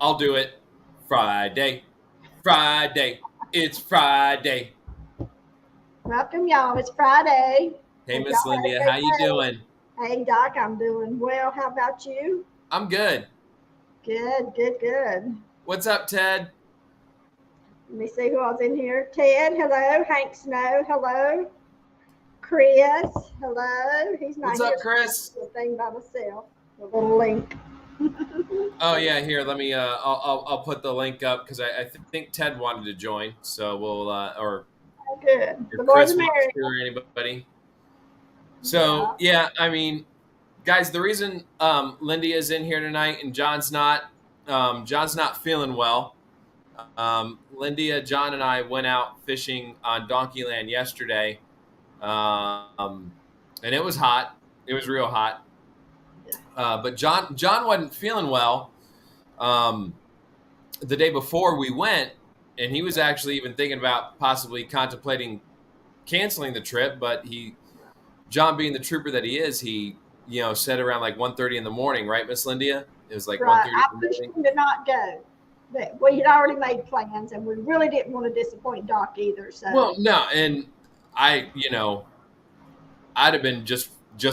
I'll do it. Friday. Friday. It's Friday. Welcome, y'all. It's Friday. Hey, Hope Miss y'all had a Linda, how great you day. doing? Hey, Doc, I'm doing well. How about you? I'm good. Good, good, good. What's up, Ted? Let me see who else in here. Ted, hello. Hank Snow, hello. Chris, hello. He's What's not here, up, so I got Chris? to do a thing by myself. A little link. Oh yeah, here. Let me. I'll put the link up because I think Ted wanted to join. So we'll or Good. if The more the Chris wants merrier. to or anybody. So Yeah. yeah, I mean, guys, the reason Lindy is in here tonight and John's not feeling well. Lindia, John, and I went out fishing on Donkeyland yesterday, and it was hot. It was real hot. But John wasn't feeling well the day before we went, and he was actually even thinking about possibly contemplating canceling the trip. But John, being the trooper that he is, he said around like 1:30 in the morning, right, Miss Lindia? It was like Right. 1:30 I in the pushed morning. him to not go. But we had already made plans, and we really didn't want to disappoint Doc either. So, Well, no, and I'd have been just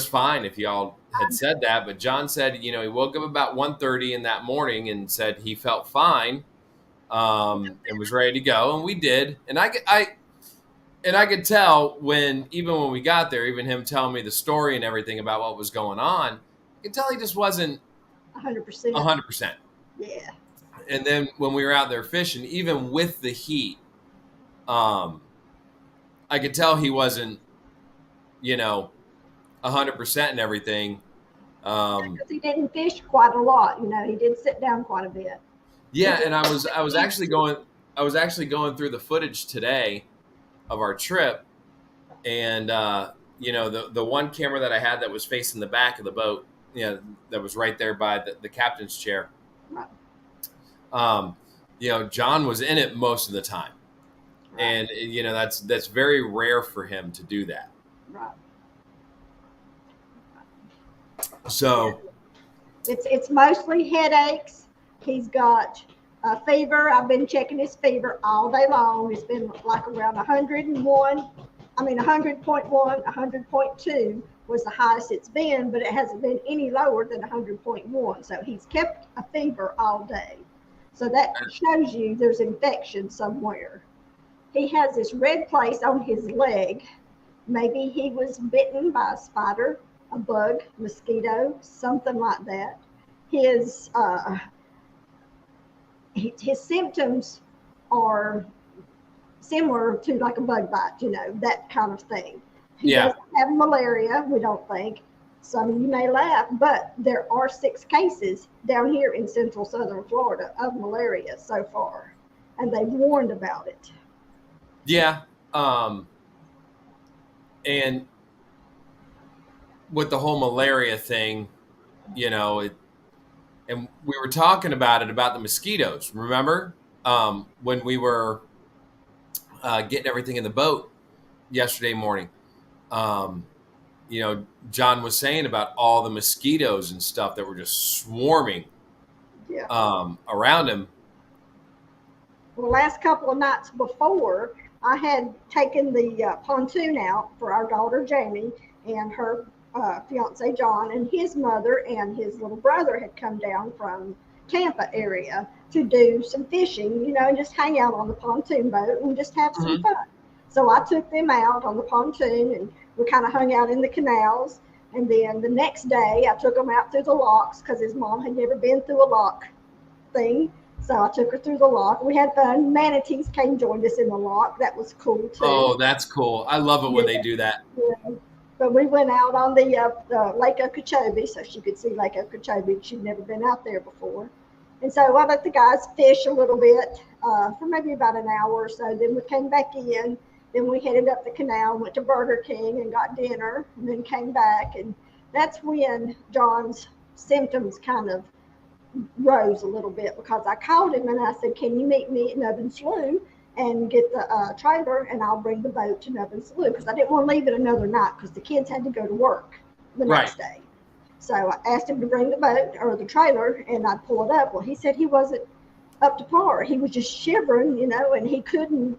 fine if y'all had said that, but John said, he woke up about 1:30 in that morning and said he felt fine, and was ready to go, and we did. And I could tell even when we got there, even him telling me the story and everything about what was going on, I could tell he just wasn't 100%. 100%. Yeah. And then when we were out there fishing, even with the heat, um, I could tell he wasn't, 100% and everything. Because he didn't fish quite a lot. He did sit down quite a bit. He Yeah, just and I was needs actually to. going through the footage today of our trip, and the one camera that I had that was facing the back of the boat, that was right there by the captain's chair. Right, Um, John was in it most of the time, right, and that's very rare for him to do that. right. Yeah. So It's mostly headaches. He's got a fever. I've been checking his fever all day long. It's been like around 101. I mean, 100.1, 100.2 was the highest it's been, but it hasn't been any lower than 100.1. So he's kept a fever all day. So that shows you there's infection somewhere. He has this red place on his leg. Maybe he was bitten by a spider, a bug, mosquito, something like that. His uh, his symptoms are similar to like a bug bite, that kind of thing. He yeah, doesn't have malaria, we don't think. Some of you may laugh, but there are 6 cases down here in central southern Florida of malaria so far, and they've warned about it. yeah, and with the whole malaria thing, it, and we were talking about the mosquitoes. Remember, when we were getting everything in the boat yesterday morning. Um, John was saying about all the mosquitoes and stuff that were just swarming Yeah. around him. The last couple of nights before, I had taken the pontoon out for our daughter Jamie and her fiance John, and his mother and his little brother had come down from Tampa area to do some fishing, and just hang out on the pontoon boat and just have some Mhm. fun. So I took them out on the pontoon, and we kind of hung out in the canals. And then the next day, I took him out through the locks because his mom had never been through a lock thing. So I took her through the lock. We had fun. Manatees came and joined us in the lock. That was cool too. Oh, that's cool. I love it when Yeah, they do that. yeah. But we went out on the Lake Okeechobee so she could see Lake Okeechobee. She'd never been out there before. And so I let the guys fish a little bit for maybe about an hour or so. Then we came back in. Then we headed up the canal, went to Burger King and got dinner, and then came back. And that's when John's symptoms kind of rose a little bit because I called him and I said, "Can you meet me at Nubbin Slough and get the trailer, and I'll bring the boat to Nubbin Slough," because I didn't want to leave it another night because the kids had to go to work the Right. next day. So I asked him to bring the boat or the trailer, and I'd pull it up. Well, he said he wasn't. up to par. He was just shivering, and he couldn't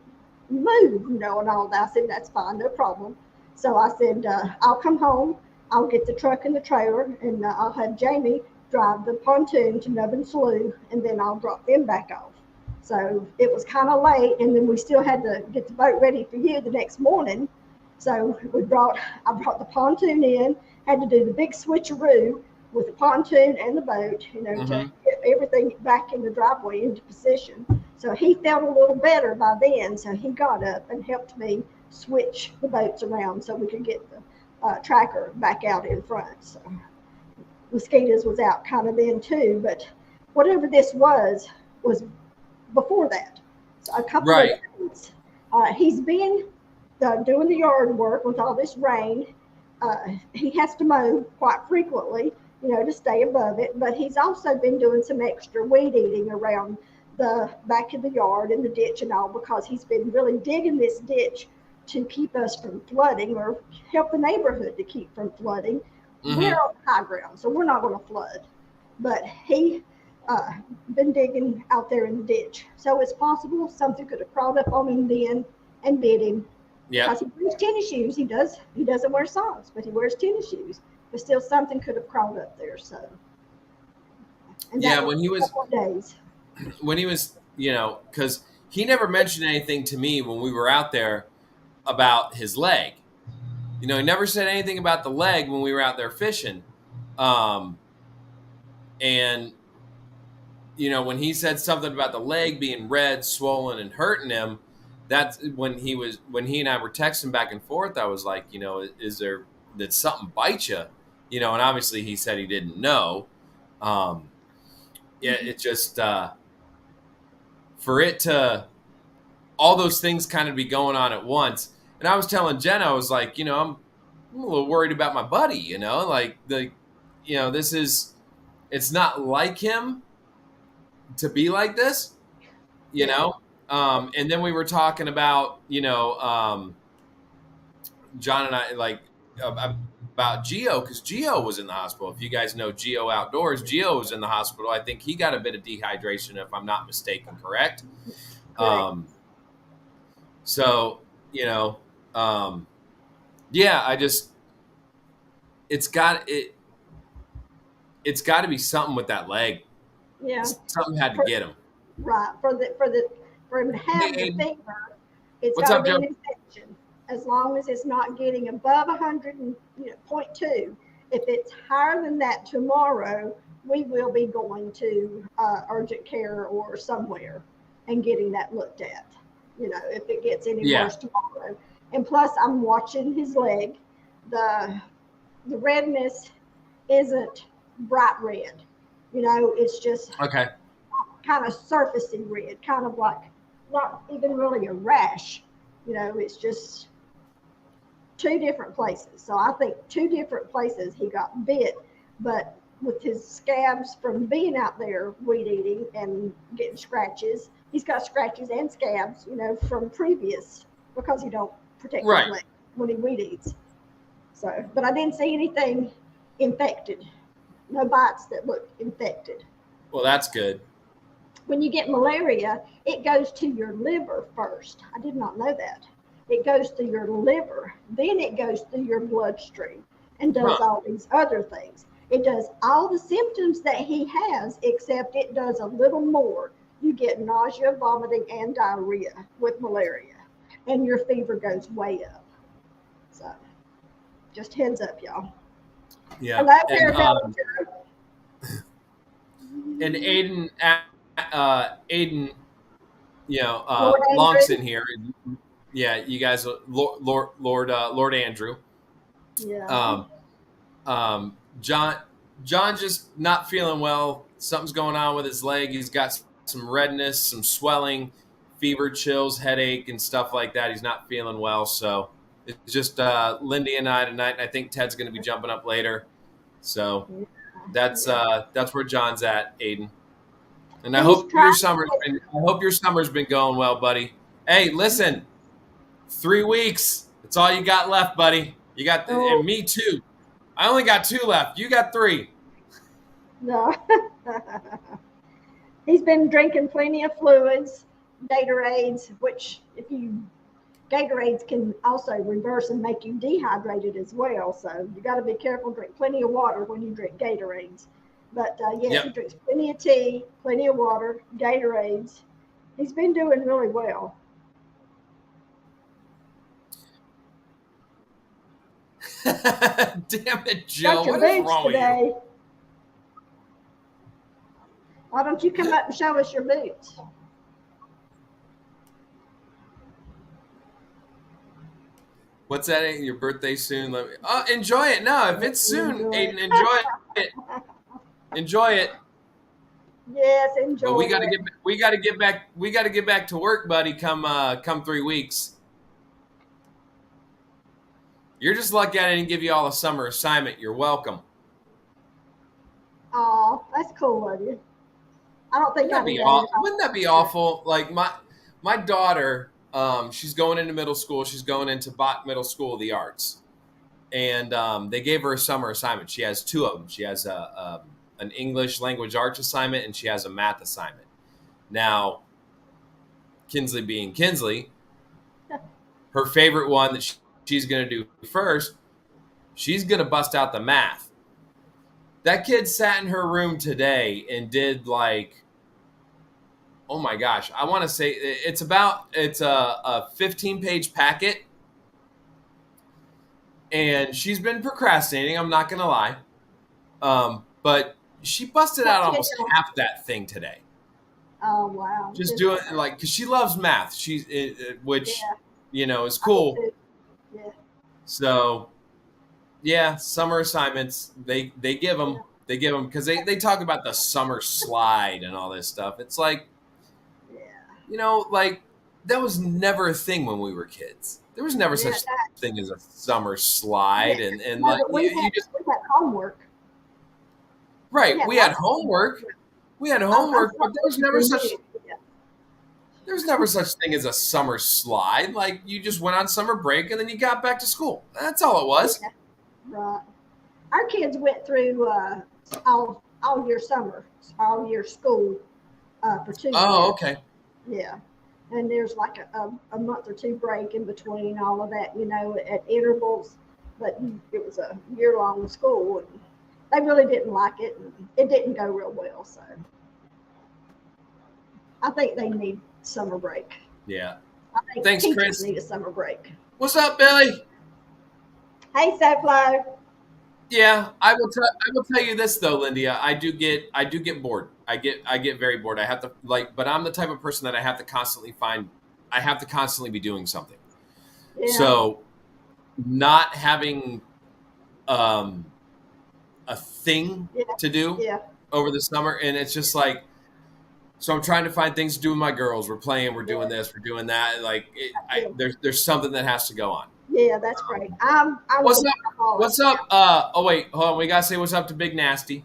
move, and all that. I said, that's fine, no problem. So I said, I'll come home, I'll get the truck and the trailer, and I'll have Jamie drive the pontoon to Nubbin Slough, and then I'll drop them back off. So it was kind of late, and then we still had to get the boat ready for you the next morning. So I brought the pontoon in, had to do the big switcheroo with the pontoon and the boat, to Mm-hmm. get everything back in the driveway into position. So he felt a little better by then. So he got up and helped me switch the boats around so we could get the tracker back out in front. So mosquitoes was out kind of then too, but whatever this was before that. So a couple of Right. days. He's been doing the yard work with all this rain. He has to mow quite frequently, to stay above it. But he's also been doing some extra weed eating around the back of the yard and the ditch and all, because he's been really digging this ditch to keep us from flooding, or help the neighborhood to keep from flooding. We're Mm-hmm. on high ground, so we're not going to flood. But he uh, been digging out there in the ditch. So it's possible something could have crawled up on him then and bit him, because Yep. he wears tennis shoes. He doesn't wear socks, but he wears tennis shoes. But still, something could have crawled up there. So, and Yeah. that was a couple of days. When he was, because he never mentioned anything to me when we were out there about his leg. He never said anything about the leg when we were out there fishing. Um, and when he said something about the leg being red, swollen, and hurting him, that's when he and I were texting back and forth. I was like, is there did something bite you? And obviously he said he didn't know. Um, yeah, Mm-hmm. it just for it to all those things kind of be going on at once. And I was telling Jenna, I was like, I'm a little worried about my buddy. Like this is it's not like him to be like this. you Yeah, know and then we were talking about John and I, like, about Geo, because Geo was in the hospital. If you guys know Geo Outdoors, Geo was in the hospital. I think he got a bit of dehydration, if I'm not mistaken. Correct. correct. um so you know um yeah, I just it it's got to be something with that leg. Yeah, Something had to for, get him. right. For him to Hey, have the Aiden. fever, it's What's got to up, be Joe? an infection. As long as it's not getting above 100 and point 0.2. If it's higher than that tomorrow, we will be going to urgent care or somewhere and getting that looked at. If it gets any Yeah. worse tomorrow. And plus, I'm watching his leg. The the redness isn't bright red. It's just Okay. kind of surfacey red, kind of like not even really a rash. It's just two different places. So I think two different places he got bit, but with his scabs from being out there weed eating and getting scratches, he's got scratches and scabs, from previous, because he don't protect his Right. leg when he weed eats. So, but I didn't see anything infected, no bites that looked infected. Well, that's good. When you get malaria, it goes to your liver first. I did not know that. It goes to your liver, then it goes through your bloodstream and does Huh. all these other things. It does all the symptoms that he has, except it does a little more. You get nausea, vomiting, and diarrhea with malaria, and your fever goes way up. So, just heads up, y'all. Yeah. Hello there, Bellinger. And Aiden, Aiden, Lord Longson Andrew. here. Yeah, you guys, Lord Andrew. Yeah. Um, John, just not feeling well. Something's going on with his leg. He's got some redness, some swelling, fever, chills, headache, and stuff like that. He's not feeling well, so it's just Lindy and I tonight. And I think Ted's going to be jumping up later. So Yeah. Yeah. that's where John's at, Aiden. And He's trying to get. I hope your summer's been going well, buddy. Hey, listen, 3 weeks. That's all you got left, buddy. You got, and Oh me too. I only got two left. You got three. no. He's been drinking plenty of fluids, Gatorades, which if you Gatorades can also reverse and make you dehydrated as well. So you got to be careful. Drink plenty of water when you drink Gatorades. But yes, Yep. he drinks plenty of tea, plenty of water, Gatorades. He's been doing really well. Damn it, Joe. Got your What is boots wrong with you? today. Why don't you come up and show us your boots? What's that? Your birthday soon? Let me. Oh, enjoy it. No, if it's soon, Enjoy Aiden, it. enjoy it. Enjoy it. Yes, But enjoy it. we got to get back to work, buddy. Come 3 weeks. You're just lucky I didn't give you all a summer assignment. You're welcome. Oh, that's cool of you. I don't think Wouldn't that I'd have be done it. Wouldn't that be awful? Like my daughter, she's going into middle school. She's going into Bot Middle School of the Arts, and they gave her a summer assignment. She has two of them. She has an English language arts assignment, and she has a math assignment. Now, Kinsley being Kinsley, her favorite one that she's going to do first, she's going to bust out the math. That kid sat in her room today and did like, oh my gosh, I want to say it's a 15-page packet, and she's been procrastinating. I'm not going to lie, but she busted out What kid? almost half that thing today. Oh wow. Just doing like because she loves math. Which is cool. Yeah. So yeah, summer assignments they give them. They give them because they talk about the summer slide and all this stuff. It's like, like that was never a thing when we were kids. There was never such thing as a summer slide, and No, like but we had homework. right. Yeah, We had homework. We had homework, but there was never such. There's never such thing as a summer slide. Like you just went on summer break and then you got back to school. That's all it was. Yeah, right. Our kids went through all year summer, all year school for 2 years. Oh, okay. Yeah. And there's like a month or two break in between all of that, at intervals. But it was a year-long school, and they really didn't like it, and it didn't go real well. So I think they need summer break. Yeah. I think Thanks, teachers Chris. need a summer break. What's up, Billy? Hey, Soflo. Yeah, I will tell you this though, Lindia. I do get bored. I get very bored. I have to but I'm the type of person that I have to constantly be doing something. Yeah. So not having a thing to do over the summer, and it's just like, so I'm trying to find things to do with my girls. We're playing, we're doing this, we're doing that. Like there's something that has to go on. Yeah, that's great. What's up? What's up? Oh wait, hold on. We gotta say what's up to Big Nasty.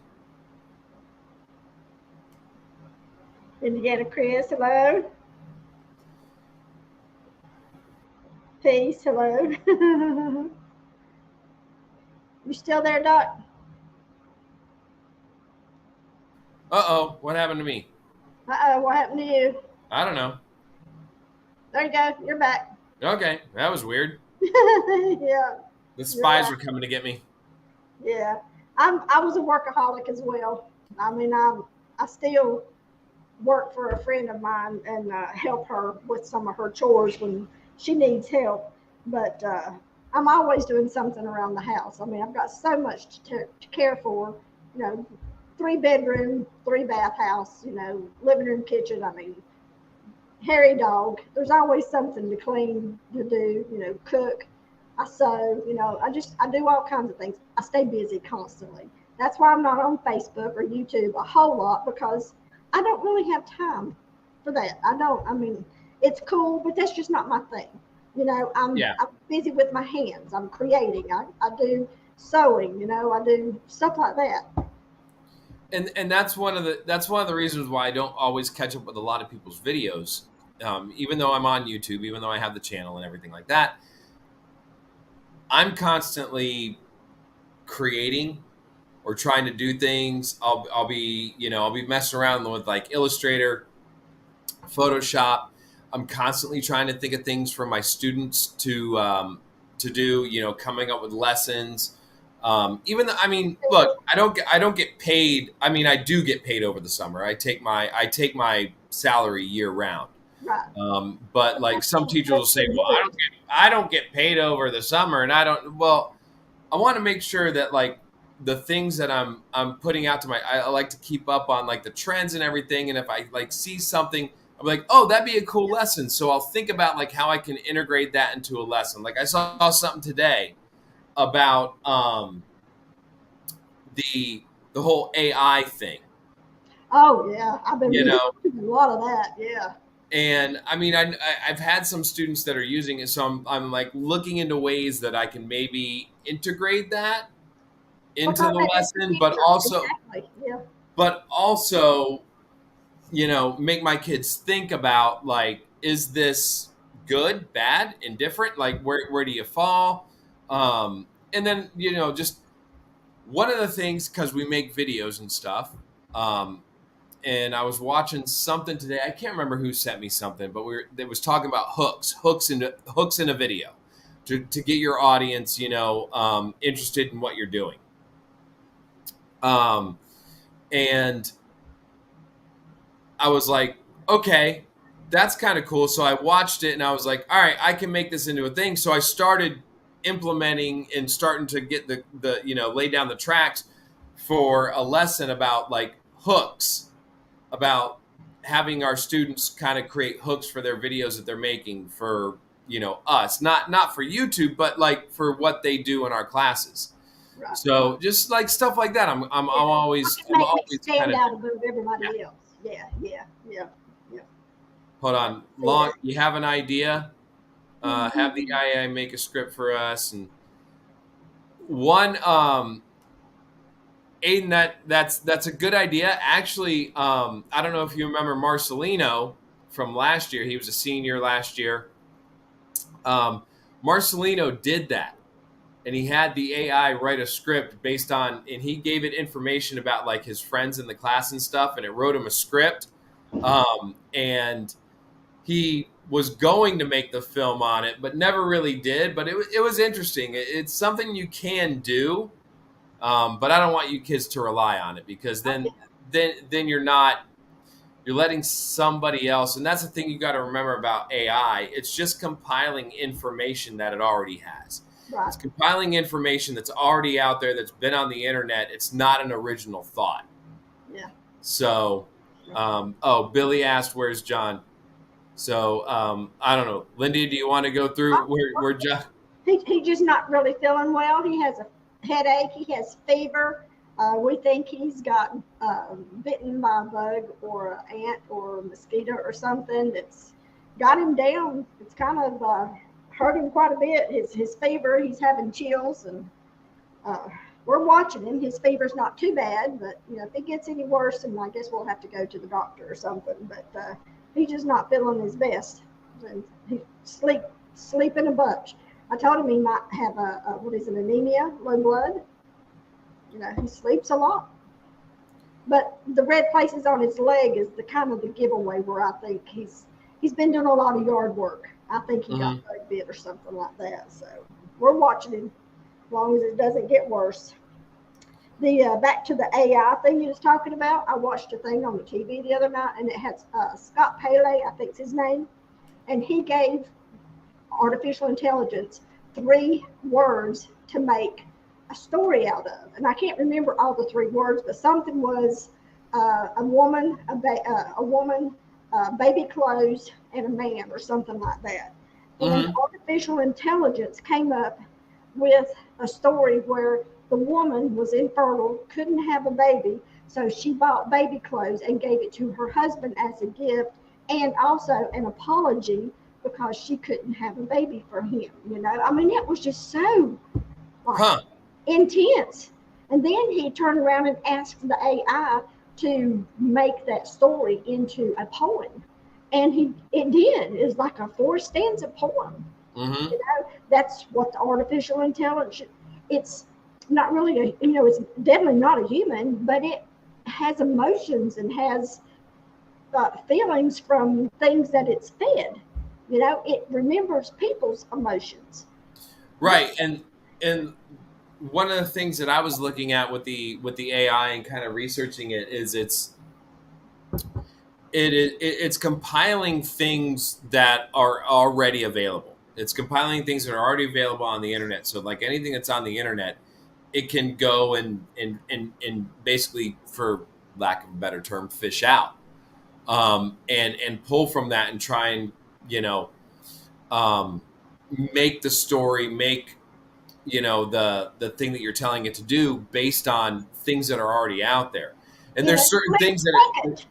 Indiana Chris, hello. Peace, hello. You still there, Doc? Uh-oh, what happened to me? Uh-oh, what happened to you? I don't know. There you go. You're back. Okay, that was weird. Yeah. The spies were coming to get me. Yeah. I was a workaholic as well. I mean, I still work for a friend of mine and help her with some of her chores when she needs help. But I'm always doing something around the house. I mean, I've got so much to care for, 3-bedroom, 3-bath house, living room, kitchen. I mean, hairy dog. There's always something to clean, to do, cook. I sew, I do all kinds of things. I stay busy constantly. That's why I'm not on Facebook or YouTube a whole lot, because I don't really have time for that. I mean, it's cool, but that's just not my thing. I'm busy with my hands. I'm creating. I do sewing, I do stuff like that. And that's one of the reasons why I don't always catch up with a lot of people's videos, even though I'm on YouTube, even though I have the channel and everything like that. I'm constantly creating or trying to do things, I'll be, I'll be messing around with like Illustrator, Photoshop. I'm constantly trying to think of things for my students to do, coming up with lessons. Even though, I mean, look, I don't get paid. I mean, I do get paid over the summer. I take my salary year round. Right. But like some teachers will say, well, I don't get paid over the summer, and I don't. Well, I want to make sure that like the things that I'm putting out to I like to keep up on like the trends and everything. And if I like see something, I'm like, oh, that'd be a cool lesson. So I'll think about like how I can integrate that into a lesson. Like I saw something today about the whole AI thing. Oh yeah, I've been You reading know, a lot of that. Yeah. and I mean, I've had some students that are using it, so I'm like looking into ways that I can maybe integrate that into Because the that is the lesson, future. Exactly. Yeah. but also, make my kids think about like, is this good, bad, indifferent? Like, where do you fall? And then, just one of the things, because we make videos and stuff. And I was watching something today. I can't remember who sent me something, but it was talking about hooks in a video to get your audience, interested in what you're doing. Um, and I was like, okay, that's kind of cool. So I watched it and I was like, all right, I can make this into a thing. So I started implementing and starting to get the lay down the tracks for a lesson about like hooks, about having our students kind of create hooks for their videos that they're making for, us, not for YouTube, but like for what they do in our classes. Right. So just like stuff like that, I'm Yeah. always Just make me kind stand of. out above Yeah. everybody else. Yeah. Yeah. Yeah. Yeah. Hold I on, see long. that. You have an idea? Have the Mhm. IA make a script for us, and one. Aiden, that's a good idea. Actually, I don't know if you remember Marcelino from last year. He was a senior last year. Um, Marcelino did that, and he had the AI write a script based on, and he gave it information about like his friends in the class and stuff, and it wrote him a script. And he was going to make the film on it, but never really did. But it was interesting. It's something you can do, but I don't want you kids to rely on it, because Oh, yeah. then you're letting somebody else. And that's the thing you got to remember about AI. It's just compiling information that it already has. Right. It's compiling information that's already out there, that's been on the internet. It's not an original thought. Yeah. So, oh, Billy asked, "Where's John?" So I don't know. Lindy, do you want to go through where John? He's just not really feeling well. He has a headache. He has fever. We think he's got bitten by a bug or an ant or a mosquito or something that's got him down. It's kind of hurt him quite a bit. His fever, he's having chills, and uh, we're watching him. His fever's not too bad, but if it gets any worse, then I guess we'll have to go to the doctor or something. But he's just not feeling his best. And he sleeping a bunch. I told him he might have a what is it, anemia, low blood. He sleeps a lot. But the red places on his leg is the kind of the giveaway where I think he's been doing a lot of yard work. I think he got bug bit or something like that. So we're watching him as long as it doesn't get worse. The back to the AI thing you was talking about, I watched a thing on the TV the other night, and it had Scott Pele, I think's his name, and he gave artificial intelligence 3 words to make a story out of. And I can't remember all the 3 words, but something was a woman, baby clothes, and a man, or something like that. And artificial intelligence came up with a story where the woman was infertile, couldn't have a baby, so she bought baby clothes and gave it to her husband as a gift, and also an apology because she couldn't have a baby for him. I mean, it was just so like intense. And then he turned around and asked the AI to make that story into a poem, and it did. It's like a 4 stanza poem. That's what the artificial intelligence. It's not really it's definitely not a human, but it has emotions and has feelings from things that it's fed. It remembers people's emotions. Right. And one of the things that I was looking at with the AI and kind of researching it is it's compiling things that are already available. It's compiling things that are already available on the internet. So like anything that's on the internet, it can go and basically, for lack of a better term, fish out, and pull from that and try and you know um, make the story, make the thing that you're telling it to do based on things that are already out there. And In a there's certain split things that second.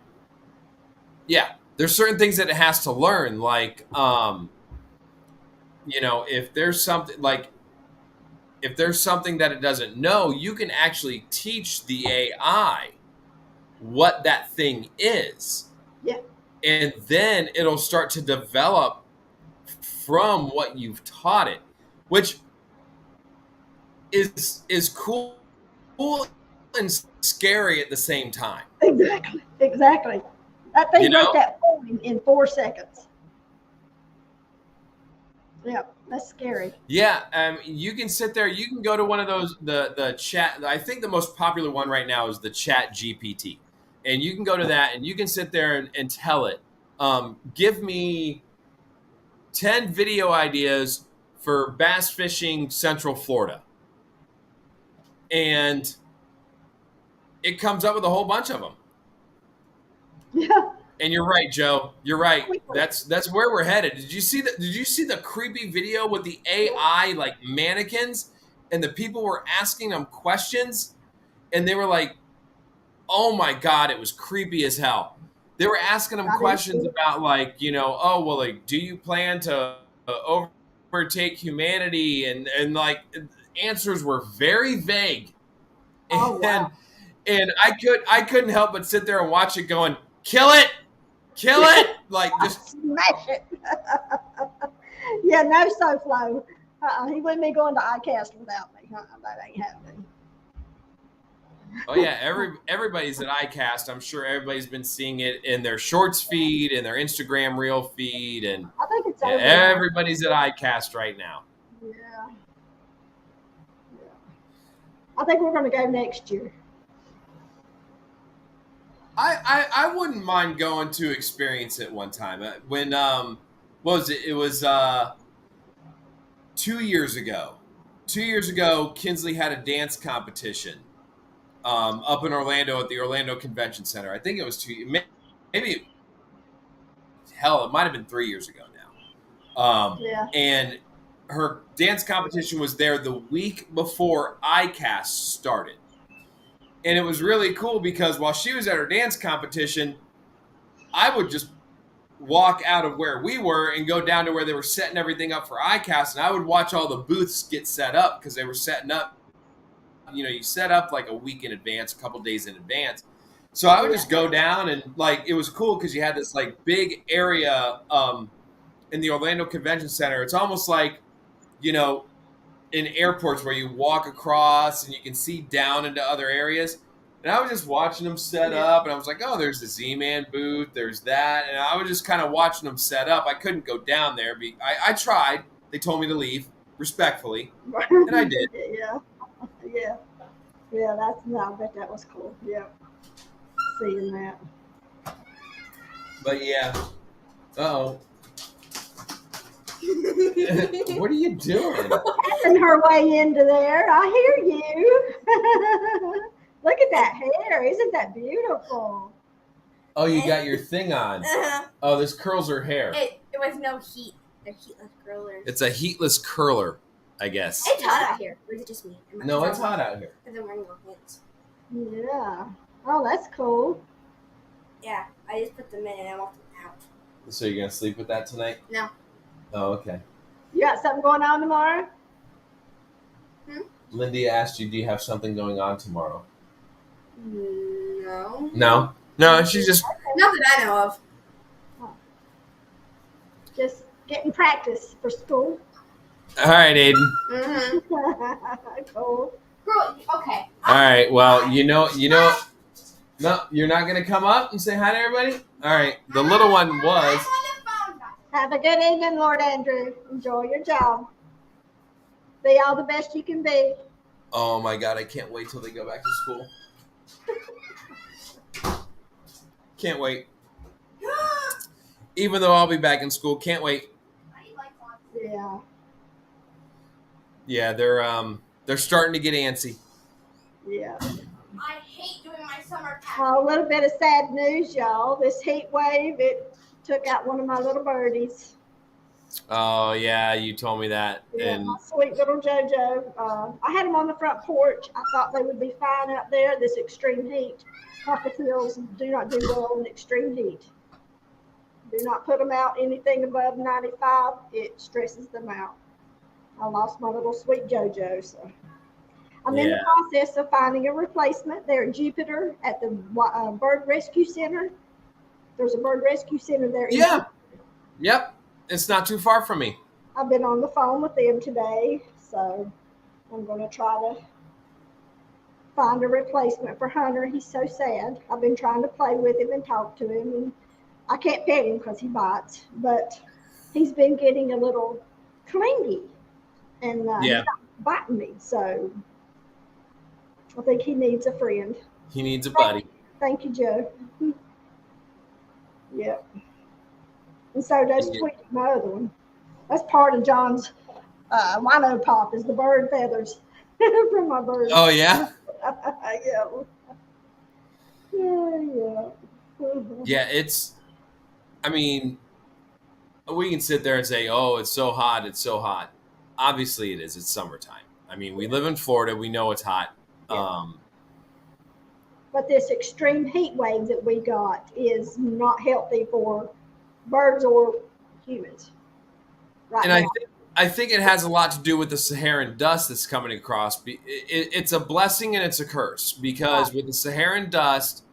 yeah, there's certain things that it has to learn, like if there's something like if there's something that it doesn't know, you can actually teach the AI what that thing is, Yeah, and then it'll start to develop from what you've taught it, which is cool and scary at the same time. exactly, exactly. That You thing wrote know? that poem in 4 seconds. Yeah, that's scary. Yeah, you can sit there. You can go to one of those the chat. I think the most popular one right now is the Chat GPT, and you can go to that and you can sit there and tell it, give me 10 video ideas for bass fishing Central Florida, and it comes up with a whole bunch of them. Yeah, And you're right, Joe. You're right. quickly. That's where we're headed. Did you see the creepy video with the Yeah. AI like mannequins and the people were asking them questions and they were like, "Oh my god, it was creepy as hell." They were asking them Got questions into about like, oh, well, like, do you plan to overtake humanity, and like answers were very vague. Oh wow. And I couldn't help but sit there and watch it going, "Kill it. Kill it!" Like just Smash it. Yeah, no so flow. He wouldn't be going to iCast without me. That ain't happening. oh yeah, everybody's at iCast. I'm sure everybody's been seeing it in their Shorts feed, in their Instagram Reel feed, and I think it's yeah, over now. everybody's at iCast right now. Yeah, yeah. I think we're going to go next year. I wouldn't mind going to experience it one time. When what was it? It was 2 years ago. 2 years ago, Kinsley had a dance competition up in Orlando at the Orlando Convention Center. I think it was maybe hell, it might have been 3 years ago now. Yeah, And her dance competition was there the week before iCast started. And it was really cool because while she was at her dance competition, I would just walk out of where we were and go down to where they were setting everything up for iCast. And I would watch all the booths get set up because they were setting up. You set up like a week in advance, a couple days in advance. So I would yeah, just go down and like it was cool because you had this like big area in the Orlando Convention Center. It's almost like, you know, in airports where you walk across and you can see down into other areas. And I was just watching them set yeah. up, and I was like, "Oh, there's the Z-Man booth, there's that," and I was just kind of watching them set up. I couldn't go down there. I tried. They told me to leave respectfully, and I did. Yeah, yeah, yeah. I bet that was cool. Yeah, seeing that. But yeah, oh, what are you doing? Passing her way into there. I hear you. Look at that hair. Isn't that beautiful? Oh, you got your thing on. Oh, this curls her hair. It was no heat. They're heatless curlers. It's a heatless curler, I guess. It's hot out here. Or is it just me? No, it's hot out here. Because I'm wearing long pants. Yeah. Oh, that's cool. Yeah, I just put them in and I walked them out. So you're gonna sleep with that tonight? No. Oh, okay. You got something going on tomorrow? Lindy asked you, "Do you have something going on tomorrow?" No. No. She's just Not that I know of. Just getting practice for school. all right, Aiden. Mm-hmm. Cool. Okay. All right. Well, no, you're not gonna come up and say hi to everybody. All right. The little one was. Have a good evening, Lord Andrew. Enjoy your job. Be all the best you can be. Oh my God! I can't wait till they go back to school. Can't wait. Even though I'll be back in school, can't wait. Yeah. Yeah, they're starting to get antsy. Yeah. I hate doing my summer camp. A little bit of sad news, y'all. This heat wave, it took out one of my little birdies. Oh yeah, you told me that. Yeah, And my sweet little JoJo. I had them on the front porch. I thought they would be fine out there. This extreme heat. Cockatiels do not do well in extreme heat. Do not put them out anything above 95. It stresses them out. I lost my little sweet JoJo, so I'm in the Yeah. process of finding a replacement. They're at Jupiter at the Bird Rescue Center. There's a bird rescue center there. Yeah. Yep. It's not too far from me. I've been on the phone with them today, so I'm going to try to find a replacement for Hunter. He's so sad. I've been trying to play with him and talk to him, and I can't pet him because he bites, but he's been getting a little clingy, and Yeah. he's not biting me, so I think he needs a friend. He needs a buddy. Thank you, Joe. Yep. And so does Yeah. Tweety, my other one. That's part of John's wino pop is the bird feathers from my bird. Oh yeah. Yeah. Yeah. Yeah. It's. I mean, we can sit there and say, "Oh, it's so hot. It's so hot." Obviously, it is. It's summertime. I mean, we live in Florida. We know it's hot. Yeah. But this extreme heat wave that we got is not healthy for birds or humans. Right And now. I think it has a lot to do with the Saharan dust that's coming across. It's a blessing and it's a curse because Right. with the Saharan dust,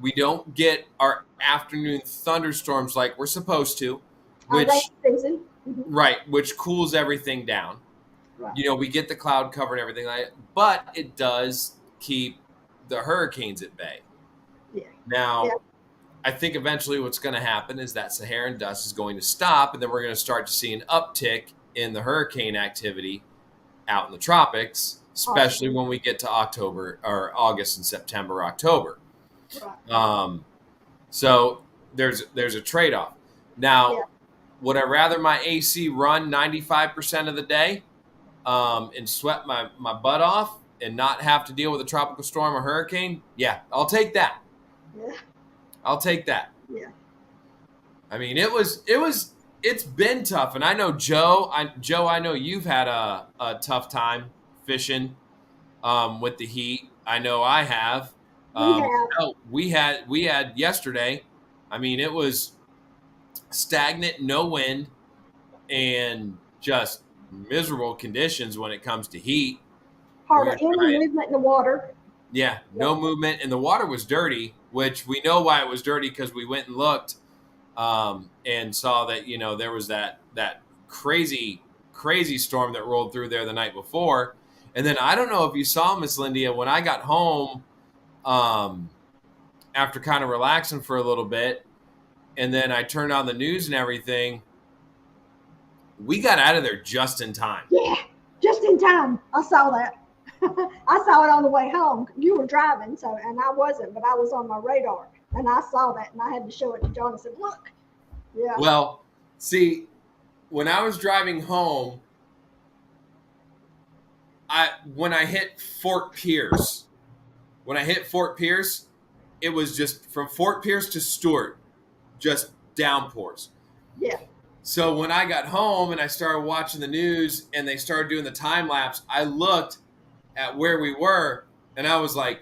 we don't get our afternoon thunderstorms like we're supposed to, Our which rain season. Mhm. right, which cools everything down. Right. You know, we get the cloud cover and everything like that, but it does keep the hurricanes at bay. Yeah. Now, Yeah. I think eventually what's going to happen is that Saharan dust is going to stop, and then we're going to start to see an uptick in the hurricane activity out in the tropics, especially Awesome. when we get to October or August and September, October. Right. So there's a trade-off. Now, Yeah. would I rather my AC run 95% of the day and sweat my butt off and not have to deal with a tropical storm or hurricane? Yeah, I'll take that. Yeah. I'll take that. Yeah. I mean, it's been tough, and I know Joe. I know you've had a tough time fishing with the heat. I know I have. We have. No, we had yesterday. I mean, it was stagnant, no wind, and just miserable conditions when it comes to heat. Hardly We were any trying- movement in the water. Yeah, no movement, and the water was dirty, which we know why it was dirty because we went and looked and saw that there was that crazy storm that rolled through there the night before, and then I don't know if you saw Miss Lindia when I got home after kind of relaxing for a little bit, and then I turned on the news and everything. We got out of there just in time. Yeah, just in time. I saw that. I saw it on the way home. You were driving, and I wasn't, but I was on my radar, and I saw that, and I had to show it to John and said, "Look." Yeah. Well, see, when I was driving home, when I hit Fort Pierce, it was just from Fort Pierce to Stewart, just downpours. Yeah. So when I got home and I started watching the news and they started doing the time lapse, I looked at where we were and I was like,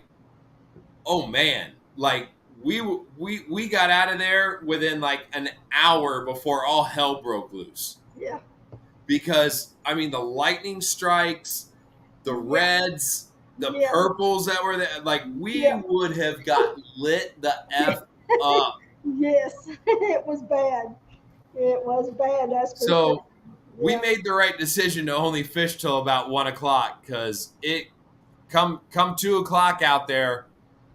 "Oh man!" Like we got out of there within like an hour before all hell broke loose. Yeah. Because I mean, the lightning strikes, the reds, the Yeah. purples that were there, like we Yeah. would have got lit the F up. Yes, it was bad. It was bad. That's for So sure. we Yeah. made the right decision to only fish till about 1 o'clock because it come 2 o'clock out there,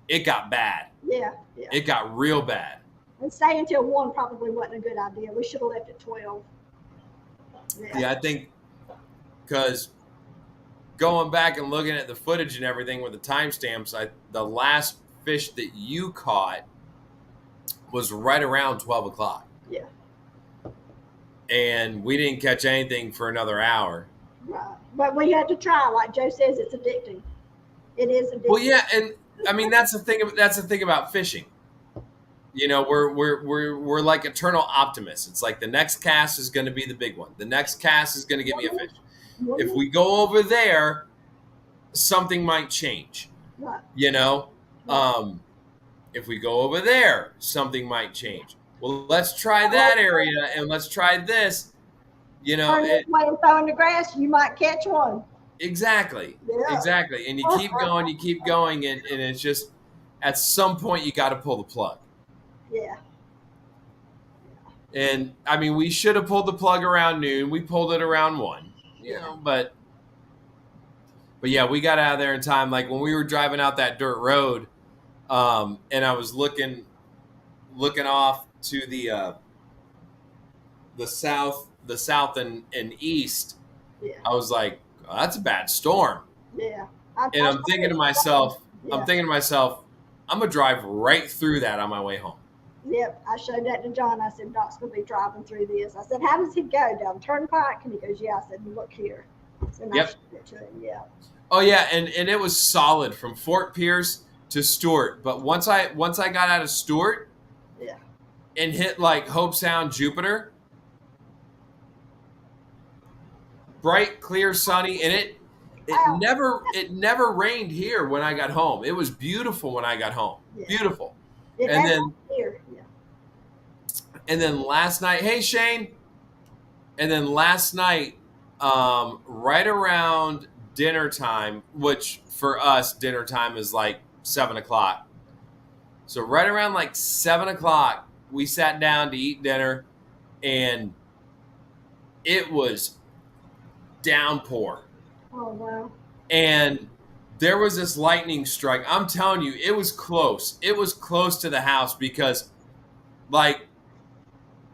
it got bad. Yeah. Yeah. It got real bad. And staying until 1 probably wasn't a good idea. We should have left at 12. Yeah, I think because going back and looking at the footage and everything with the timestamps, the last fish that you caught was right around 12 o'clock. Yeah. And we didn't catch anything for another hour. Right. But we had to try. Like Joe says, it's addicting. It is addicting. Well, yeah, and I mean that's the thing. That's the thing about fishing. You know, we're like eternal optimists. It's like the next cast is going to be the big one. The next cast is going to get me a fish. If we go over there, something might change. Right. You know, if we go over there, something might change. Well, let's try that area and let's try this. You know, Turn this way and throw in the grass, you might catch one. exactly, Yeah. exactly. And you keep going, and it's just at some point you got to pull the plug. Yeah. And I mean, we should have pulled the plug around noon. We pulled it around 1. You know, but yeah, we got out of there in time. Like when we were driving out that dirt road, and I was looking off to the south and east. Yeah. I was like, oh, that's a bad storm. Yeah. And I'm thinking to myself, I'm gonna drive right through that on my way home. Yep, I showed that to John. I said, Doc's going to be driving through this. I said, how does he go? Down Turnpike? And he goes, yeah. I said, look here. So Yep. I showed it to him. Yeah. Oh yeah, and it was solid from Fort Pierce to Stewart. But once I got out of Stewart, Yeah. and hit like Hope Sound, Jupiter, bright, clear, sunny, and it Wow. never rained here when I got home. It was beautiful when I got home. Yeah. Beautiful. It And has then- here. Yeah. And then last night, hey Shane. And then last night, right around dinner time, which for us dinner time is like 7 o'clock. So right around like 7 o'clock, we sat down to eat dinner, and it was downpour. Oh, wow. And there was this lightning strike. I'm telling you, it was close. It was close to the house because, like,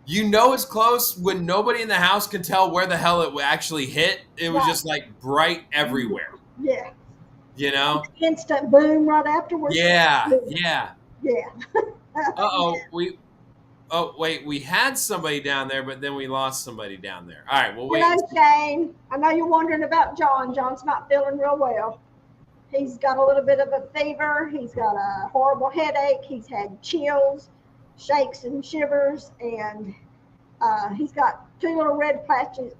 you know it's close when nobody in the house can tell where the hell it actually hit. It was just, like, bright everywhere. Yeah. You know? Instant boom right afterwards. Yeah, yeah. Yeah. Uh-oh, we had somebody down there, but then we lost somebody down there. All right, well, wait. Hello, Shane. I know you're wondering about John. John's not feeling real well. He's got a little bit of a fever. He's got a horrible headache. He's had chills, shakes and shivers, and he's got 2 little red places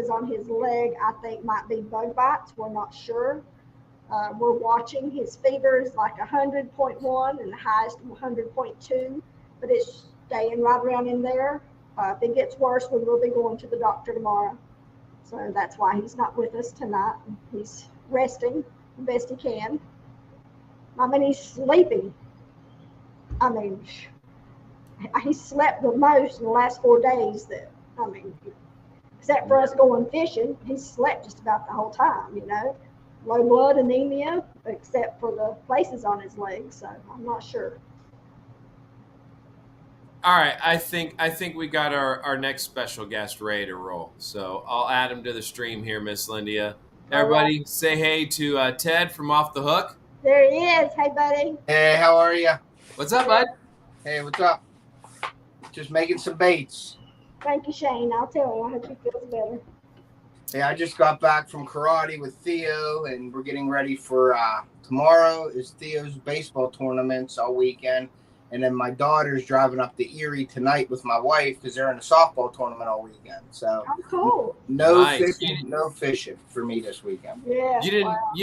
on his leg. I think might be bug bites. We're not sure. We're watching. His fever is like 100.1 and the highest 100.2, but it's staying right around in there. If it gets worse, we will be going to the doctor tomorrow. So that's why he's not with us tonight. He's resting the best he can. I mean, he's sleeping. I mean, he slept the most in the last 4 days. Except for us going fishing, he slept just about the whole time, you know. Low blood, anemia, except for the places on his legs. So I'm not sure. All right, I think we got our next special guest ready to roll. So I'll add him to the stream here, Miss Lindia. Everybody, say hey to Ted from Off the Hook. There he is. Hey, buddy. Hey, how are you? What's up, bud? Hey, what's up? Just making some baits. Thank you, Shane. I'll tell him. I hope he feels better. Hey, I just got back from karate with Theo, and we're getting ready for tomorrow is Theo's baseball tournaments all weekend. And then my daughter's driving up to Erie tonight with my wife because they're in a softball tournament all weekend. So Oh, cool. no Nice. fishing for me this weekend. Yeah. You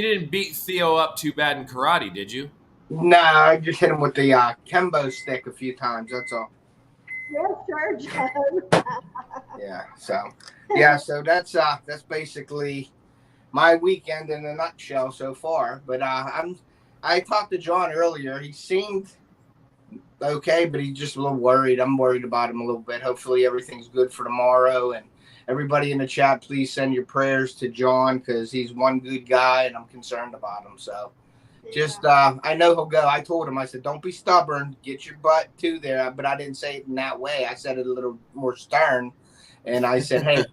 didn't beat Theo up too bad in karate, did you? No, I just hit him with the Kembo stick a few times. That's all. Yes, sir, Joe. So that's basically my weekend in a nutshell so far. But I talked to John earlier. He seemed okay, but he's just a little worried. I'm worried about him a little bit. Hopefully everything's good for tomorrow. And everybody in the chat, please send your prayers to John because he's one good guy and I'm concerned about him. So just, I know he'll go. I told him, I said, don't be stubborn. Get your butt to there. But I didn't say it in that way. I said it a little more stern. And I said, hey,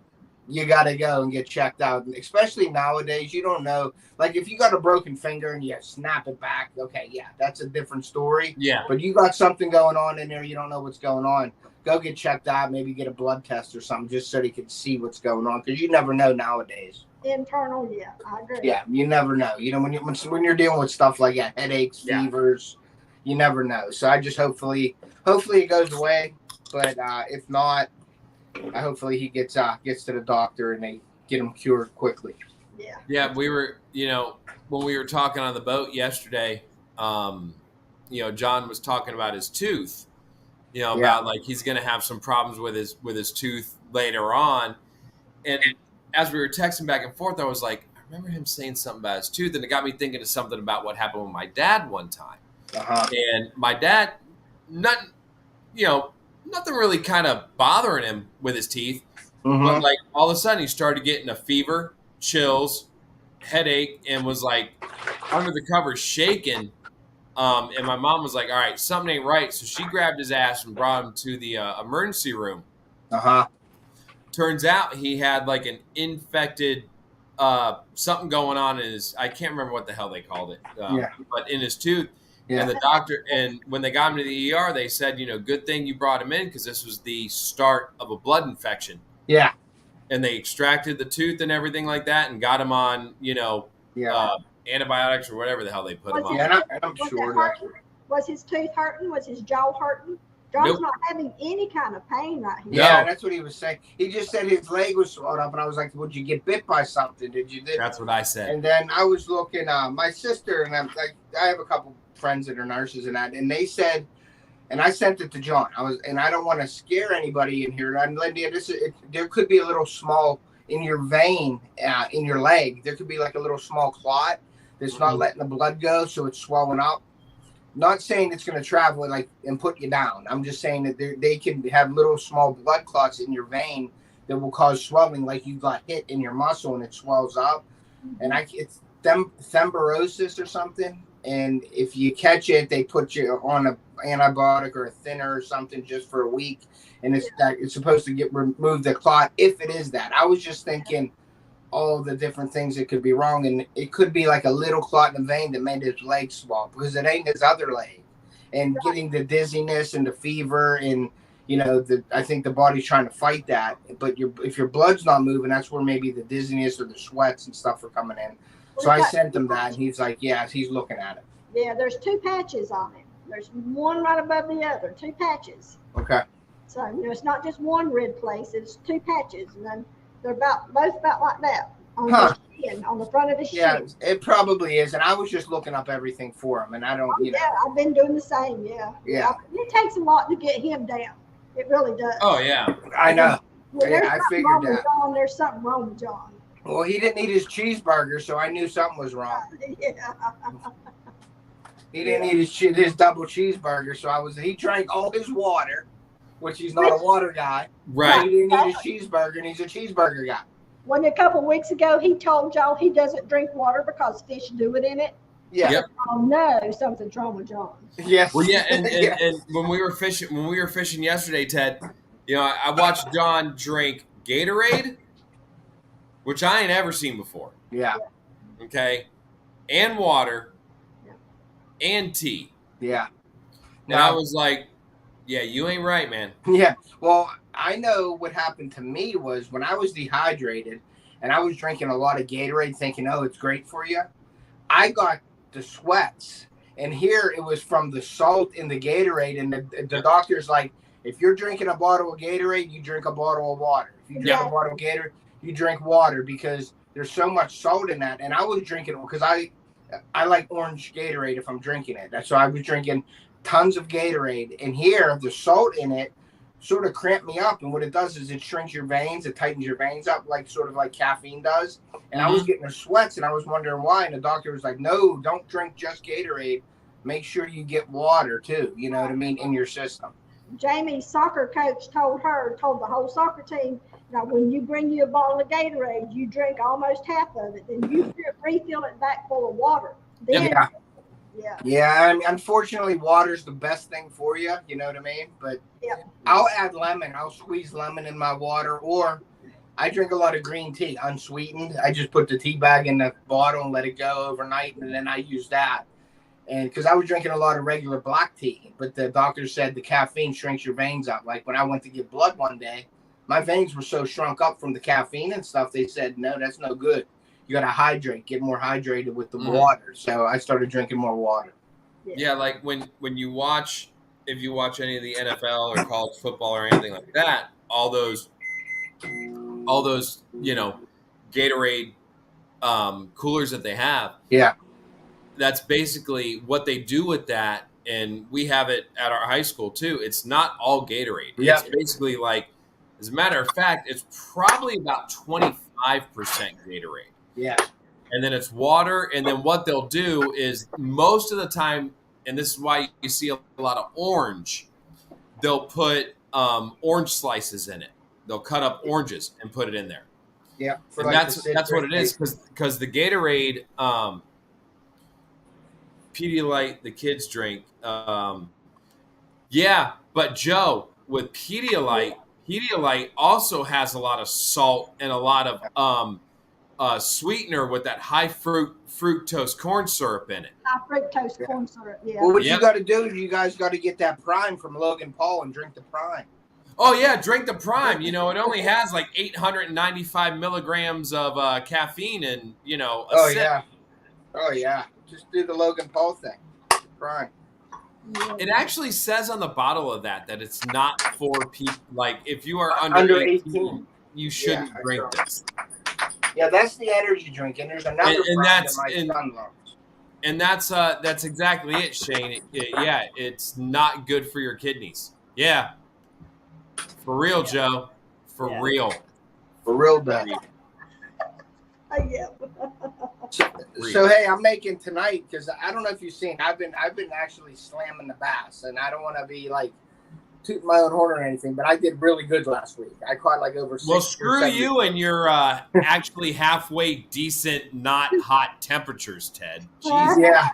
you got to go and get checked out. And especially nowadays, you don't know. Like if you got a broken finger and you snap it back, okay, yeah, that's a different story. Yeah. But you got something going on in there, you don't know what's going on. Go get checked out, maybe get a blood test or something just so they can see what's going on because you never know nowadays. Internal, yeah, I agree. Yeah, you never know. You know, when you're dealing with stuff like that, headaches, fevers, you never know. So I just hopefully it goes away. But if not, hopefully he gets to the doctor and they get him cured quickly. Yeah. Yeah, we were, when we were talking on the boat yesterday, John was talking about his tooth, about like he's going to have some problems with his tooth later on. And as we were texting back and forth, I was like, I remember him saying something about his tooth, and it got me thinking of something about what happened with my dad one time. And my dad, nothing really kind of bothering him with his teeth, but like all of a sudden he started getting a fever, chills, headache, and was like under the covers shaking. And my mom was like, all right, something ain't right. So she grabbed his ass and brought him to the emergency room. Turns out he had like an infected something going on in his, I can't remember what the hell they called it, but in his tooth. Yeah. And the doctor, and when they got him to the ER, they said, good thing you brought him in because this was the start of a blood infection. Yeah. And they extracted the tooth and everything like that and got him on, antibiotics or whatever the hell they put him on. Yeah, and I'm sure. Was his tooth hurting? Was his jaw hurting? John's not having any kind of pain right here. Yeah, that's what he was saying. He just said his leg was swelled up, and I was like, "Would you get bit by something? Did you?" That's what I said. And then I was looking. My sister and I'm like, I have a couple friends that are nurses and that, and they said, and I sent it to John. I don't want to scare anybody in here. And Linda, there could be a little small in your vein in your leg. There could be like a little small clot that's not letting the blood go, so it's swelling up. Not saying it's going to travel and put you down. I'm just saying that they can have little small blood clots in your vein that will cause swelling, like you got hit in your muscle and it swells up. And it's thrombosis or something. And if you catch it, they put you on an antibiotic or a thinner or something just for a week. And it's supposed to remove the clot if it is that. I was just thinking all the different things that could be wrong, and it could be like a little clot in the vein that made his leg swell because it ain't his other leg, and getting the dizziness and the fever, and I think the body's trying to fight that. But if your blood's not moving, that's where maybe the dizziness or the sweats and stuff are coming in. So I sent him that, and he's like, yeah, he's looking at it. Yeah, there's 2 patches on it. There's one right above the other, 2 patches. Okay. So it's not just one red place; it's 2 patches, and then they're both about like that on the shin, on the front of the shin. Yeah, it probably is. And I was just looking up everything for him, and I don't, Yeah, I've been doing the same. Yeah. It takes a lot to get him down. It really does. Oh yeah, I know. I figured that. John, there's something wrong with John. Well, he didn't eat his cheeseburger, so I knew something was wrong. Yeah. He didn't eat his double cheeseburger, so he drank all his water, which he's not a water guy. Right. He didn't eat his cheeseburger, and he's a cheeseburger guy. When a couple weeks ago, he told y'all he doesn't drink water because fish do it in it. Yeah. Yep. Oh no, something's wrong with John. Yes. Well, yeah, and when we were fishing yesterday, Ted, I watched John drink Gatorade, which I ain't ever seen before. Yeah. Okay. And water. And tea. Yeah. And I was like, yeah, you ain't right, man. Yeah. Well, I know what happened to me was when I was dehydrated and I was drinking a lot of Gatorade thinking, oh, it's great for you. I got the sweats. And here it was from the salt in the Gatorade. And the doctor's like, if you're drinking a bottle of Gatorade, you drink a bottle of water. If you drink a bottle of Gatorade, you drink water because there's so much salt in that. And I was drinking because I like orange Gatorade if I'm drinking it. That's why I was drinking tons of Gatorade. And here, the salt in it sort of cramped me up. And what it does is it shrinks your veins. It tightens your veins up sort of like caffeine does. And I was getting the sweats and I was wondering why. And the doctor was like, no, don't drink just Gatorade. Make sure you get water too, in your system. Jamie's soccer coach told the whole soccer team Now, when you bring you a bottle of Gatorade, you drink almost half of it, then you refill it back full of water. Then, Yeah. yeah. Yeah, I mean, unfortunately, water's the best thing for you. You know what I mean? But I'll add lemon. I'll squeeze lemon in my water, or I drink a lot of green tea, unsweetened. I just put the tea bag in the bottle and let it go overnight, and then I use that. And because I was drinking a lot of regular black tea, but the doctor said the caffeine shrinks your veins up. Like when I went to get blood one day, my veins were so shrunk up from the caffeine and stuff. They said, no, that's no good. You got to hydrate, get more hydrated with the water. So I started drinking more water. Yeah, like when you watch, if you watch any of the NFL or college football or anything like that, all those Gatorade coolers that they have. Yeah. That's basically what they do with that, and we have it at our high school too. It's not all Gatorade. Yeah. It's basically like, as a matter of fact, it's probably about 25% Gatorade. Yeah. And then it's water, and then what they'll do is most of the time, and this is why you see a lot of orange, they'll put orange slices in it. They'll cut up oranges and put it in there. Yeah. And like that's what it is, because the Gatorade Pedialyte the kids drink. Yeah, but Joe, with Pedialyte also has a lot of salt and a lot of sweetener with that high fructose corn syrup in it. High fructose corn syrup, yeah. Well, what you got to do is you guys got to get that Prime from Logan Paul and drink the Prime. Oh, yeah, drink the Prime. It only has like 895 milligrams of caffeine and, a sip. Yeah. Oh, yeah. Just do the Logan Paul thing. Prime. It actually says on the bottle of that it's not for people. Like, if you are under 18, you shouldn't drink this. Yeah, that's the energy drink, and there's another brand that my son loves. And that's exactly it, Shane. It's not good for your kidneys. Yeah. For real, Joe. For real. For real, Daddy. Yeah. So hey, I'm making tonight because I don't know if you've seen. I've been actually slamming the bass, and I don't want to be like tooting my own horn or anything, but I did really good last week. I caught like over 6. Well, screw you and your actually halfway decent, not hot temperatures, Ted. Jeez. Yeah,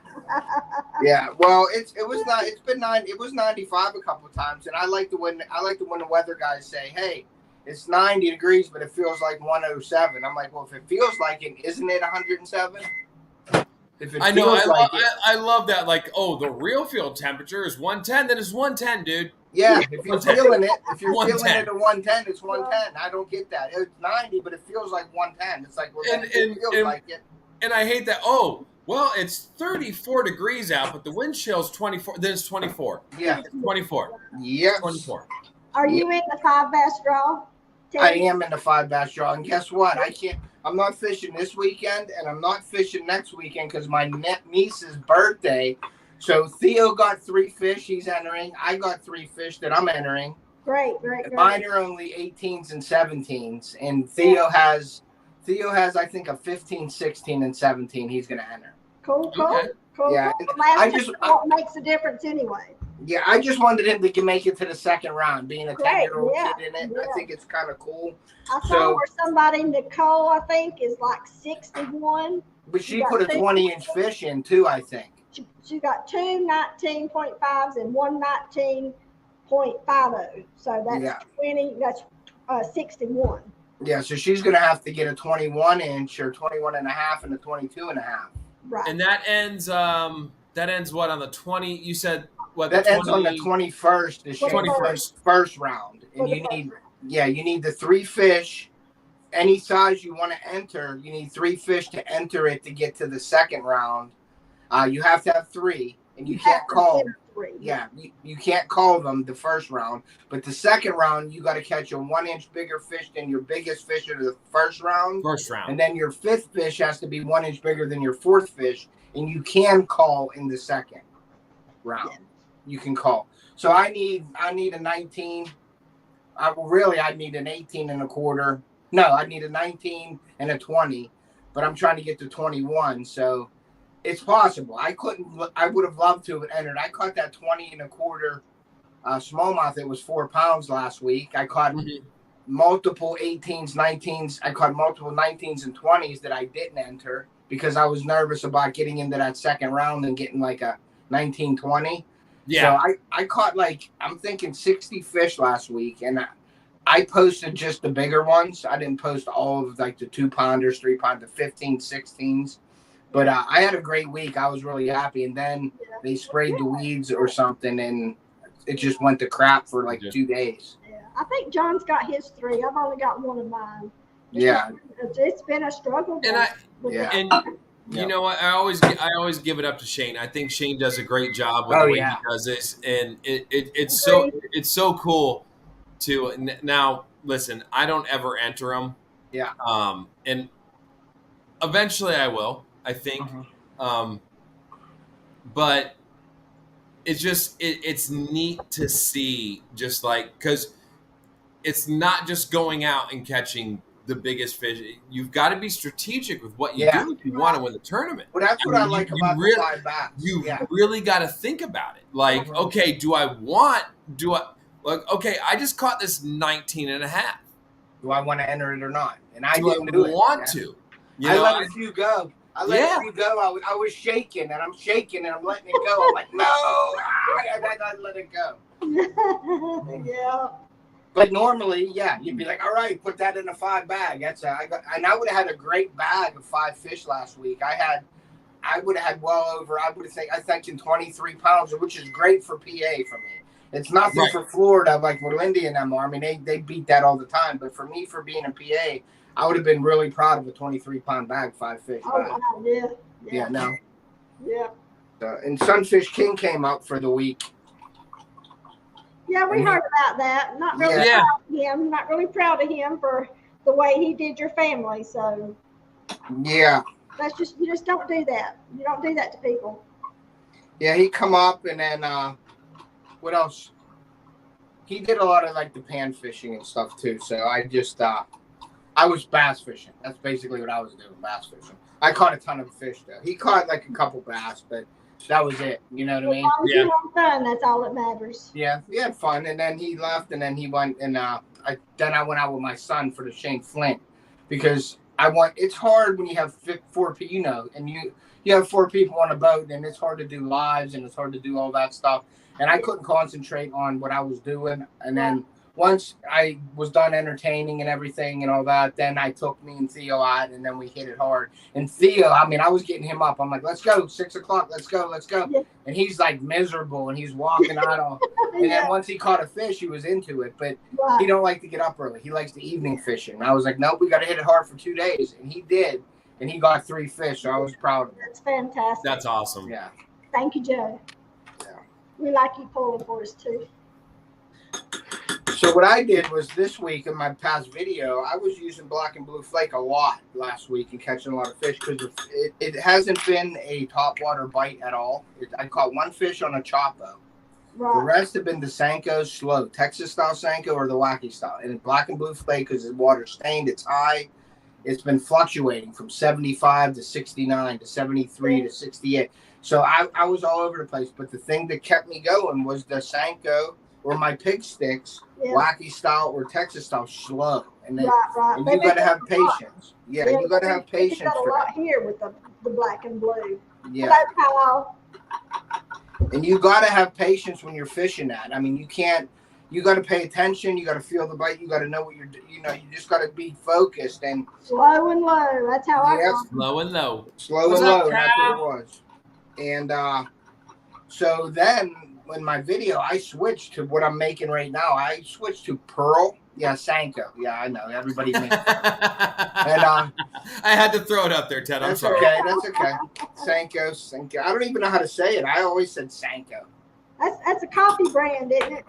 yeah. Well, it was 95 a couple of times, and I like to when the weather guys say, "Hey, it's 90 degrees, but it feels like 107." I'm like, well, if it feels like it, isn't it 107? I know. I love that. Like, oh, the real field temperature is 110. Then it's 110, dude. Yeah, if you're feeling it, feeling it at 110, it's 110. I don't get that. It's 90, but it feels like 110. It's like, well, it feels like it. And I hate that. Oh, well, it's 34 degrees out, but the wind chill's 24. Then it's 24. Yeah, it's 24. Yeah, 24. Are you in the 5 bass draw? I am in the 5 bass draw, and guess what? I'm not fishing this weekend, and I'm not fishing next weekend because my niece's birthday. So Theo got 3 fish he's entering. I got 3 fish that I'm entering. Great. Mine are only 18s and 17s, and Theo has I think a 15, 16, and 17 he's gonna enter. Cool. Yeah, What makes a difference anyway? Yeah, I just wanted him to make it to the second round, being a 10-year-old kid in it. Yeah. I think it's kind of cool. I saw where somebody, Nicole, I think, is like 61. But she put a 20-inch fish in too, I think. She got 2 19.5s and 1 19.50. So that's 20. That's 61. Yeah, so she's gonna have to get a 21-inch or 21 and a half and a 22 and a half. Right. And that ends what on the 20? You said what? That ends on the 21st. The 21st first round, and you need the 3 fish. Any size you want to enter, you need 3 fish to enter it to get to the second round. You have to have 3, and you can't call them. Yeah, you can't call them the first round, but the second round you got to catch a 1-inch bigger fish than your biggest fish of the first round, and then your 5th fish has to be 1 inch bigger than your 4th fish, and you can call in the second round. Yeah. You can call. So I need a 19. I need an 18 and a quarter. No, I need a 19 and a 20, but I'm trying to get to 21. So it's possible. I would have loved to have entered. I caught that 20 and a quarter smallmouth. It was 4 pounds last week. I caught multiple 18s, 19s. I caught multiple 19s and 20s that I didn't enter because I was nervous about getting into that second round and getting like a 19, 20. Yeah. So I caught like, I'm thinking 60 fish last week, and I posted just the bigger ones. I didn't post all of like the 2-pounders, 3-pound, the 15, 16s. But I had a great week. I was really happy. And then they sprayed the weeds or something, and it just went to crap for like 2 days. Yeah, I think John's got his 3. I've only got one of mine. It's been a struggle. And you know what? I always give it up to Shane. I think Shane does a great job with the way he does this, and it's so cool to now. Listen, I don't ever enter them. Yeah. And eventually I will. I think. But it's just it's neat to see, just like, because it's not just going out and catching the biggest fish. You've got to be strategic with what you do if you want to win the tournament. Well, that's what I like about the live bats. You really got to think about it. Like, okay, okay, I just caught this 19 and a half. Do I want to enter it or not? And I didn't want to. I let a few go. I was shaking, and I'm shaking, and I'm letting it go. I'm like, no, I let it go. Yeah. But normally, you'd be like, all right, put that in a 5 bag. And I would have had a great bag of 5 fish last week. I would have had well over, I think in 23 pounds, which is great for PA for me. It's nothing for Florida like what Lindy and them are. I mean, they beat that all the time. But for me, for being in PA, I would have been really proud of a 23-pound bag, 5 fish. Oh, wow, yeah, no. Yeah. And Sunfish King came up for the week. Yeah, we heard about that. Not really proud of him. Not really proud of him for the way he did your family. So yeah, that's you just don't do that. You don't do that to people. Yeah, he come up, and then what else? He did a lot of like the pan fishing and stuff too. So I just I was bass fishing. That's basically what I was doing, bass fishing. I caught a ton of fish though. He caught like a couple bass, but that was it. You know what I mean? As long as you had fun, that's all that matters. Yeah, we had fun, and then he left, and then he went, and I went out with my son for the Shane Flint, because it's hard when you have 4 people, you know, and you have 4 people on a boat, and it's hard to do lives, and it's hard to do all that stuff, and I couldn't concentrate on what I was doing, and then once I was done entertaining and everything and all that, then I took me and Theo out, and then we hit it hard. And Theo, I mean, I was getting him up. I'm like, let's go, 6 o'clock, let's go. Yeah. And he's like miserable, and he's walking out. And then once he caught a fish, he was into it. But he don't like to get up early. He likes the evening fishing. And I was like, nope, we got to hit it hard for 2 days. And he did. And he got 3 fish, so I was proud of him. That's fantastic. That's awesome. Yeah. Thank you, Joe. Yeah. We like you pulling for us, too. So what I did was this week in my past video, I was using black and blue flake a lot last week and catching a lot of fish, because it hasn't been a topwater bite at all. I caught 1 fish on a chopo. Right. The rest have been the Senko slow, Texas style Senko or the wacky style. And black and blue flake, because it's water stained, it's high. It's been fluctuating from 75 to 69 to 73 to 68. So I was all over the place. But the thing that kept me going was the Senko or my pig sticks, wacky style or Texas style, slow. And, and you got to have patience. Yeah, you got to have patience. Got a lot here with the black and blue. Yeah. Hello, Kyle. And you got to have patience when you're fishing that. I mean, you got to pay attention. You got to feel the bite. You got to know what you just got to be focused. And slow and low. That's how I go. Slow and low. Slow and low. That's what it was. And so then, in my video, I switched to what I'm making right now. I switched to pearl. Yeah, Senko. Yeah, I know. Everybody makes it. And I had to throw it up there, Ted. I'm sorry. That's okay. Senko. I don't even know how to say it. I always said Senko. That's a coffee brand, isn't it?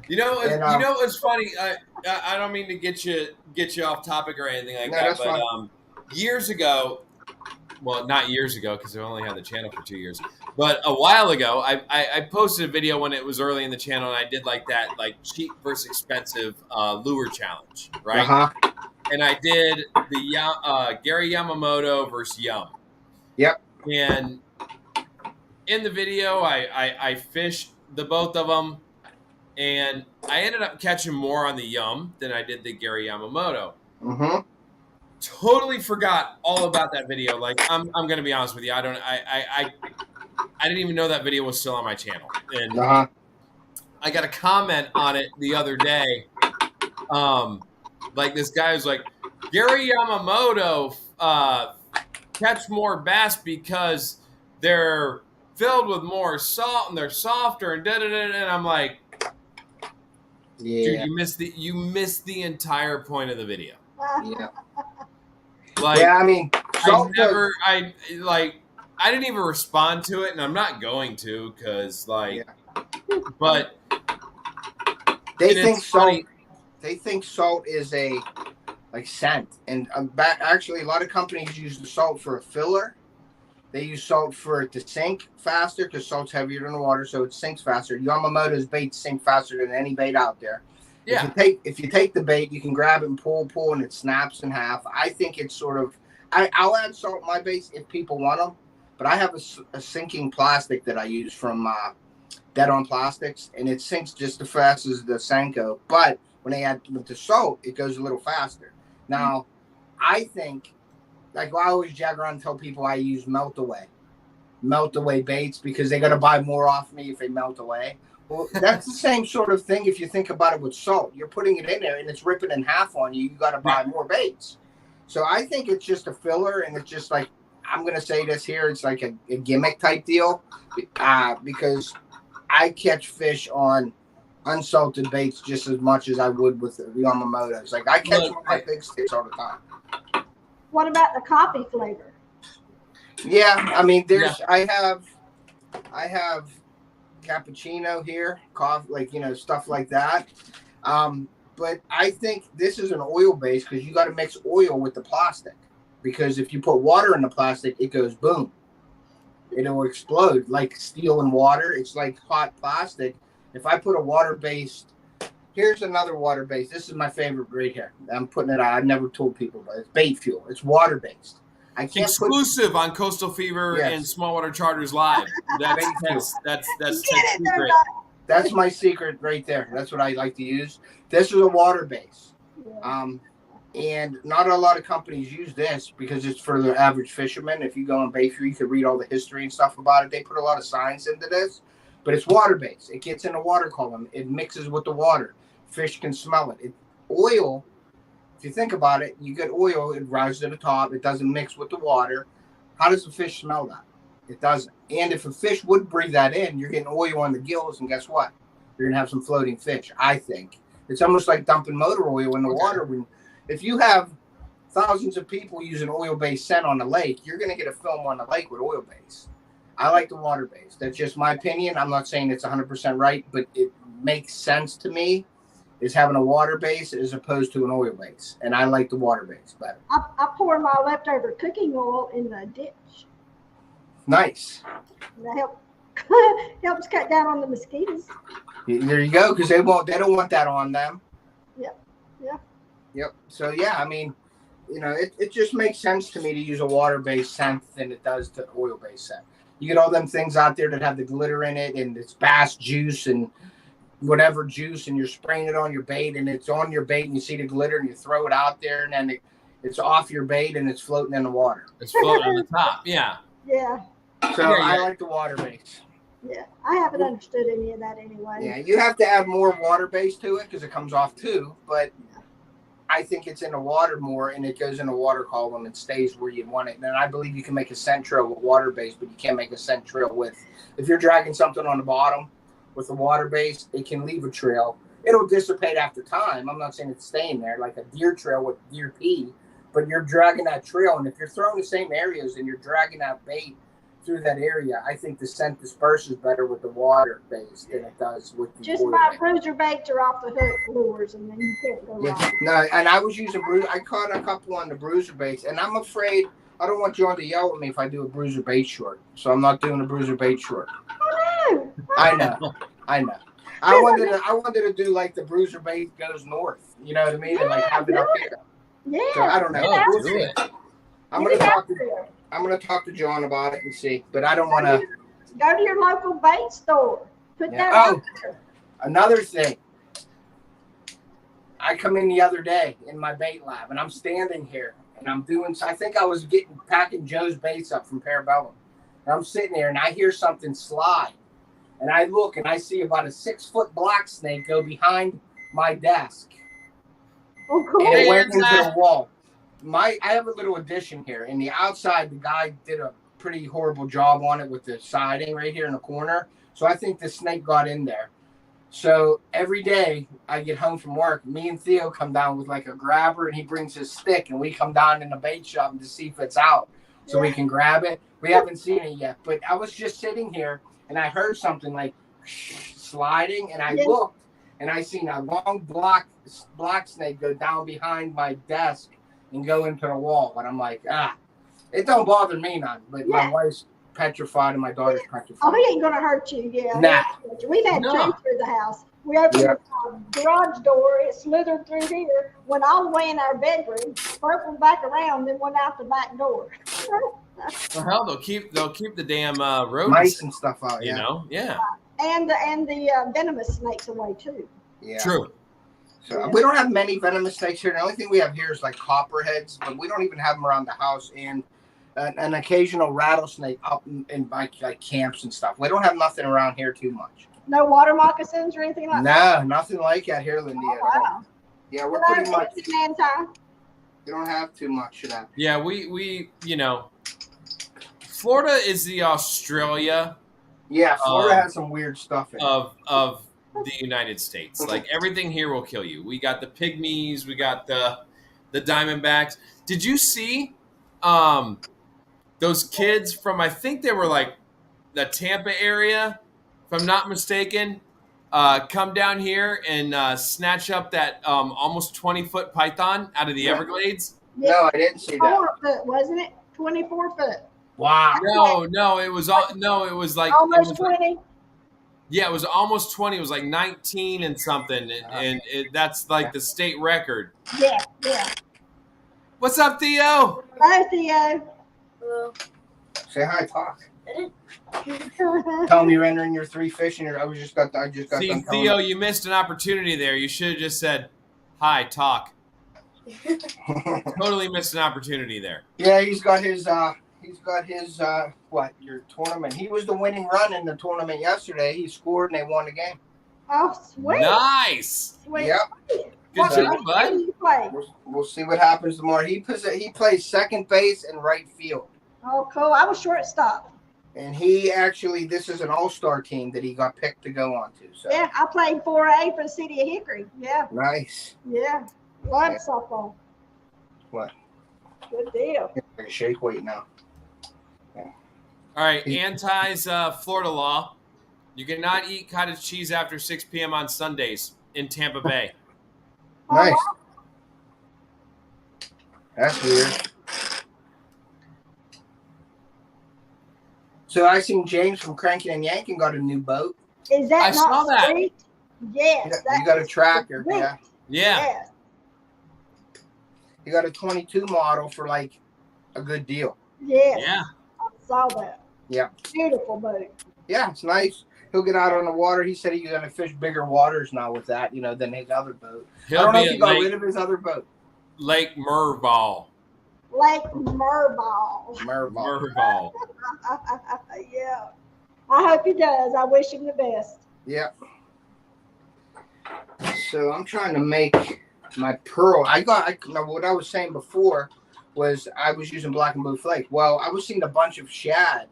You know, it's funny. I don't mean to get you off topic or anything like that, but years ago, well, not years ago, because I only had the channel for 2 years, but a while ago, I posted a video when it was early in the channel, and I did like cheap versus expensive lure challenge, right? Uh-huh. And I did the Gary Yamamoto versus Yum. Yep. And in the video, I fished the both of them. and I ended up catching more on the Yum than I did the Gary Yamamoto. Mm-hmm. Totally forgot all about that video. Like I'm gonna be honest with you. I didn't even know that video was still on my channel. And Uh-huh. I got a comment on it the other day. Like this guy was like, Gary Yamamoto catch more bass because they're filled with more salt and they're softer and da da da. And I'm like, dude, Yeah. you missed the entire point of the video. Yeah. Like, Yeah, I mean, salt does, I didn't even respond to it, and I'm not going to because, like, yeah. but They and think it's funny. they think salt is a like scent, and actually a lot of companies use the salt for a filler. They use salt for it to sink faster because salt's heavier than water, so it sinks faster. Yamamoto's baits sink faster than any bait out there. Yeah. If you take the bait, you can grab it and pull, and it snaps in half. I think it's sort of. I'll add salt in my baits if people want them, but I have a sinking plastic that I use from Dead On Plastics, and it sinks just as fast as the Senko. But when they add the salt, it goes a little faster. Now, I think, like I always jag around and tell people I use melt away baits because they got to buy more off me if they melt away. Well, that's the same sort of thing if you think about it with salt. You're putting it in there and it's ripping in half on you. You got to buy more baits. So I think it's just a filler, and it's just like, I'm going to say this here, it's like a gimmick type deal because I catch fish on unsalted baits just as much as I would with the Yamamoto's. Like I catch them on my big sticks all the time. What about the coffee flavor? Yeah, I mean, I have cappuccino here, coffee, like, stuff like that. But I think this is an oil base because you got to mix oil with the plastic, because if you put water in the plastic, it goes boom. It'll explode like steel and water. It's like hot plastic. If I put a water-based, here's another water-based. This is my favorite right here. I'm putting it out. I've never told people, but it's bait fuel. It's water-based. I can't Exclusive on Coastal Fever and Smallwater Charters Live. That's secret. That's my secret right there. That's what I like to use. This is a water base. And not a lot of companies use this because it's for the average fisherman. If you go on Bait Fuel, you can read all the history and stuff about it. They put a lot of science into this, but it's water based. It gets in the water column. It mixes with the water. Fish can smell it. Oil, if you think about it, you get oil, it rises to the top. It doesn't mix with the water. How does the fish smell that? It doesn't. And if a fish would breathe that in, you're getting oil on the gills, and guess what? You're going to have some floating fish, I think. It's almost like dumping motor oil in the water. If you have thousands of people using oil-based scent on the lake, you're going to get a film on the lake with oil-based. I like the water-based. That's just my opinion. I'm not saying it's 100% right, but it makes sense to me is having a water base as opposed to an oil base. And I like the water base better. I pour my leftover cooking oil in the ditch. Nice. That helps cut down on the mosquitoes. There you go, because they don't want that on them. Yep. So yeah, I mean, it just makes sense to me to use a water-based scent than it does to oil-based scent. You get all them things out there that have the glitter in it, and it's bass juice and whatever juice, and you're spraying it on your bait, and it's on your bait, and you see the glitter, and you throw it out there, and then it's off your bait, and it's floating in the water. It's floating on the top. Yeah. Yeah. So I like the water base. Yeah, I haven't understood any of that anyway. Yeah, you have to add more water base to it because it comes off too, but I think it's in the water more, and it goes in the water column and stays where you want it. And I believe you can make a scent trail with water base, but you can't make a scent trail with, if you're dragging something on the bottom with the water base, it can leave a trail. It'll dissipate after time. I'm not saying it's staying there like a deer trail with deer pee, but you're dragging that trail. And if you're throwing the same areas and you're dragging that bait through that area, I think the scent disperses better with the water base than it does with the just my Bruiser baits are off the hook lures, and then you can't go wrong. No, and I was using Bruiser. I caught a couple on the Bruiser baits, and I'm afraid I don't want John to yell at me if I do a Bruiser bait short, so I'm not doing a Bruiser bait short. Oh, no. I know. I wanted to do like the Bruiser bait goes north. You know what I mean? And like have it up here. Yeah. So I don't know. Oh, do it. I'm gonna talk to John about it and see, but I don't want to go to your local bait store. Put that out there. Another thing. I come in the other day in my bait lab, and I'm standing here, and I'm doing. I think I was packing Joe's baits up from Parabellum, and I'm sitting there, and I hear something slide, and I look, and I see about a 6-foot black snake go behind my desk, Oh, and cool. it went into the wall. I have a little addition here. In the outside, the guy did a pretty horrible job on it with the siding right here in the corner. So I think the snake got in there. So every day I get home from work, me and Theo come down with like a grabber, and he brings his stick, and we come down in the bait shop to see if it's out so we can grab it. We haven't seen it yet, but I was just sitting here and I heard something like sliding, and I looked, and I seen a long black snake go down behind my desk and go into the wall. And I'm like, it don't bother me none, but my wife's petrified and my daughter's petrified. Oh, he ain't gonna hurt you. Yeah. Nah. We've had two through the house. We opened the garage door. It slithered through here. Went all the way in our bedroom, circled back around, then went out the back door. Well, hell, they'll keep the damn rodents, mice and stuff out. you know, yeah. And the venomous snakes away too. Yeah. True. So we don't have many venomous snakes here. The only thing we have here is like copperheads, but we don't even have them around the house. And an occasional rattlesnake up in like camps and stuff. We don't have nothing around here too much. No water moccasins or anything like that? No, nothing like that here, Lindy. Oh, wow. Yeah, we're pretty much. Anti. We don't have too much of that. Yeah, we Florida is the Australia. Yeah, Florida has some weird stuff in it. of the United States. Like everything here will kill you. We got the pygmies, we got the diamondbacks. Did you see those kids from, I think they were like the Tampa area, if I'm not mistaken, come down here and snatch up that almost 20-foot python out of the Everglades? Yeah. No, I didn't see that. 4 foot, wasn't it? 24 foot. Wow. No, it was like Almost 20. Yeah, it was almost 20. It was like 19 and something, and that's like the state record. Yeah. What's up, Theo? Hi, Theo. Hello. Say hi, talk. Tell me you're entering your 3 fish, and I just got See, done Theo, you missed an opportunity there. You should have just said, hi, talk. Totally missed an opportunity there. Yeah, he's got his your tournament. He was the winning run in the tournament yesterday. He scored and they won the game. Oh, sweet. Nice. Sweet. Yep. Good job, bud. Who do you play? We'll see what happens tomorrow. He plays second base and right field. Oh, cool. I was shortstop. And this is an all-star team that he got picked to go on to. So. Yeah, I played 4A for the city of Hickory. Yeah. Nice. Yeah. Love softball. What? Good deal. Like a shake weight now. All right, Anti's Florida law. You cannot eat cottage cheese after 6 p.m. on Sundays in Tampa Bay. Nice. That's weird. So I seen James from Cranking and Yanking got a new boat. Is that I saw not that. sweet? Yes. You got a tractor, sweet. yeah. Yeah. Yes. You got a 22 model for like a good deal. Yes. Yeah. I saw that. Yeah. Beautiful boat. Yeah, it's nice. He'll get out on the water. He said he's going to fish bigger waters now with that, than his other boat. I don't know if he got rid of his other boat. Lake Merval. Lake Merval. Merval. Yeah. I hope he does. I wish him the best. Yeah. So I'm trying to make my pearl. What I was saying before was I was using black and blue flake. Well, I was seeing a bunch of shad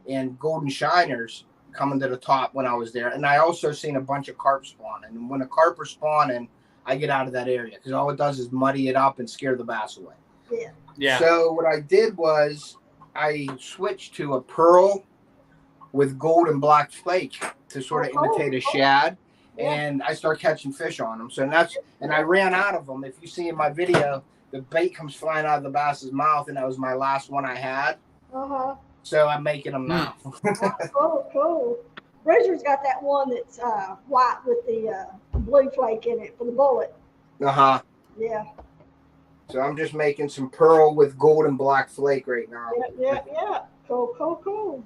and golden shiners coming to the top when I was there. And I also seen a bunch of carp spawning. And when a carp are spawning, I get out of that area because all it does is muddy it up and scare the bass away. Yeah. So what I did was I switched to a pearl with gold and black flake to sort of imitate a shad. And I start catching fish on them. So and I ran out of them. If you see in my video, the bait comes flying out of the bass's mouth, and that was my last one I had. So I'm making them now. Cool. Bruiser's got that one that's white with the blue flake in it for the bullet. Yeah. So I'm just making some pearl with gold and black flake right now. Yeah. Cool.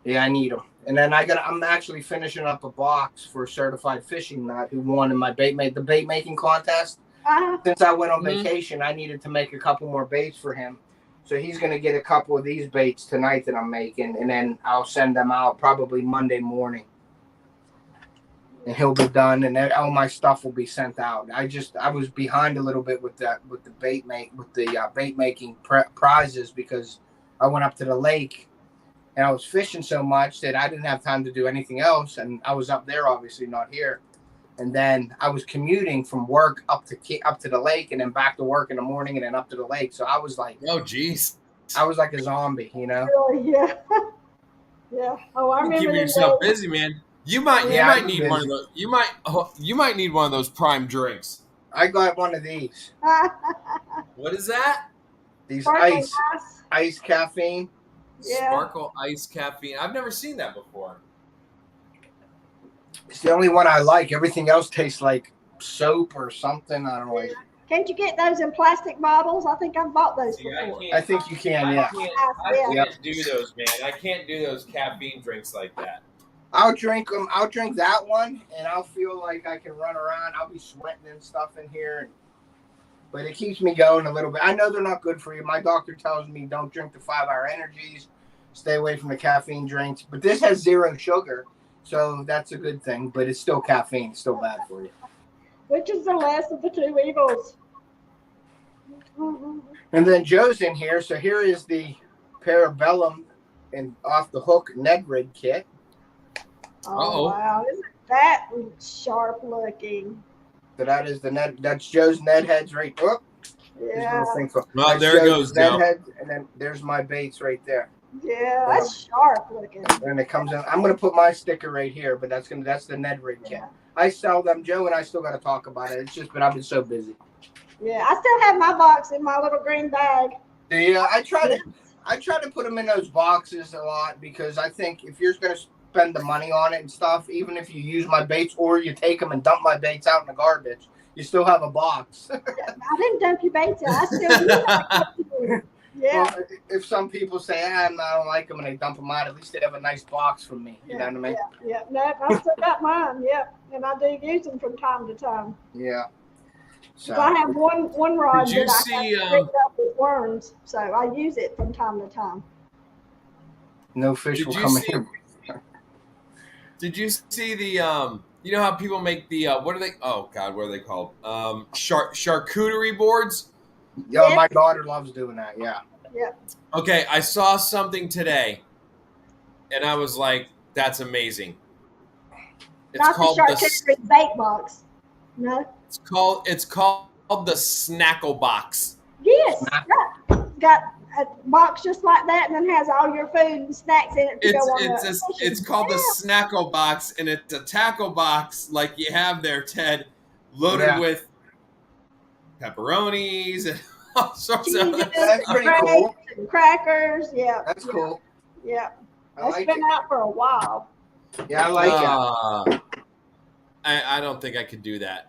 Yeah, I need them. And then I'm actually finishing up a box for Certified Fishing Nut, who won in my the bait making contest. Since I went on vacation, I needed to make a couple more baits for him. So he's going to get a couple of these baits tonight that I'm making, and then I'll send them out probably Monday morning. And he'll be done, and then all my stuff will be sent out. I was behind a little bit with the bait making prizes because I went up to the lake and I was fishing so much that I didn't have time to do anything else, and I was up there, obviously not here. And then I was commuting from work up to the lake, and then back to work in the morning, and then up to the lake. So I was like, oh geez, I was like a zombie, you know. Really, yeah, yeah. Oh, I You're remember keeping yourself busy, man. You might need one of those. You might need one of those prime drinks. I got one of these. What is that? These Sparkling ice caffeine. Yeah. Sparkle ice caffeine. I've never seen that before. It's the only one I like. Everything else tastes like soap or something. I don't know. Like. Can't you get those in plastic bottles? I think I've bought those before. I think you can, yeah. I can't do those, man. I can't do those caffeine drinks like that. I'll drink them. I'll drink that one, and I'll feel like I can run around. I'll be sweating and stuff in here, but it keeps me going a little bit. I know they're not good for you. My doctor tells me don't drink the 5-hour energies, stay away from the caffeine drinks. But this has 0 sugar, so that's a good thing. But it's still caffeine. It's still bad for you. Which is the last of the 2 evils. And then Joe's in here. So here is the Parabellum and Off the Hook Ned Rig kit. Oh, wow. Isn't that sharp looking? So that is the Ned. That's Joe's Ned heads right. Oh, yeah. Well, there it goes, Ned head, and then there's my baits right there. Yeah, that's sharp looking. And it comes in. I'm gonna put my sticker right here, but that's the Ned Rig kit. I sell them, Joe, and I still got to talk about it. It's just, but I've been so busy. Yeah, I still have my box in my little green bag. Yeah, I try to put them in those boxes a lot because I think if you're gonna spend the money on it and stuff, even if you use my baits or you take them and dump my baits out in the garbage, you still have a box. I didn't dump your baits out. I still do. Yeah. Well, if some people say, I don't like them and they dump them out, at least they have a nice box from me. You know what I mean? Yeah. No, I still got mine. Yeah. And I do use them from time to time. Yeah. So I have one rod that I got rigged up with worms, so I use it from time to time. No fish will come in. Did you see the you know how people make the what are they? Oh God, what are they called? Charcuterie boards. Yeah, my daughter loves doing that. Yeah. Yeah. Okay, I saw something today, and I was like, "That's amazing." It's Not called the charcuterie bait box. No. It's called the Snackle Box. Yes. Got a box just like that, and then has all your food and snacks in it. It's called the Snackle Box, and it's a tackle box like you have there, Ted, loaded with pepperonis and all sorts of. That's pretty cool. And crackers, yeah. That's cool. Yeah, that's been out for a while. Yeah, I like it. I don't think I could do that.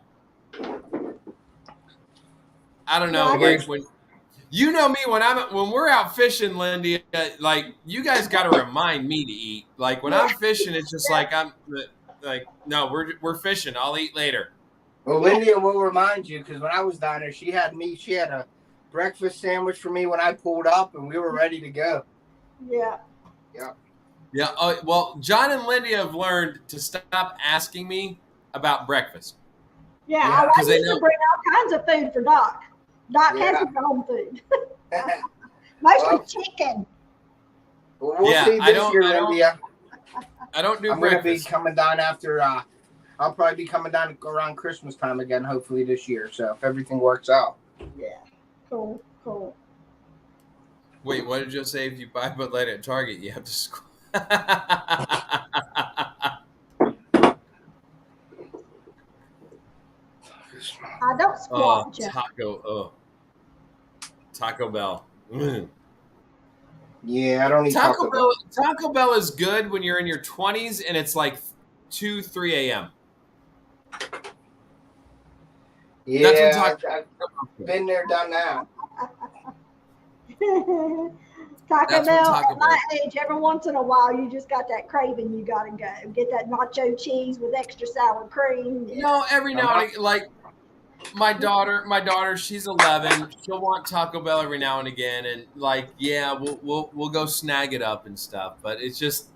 I don't know. Like when you know me, when we're out fishing, Lindy, like you guys got to remind me to eat. Like when I'm fishing, it's just like I'm like, no, we're fishing. I'll eat later. Well, Lindy will remind you because when I was down there, she had a breakfast sandwich for me when I pulled up, and we were ready to go. Yeah. Yeah. Yeah. Well, John and Lindy have learned to stop asking me about breakfast. Yeah, I used to bring all kinds of food for Doc. Doc has his own food. Mostly chicken. Well, we'll see this year, Lindy. I don't do breakfast. I'm going to be coming down after. I'll probably be coming down around Christmas time again, hopefully this year. So if everything works out. Yeah. Cool. Wait, what did you say? If you buy Bud Light at Target, you have to. I don't squat. Taco Bell. Mm. Yeah, I don't eat Taco Bell. Taco Bell is good when you're in your 20s and it's like 2, 3 a.m. Yeah, I've been there, done that. Taco That's what Bell, Taco at my Bell. age, every once in a while, you just got that craving. You got to go. Get that nacho cheese with extra sour cream. Yeah. No, every now and again, like my daughter, she's 11. She'll want Taco Bell every now and again, and like, yeah, we'll go snag it up and stuff. But it's just,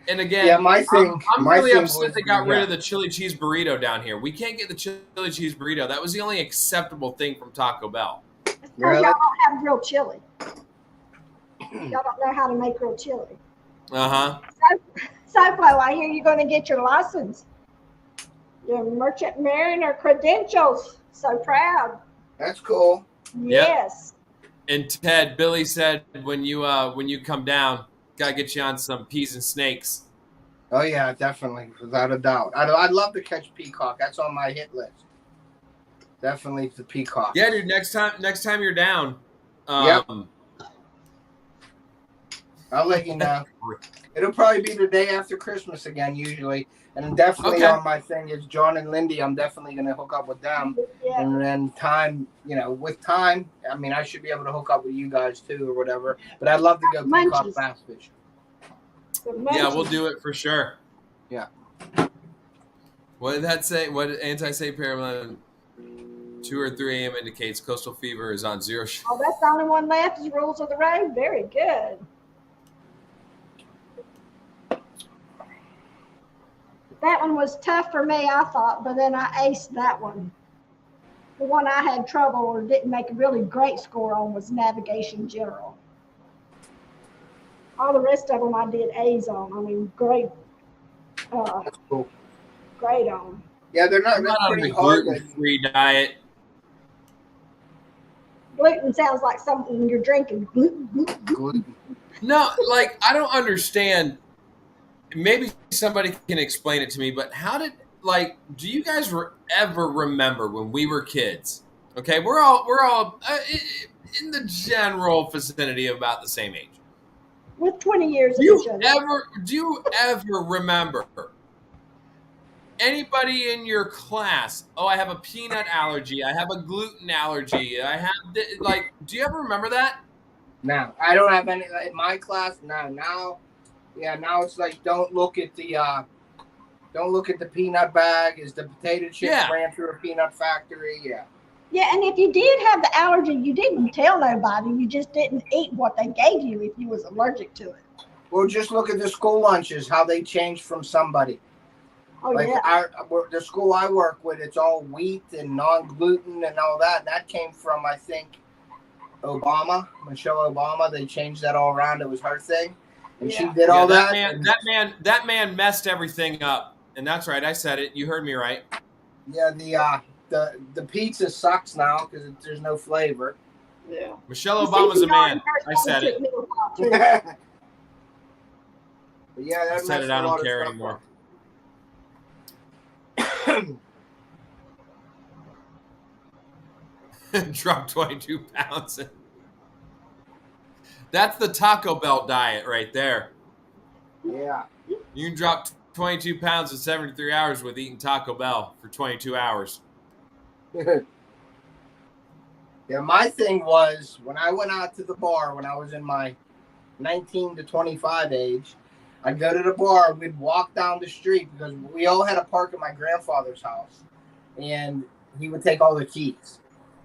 and Yeah, again, my I'm thing, I'm my really thing upset was they got rid yeah. of the chili cheese burrito down here. We can't get the chili cheese burrito. That was the only acceptable thing from Taco Bell. It's because Really? y'all don't have real chili. Y'all don't know how to make real chili. Uh-huh. So, I hear you're going to get your license, your merchant mariner credentials. So proud. That's cool. Yep. Yes. And Ted, Billy said when you come down, gotta get you on some peas and snakes. Oh yeah, definitely, without a doubt. I'd love to catch Peacock. That's on my hit list. Definitely the Peacock. Yeah, dude. Next time you're down, Yep. I'll let you know. It'll probably be the day after Christmas again, usually. And definitely Okay. on my thing is John and Lindy. I'm definitely going to hook up with them. Yeah. And then with time, I mean, I should be able to hook up with you guys too or whatever. But I'd love to go Peacock Munchies. bass fishing. Yeah, we'll do it for sure. Yeah. What did that say? What did Anti-Say Paramount 2 or 3 a.m. indicates coastal fever is on zero. Oh, that's the only one left is Rules of the Road. Very good. That one was tough for me, I thought, but then I aced that one. The one I had trouble or didn't make a really great score on was Navigation General. All the rest of them I did A's on. I mean, great. That's cool. Great on. Yeah, they're I'm not on pretty the hard. gluten-free diet. Gluten sounds like something you're drinking. Gluten, gluten, gluten. No, like I don't understand. Maybe somebody can explain it to me, but do you guys ever remember when we were kids? Okay, we're all in the general vicinity of about the same age. With 20 years of Do each other. you ever remember anybody in your class? Oh, I have a peanut allergy. I have a gluten allergy. I have do you ever remember that? No, I don't have any in my class. No, now it's like don't look at the peanut bag. Is the potato chips ran through a peanut factory? Yeah. Yeah, and if you did have the allergy, you didn't tell nobody. You just didn't eat what they gave you if you was allergic to it. Well, just look at the school lunches, how they changed from somebody. Oh, yeah. The school I work with, it's all wheat and non-gluten and all that. That came from, I think, Michelle Obama. They changed that all around. It was her thing. And she did all that. That man messed everything up. And that's right. I said it. You heard me right. Yeah, the pizza sucks now because there's no flavor. Yeah. Michelle Obama's a man. I said it. But yeah, that I said it. I don't care anymore. Drop 22 pounds. That's the Taco Bell diet right there. Yeah. You can drop 22 pounds in 73 hours with eating Taco Bell for 22 hours. Yeah, my thing was when I went out to the bar when I was in my 19 to 25 age, I'd go to the bar, we'd walk down the street because we all had a park at my grandfather's house, and he would take all the keys.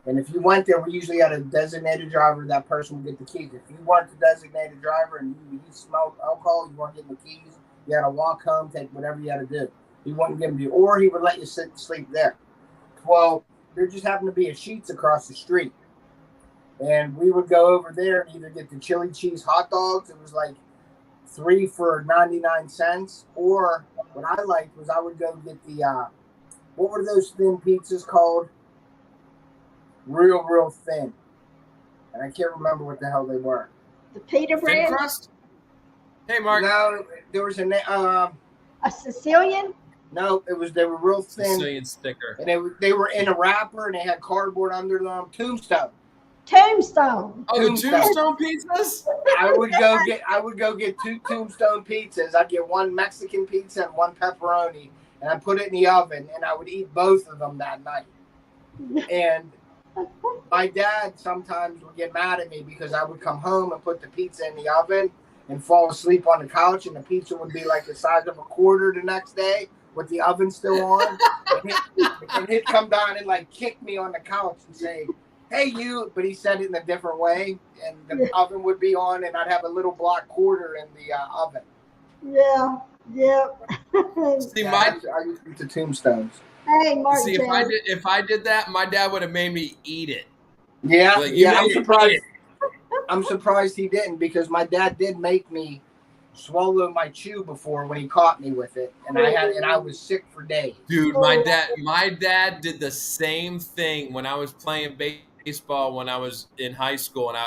And if you went there, we usually had a designated driver. That person would get the keys. If you weren't the designated driver and you smelled alcohol, you weren't getting the keys, you had to walk home, take whatever you had to do. He wouldn't give them to you, or he would let you sit and sleep there. Well, there just happened to be a Sheetz across the street. And we would go over there and either get the chili cheese hot dogs. It was like 3 for 99 cents. Or what I liked was I would go get the, what were those thin pizzas called? Real thin. And I can't remember what the hell they were. The pita bread? Thin crust? Hey, Mark. No, there was a Sicilian? No, they were real thin. Sicilian sticker. And they were in a wrapper and they had cardboard under them. Tombstone. Oh, the Tombstone pizzas? I would go get 2 Tombstone pizzas. I'd get 1 Mexican pizza and 1 pepperoni, and I'd put it in the oven, and I would eat both of them that night. And my dad sometimes would get mad at me because I would come home and put the pizza in the oven and fall asleep on the couch, and the pizza would be like the size of a quarter the next day with the oven still on. And he'd come down and like kick me on the couch and say, "Hey, you," but he said it in a different way, and the oven would be on, and I'd have a little black quarter in the oven. Yeah. Yep. See, Yeah, I used to eat the tombstones. Hey, Mark see, J. if I did that, my dad would have made me eat it. Yeah, Like, you yeah. made I'm me eat surprised. it. I'm surprised he didn't, because my dad did make me swallow my chew before when he caught me with it, and I was sick for days. Dude, my dad did the same thing when I was playing baseball when I was in high school, and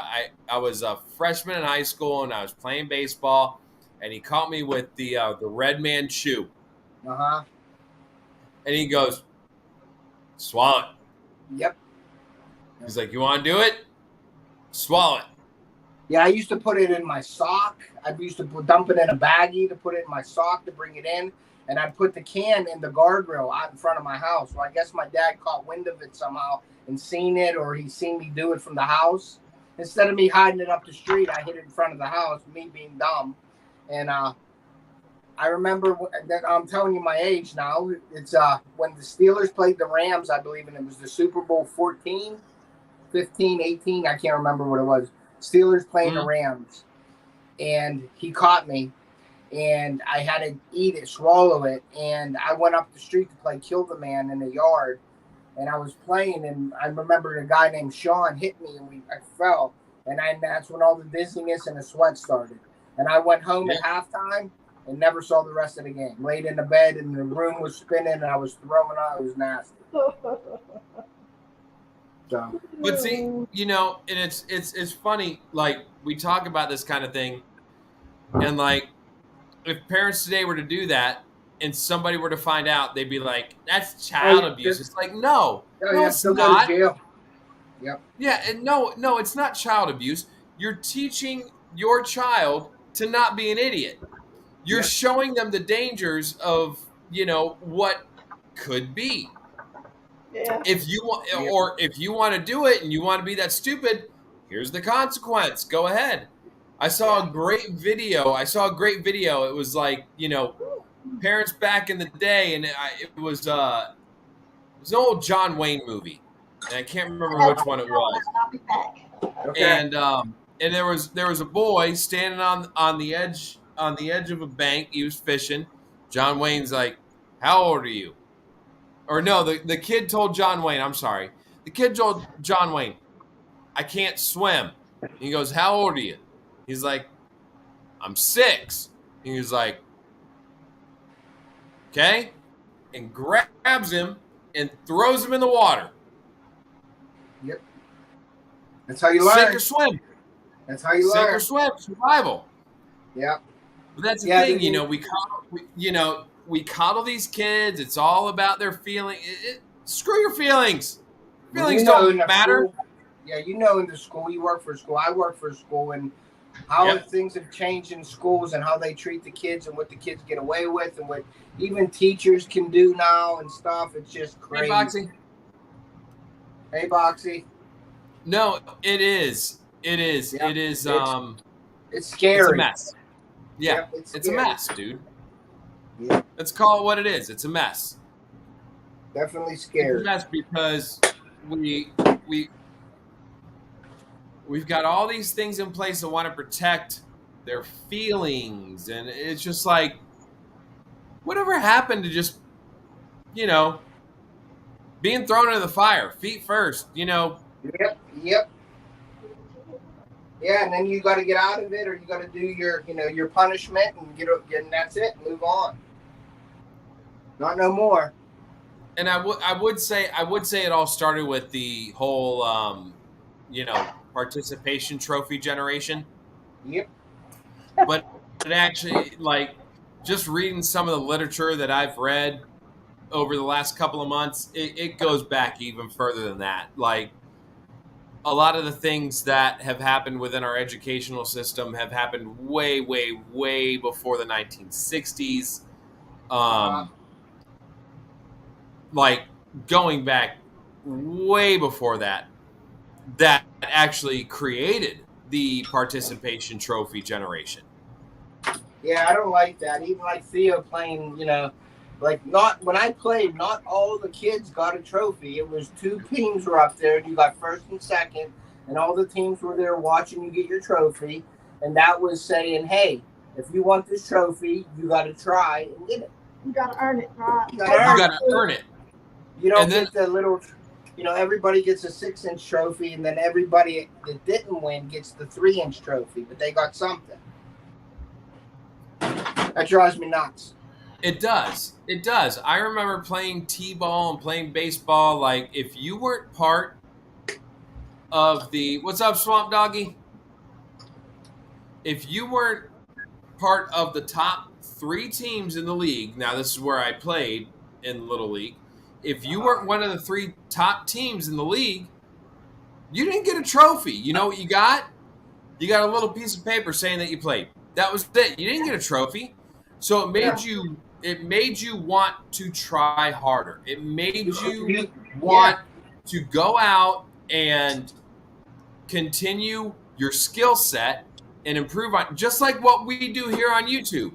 I was a freshman in high school, and I was playing baseball, and he caught me with the Red Man chew, Uh-huh. and he goes, "Swallow it." Yep. He's like, "You want to do it? Swallow it." Yeah, I used to put it in my sock. I used to dump it in a baggie to put it in my sock to bring it in. And I'd put the can in the guardrail out in front of my house. Well, I guess my dad caught wind of it somehow and seen it, or he seen me do it from the house. Instead of me hiding it up the street, I hid it in front of the house, me being dumb. And I remember that I'm telling you my age now. It's when the Steelers played the Rams, I believe, and it was the Super Bowl 14, 15, 18. I can't remember what it was. Steelers playing the Rams, and he caught me, and I had to eat it, swallow it, and I went up the street to play Kill the Man in the yard, and I was playing, and I remember a guy named Sean hit me, and I fell, and that's when all the dizziness and the sweat started, and I went home at halftime and never saw the rest of the game. Laid in the bed, and the room was spinning, and I was throwing up. It was nasty. So. But see, you know, and it's funny. Like, we talk about this kind of thing, and like, if parents today were to do that, and somebody were to find out, they'd be like, "That's child abuse." It's like, no, it's not. Go to jail. Yep. Yeah, and no, it's not child abuse. You're teaching your child to not be an idiot. You're showing them the dangers of, you know, what could be. Yeah. If you want, or if you want to do it and you want to be that stupid, here's the consequence. Go ahead. I saw a great video. It was like, you know, parents back in the day, and it was an old John Wayne movie, and I can't remember which one it was. I'll be back. Okay. And there was a boy standing on the edge of a bank. He was fishing. John Wayne's like, "How old are you?" Or no, the kid told John Wayne, I'm sorry. The kid told John Wayne, "I can't swim." He goes, "How old are you?" He's like, "I'm 6." He was like, "Okay," and grabs him and throws him in the water. Yep. That's how you learn. Sink or swim. That's how you Sink learn. or swim. Survival. Yep. But that's the thing, you know. We coddle these kids. It's all about their feelings. Screw your feelings. Feelings don't matter. School, yeah, you know, in the school, you work for a school. I work for a school, and how things have changed in schools and how they treat the kids and what the kids get away with and what even teachers can do now and stuff. It's just crazy. Hey, Boxy. Hey, Boxy. No, it is. It is. Yep. It is. It's scary. It's a mess. Yeah, Yep, it's a mess, dude. Yeah. Let's call it what it is. It's a mess. Definitely It's a scary. mess because we've got all these things in place that want to protect their feelings, and it's just like, whatever happened to just, you know, being thrown into the fire, feet first, you know? Yep. Yeah, and then you got to get out of it, or you got to do your punishment and that's it. Move on. Not no more. And I would say it all started with the whole participation trophy generation. Yep. But it actually, like, just reading some of the literature that I've read over the last couple of months, it goes back even further than that. Like, a lot of the things that have happened within our educational system have happened way, way, way before the 1960s. Like, going back way before that. that actually created the participation trophy generation. Yeah, I don't like that. Even like Theo playing, like not when I played, not all the kids got a trophy. It was 2 teams were up there, and you got first and second, and all the teams were there watching you get your trophy, and that was saying, hey, if you want this trophy, you got to try and get it. You got to earn it, right? You got to earn it. You don't get the little, everybody gets a 6-inch trophy, and then everybody that didn't win gets the 3-inch trophy, but they got something. That drives me nuts. It does. It does. I remember playing t-ball and playing baseball. Like, if you weren't part of the... What's up, Swamp Doggy? If you weren't part of the top 3 teams in the league, now this is where I played in Little League, if you weren't one of the 3 top teams in the league, you didn't get a trophy. You know what you got? You got a little piece of paper saying that you played. That was it. You didn't get a trophy. So it made you want to try harder. It made you want to go out and continue your skill set and improve on, just like what we do here on YouTube.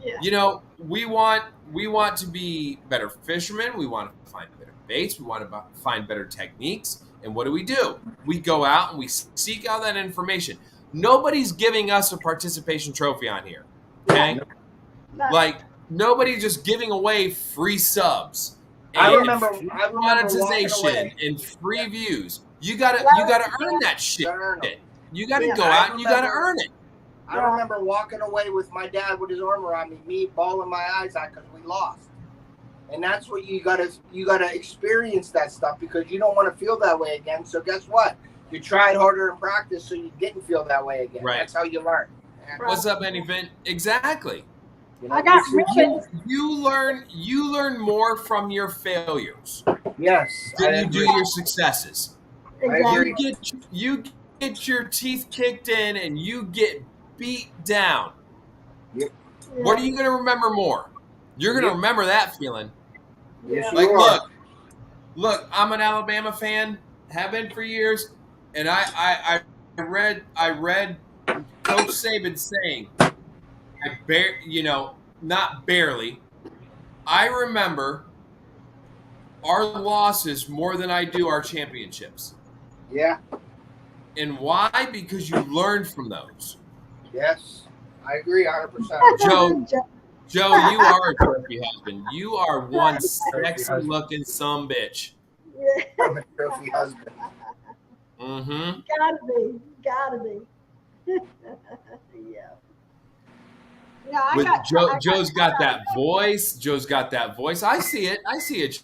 Yeah. We want to be better fishermen. We want to find better baits. We want to find better techniques. And what do? We go out and we seek out that information. Nobody's giving us a participation trophy on here. Okay? No. Like, nobody's just giving away free subs. I remember monetization and free views. You gotta earn that shit. You gotta go out and you gotta earn it. I remember walking away with my dad with his arm around me bawling my eyes out because we lost. And that's what you gotta experience that stuff, because you don't want to feel that way again. So guess what? You tried harder in practice so you didn't feel that way again. Right. That's how you learn. What's up, Anyvent? Exactly. I got ribbons. You learn more from your failures. Yes. Than you do your successes. Exactly. You get your teeth kicked in and you get beat down. Yep. Yeah. What are you going to remember more? You're going to remember that feeling. Yes, Like, you are. look, I'm an Alabama fan, have been for years, and I read Coach Saban saying, not barely, I remember our losses more than I do our championships. Yeah. And why? Because you learned from those. Yes. I agree 100%. Joe, you are a trophy husband. You are one sexy looking sumbitch. Yeah. I'm a trophy husband. Mm-hmm. Gotta be. Yeah. No, Joe's got that voice. Joe's got that voice. I see it,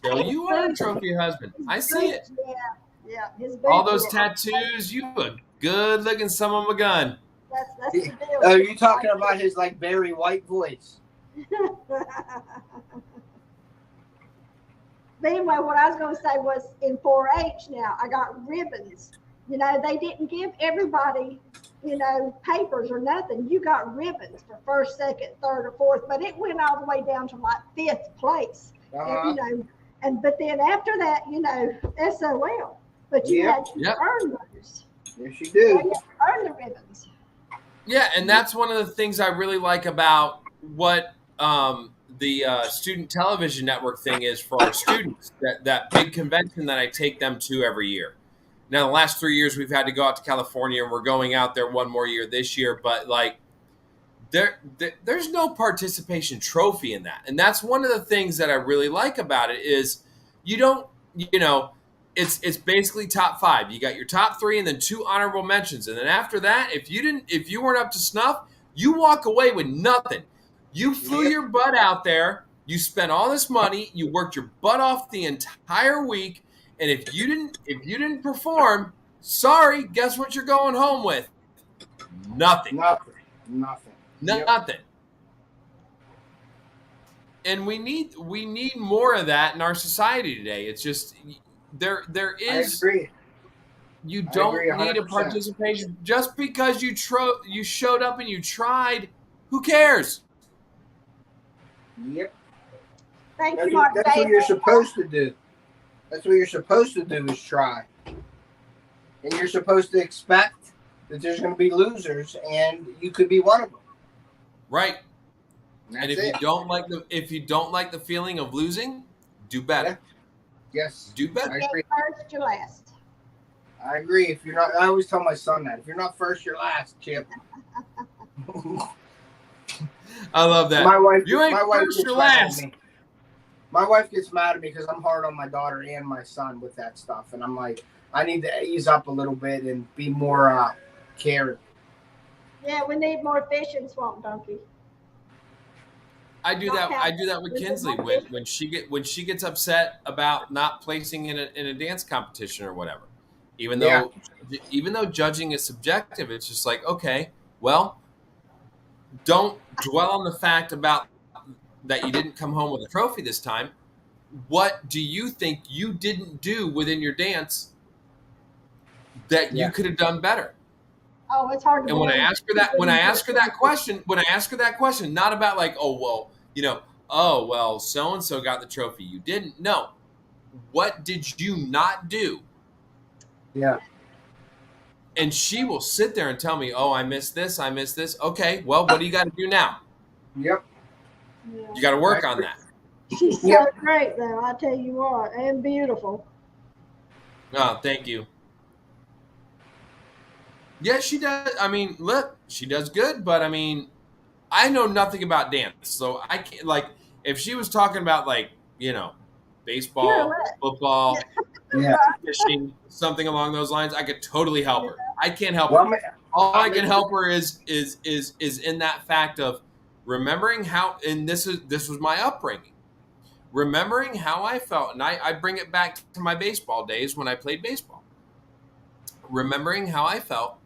Joe. You are a trophy husband. I see it. Yeah. All those tattoos. You a good looking son of a gun. That's the deal. Oh, you talking about his like Barry White voice? But anyway, what I was going to say was in 4-H now, I got ribbons. They didn't give everybody, papers or nothing. You got ribbons for first, second, third, or fourth, but it went all the way down to like 5th place. And, but then after that, SOL. But you had to earn those. Yes, you do. You earn the ribbons. Yeah, and that's one of the things I really like about what the student television network thing is for our students. That big convention that I take them to every year. Now, the last 3 years we've had to go out to California, and we're going out there one more year this year. But like, there's no participation trophy in that, and that's one of the things that I really like about it is you don't, it's basically top 5. You got your top 3 and then 2 honorable mentions, and then after that, if you weren't up to snuff, you walk away with nothing. You flew your butt out there. You spent all this money. You worked your butt off the entire week. And if you didn't perform, sorry, guess what you're going home with? Nothing. Nothing. And we need more of that in our society today. It's just there is. I agree. You don't need a participation just because you showed up and you tried. Who cares? Yep. Thank you, Mark. That's what you're supposed to do. That's what you're supposed to do is try. and you're supposed to expect that there's going to be losers, and you could be one of them. Right. And And if you don't like the feeling of losing, do better. Yeah. Yes, Do better. I agree. First, you're last. I agree. If you're not, I always tell my son that if you're not first, you're last, Chip. I love that. My wife, You ain't my wife first, gets you're mad at last. me. My wife gets mad at me because I'm hard on my daughter and my son with that stuff, and I'm like, I need to ease up a little bit and be more caring. Yeah, we need more fish in Swamp Donkey. I do that with Kinsley when she gets upset about not placing in a dance competition or whatever. Even though judging is subjective, it's just like, okay, well, don't dwell on the fact about that you didn't come home with a trophy this time. What do you think you didn't do within your dance that you could have done better? Oh, it's hard to And when I believe. ask her that question, not about like, oh well, so and so got the trophy, you didn't. No, what did you not do? Yeah. And she will sit there and tell me, oh, I missed this. Okay, well, what do you got to do now? Yep. Yeah. You got to work on that. She's so great, though. I tell you what, and beautiful. Oh, thank you. Yeah, she does. I mean, look, she does good, but I mean, I know nothing about dance, so I can't, like, if she was talking about, like, baseball, football, fishing, something along those lines, I could totally help her. I can't help her. All I can help her is in that fact of remembering how, and this was my upbringing, remembering how I felt, and I bring it back to my baseball days when I played baseball. Remembering how I felt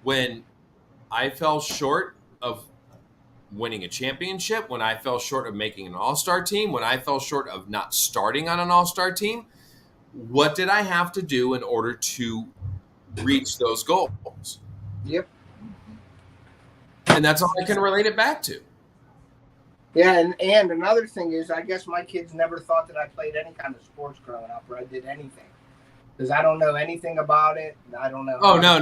when I fell short of winning a championship, when I fell short of making an all-star team, when I fell short of not starting on an all-star team, what did I have to do in order to reach those goals? Yep. And that's all I can relate it back to. Yeah, and another thing is, I guess my kids never thought that I played any kind of sports growing up or I did anything. Because I don't know anything about it. I don't know. Oh, no,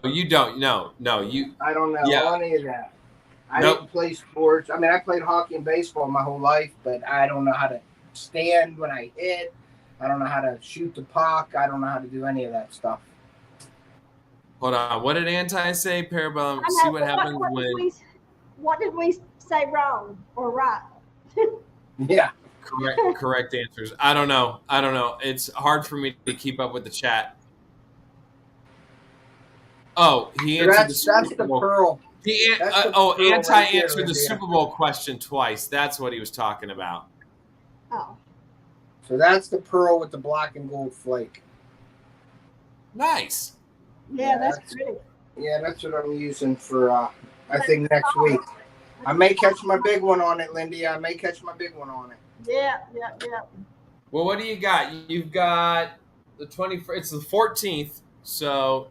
you don't. No, you. I don't know any of that. I Nope. didn't play sports. I mean, I played hockey and baseball my whole life, but I don't know how to stand when I hit. I don't know how to shoot the puck. I don't know how to do any of that stuff. Hold on. What did Anti say, Parabellum? See what happens when. What did we say wrong or right? Yeah. Correct answers. I don't know. It's hard for me to keep up with the chat. Oh, he answered the Super Bowl. Pearl. Anti answered the Super Bowl question twice. That's what he was talking about. Oh. So that's the pearl with the black and gold flake. Nice. Yeah, that's pretty. Yeah, that's what I'm using for, I think, next week. I may catch my big one on it, Lindy. I may catch my big one on it. Yeah. Well, what do you got? You've got the 21st. It's the 14th. So.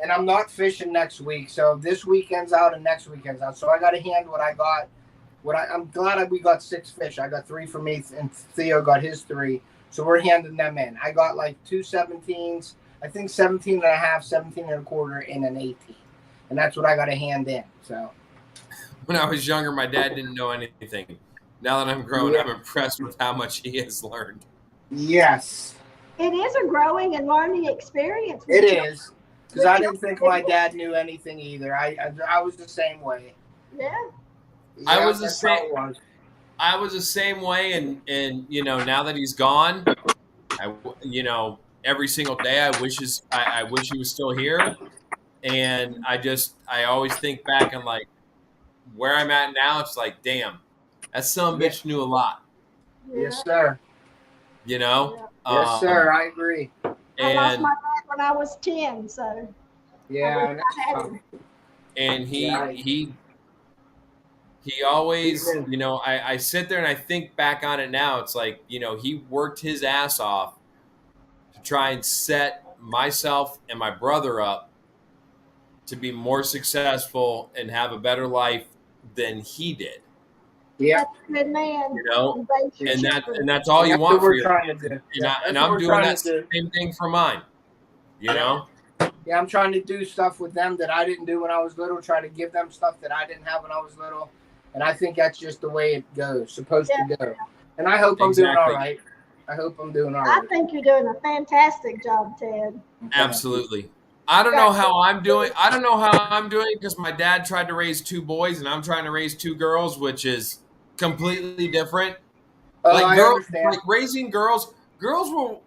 And I'm not fishing next week. So this weekend's out and next weekend's out. So I got to hand what I got. I'm glad we got 6 fish. I got 3 for me, and Theo got his 3. So we're handing them in. I got like 2 17s. I think 17 and a half, 17 and a quarter, and an 18. And that's what I got to hand in. So. When I was younger, my dad didn't know anything. Now that I'm grown, I'm impressed with how much he has learned. Yes. It is a growing and learning experience. It is. Because I didn't think my dad knew anything either. I was the same way. Yeah. I was the same. I was the same way, and now that he's gone, every single day I wish he was still here, and I always think back and like where I'm at now. It's like, damn, that son of a bitch knew a lot. Yeah. Yes, sir. Yes, sir. I agree. I lost my dad when I was 10, so. Yeah. And he always, I sit there and I think back on it now. It's like, he worked his ass off to try and set myself and my brother up to be more successful and have a better life than he did. Yeah. That's a good man. And that's all you want for your trying to do. And I'm doing that same thing for mine. Yeah, I'm trying to do stuff with them that I didn't do when I was little. Try to give them stuff that I didn't have when I was little, and I think that's just the way it goes, supposed to go. And I hope I'm doing all right. I hope I'm doing all right. I think you're doing a fantastic job, Ted. Absolutely. I don't know how I'm doing. I don't know how I'm doing because my dad tried to raise 2 boys and I'm trying to raise 2 girls, which is completely different. Like I understand. like raising girls will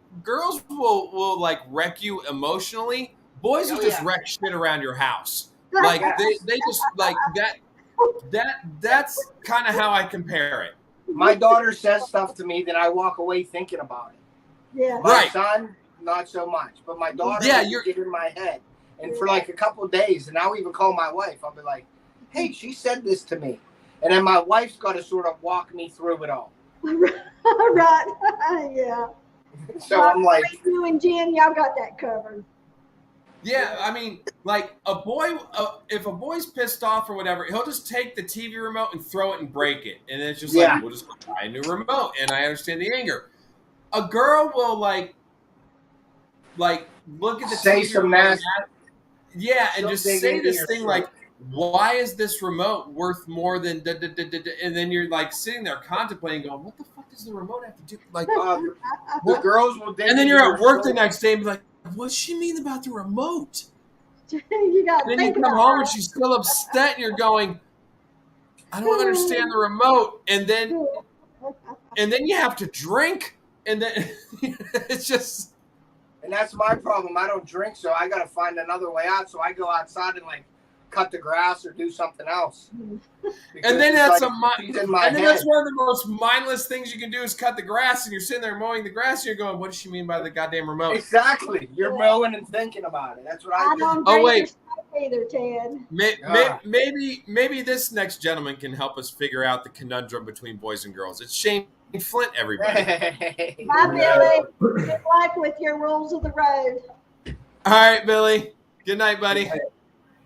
like wreck you emotionally. Boys will just wreck shit around your house. Like they just like that's kind of how I compare it. My daughter says stuff to me that I walk away thinking about it. Yeah. My son, not so much. But my daughter will get in my head. And for like a couple of days, and I'll even call my wife. I'll be like, hey, she said this to me. And then my wife's got to sort of walk me through it all. Right. Yeah. So I'm like, you and Jen, y'all got that covered. Yeah, I mean, like a boy, if a boy's pissed off or whatever, he'll just take the TV remote and throw it and break it, and it's just like, we'll just buy a new remote. And I understand the anger. A girl will like look at the say TV some remote, nasty, and just say this thing like, "Why is this remote worth more than?" And then you're like sitting there contemplating, going, "What the fuck does the remote have to do?" Like, the girls will. And then you're at work the next day and be like, "What does she mean about the remote?" You got. And then you come home and she's still upset, and you're going, "I don't understand the remote." And then you have to drink, and then it's just. And that's my problem. I don't drink, so I got to find another way out. So I go outside and like cut the grass or do something else. And then that's like, that's one of the most mindless things you can do is cut the grass, and you're sitting there mowing the grass, and you're going, "What does she mean by the goddamn remote?" Exactly. You're mowing and thinking about it. That's what I do. Oh wait. Either, Ted. Maybe this next gentleman can help us figure out the conundrum between boys and girls. It's Shane Flint, everybody. Bye, Billy. Good luck with your rules of the road. All right, Billy. Good night, buddy.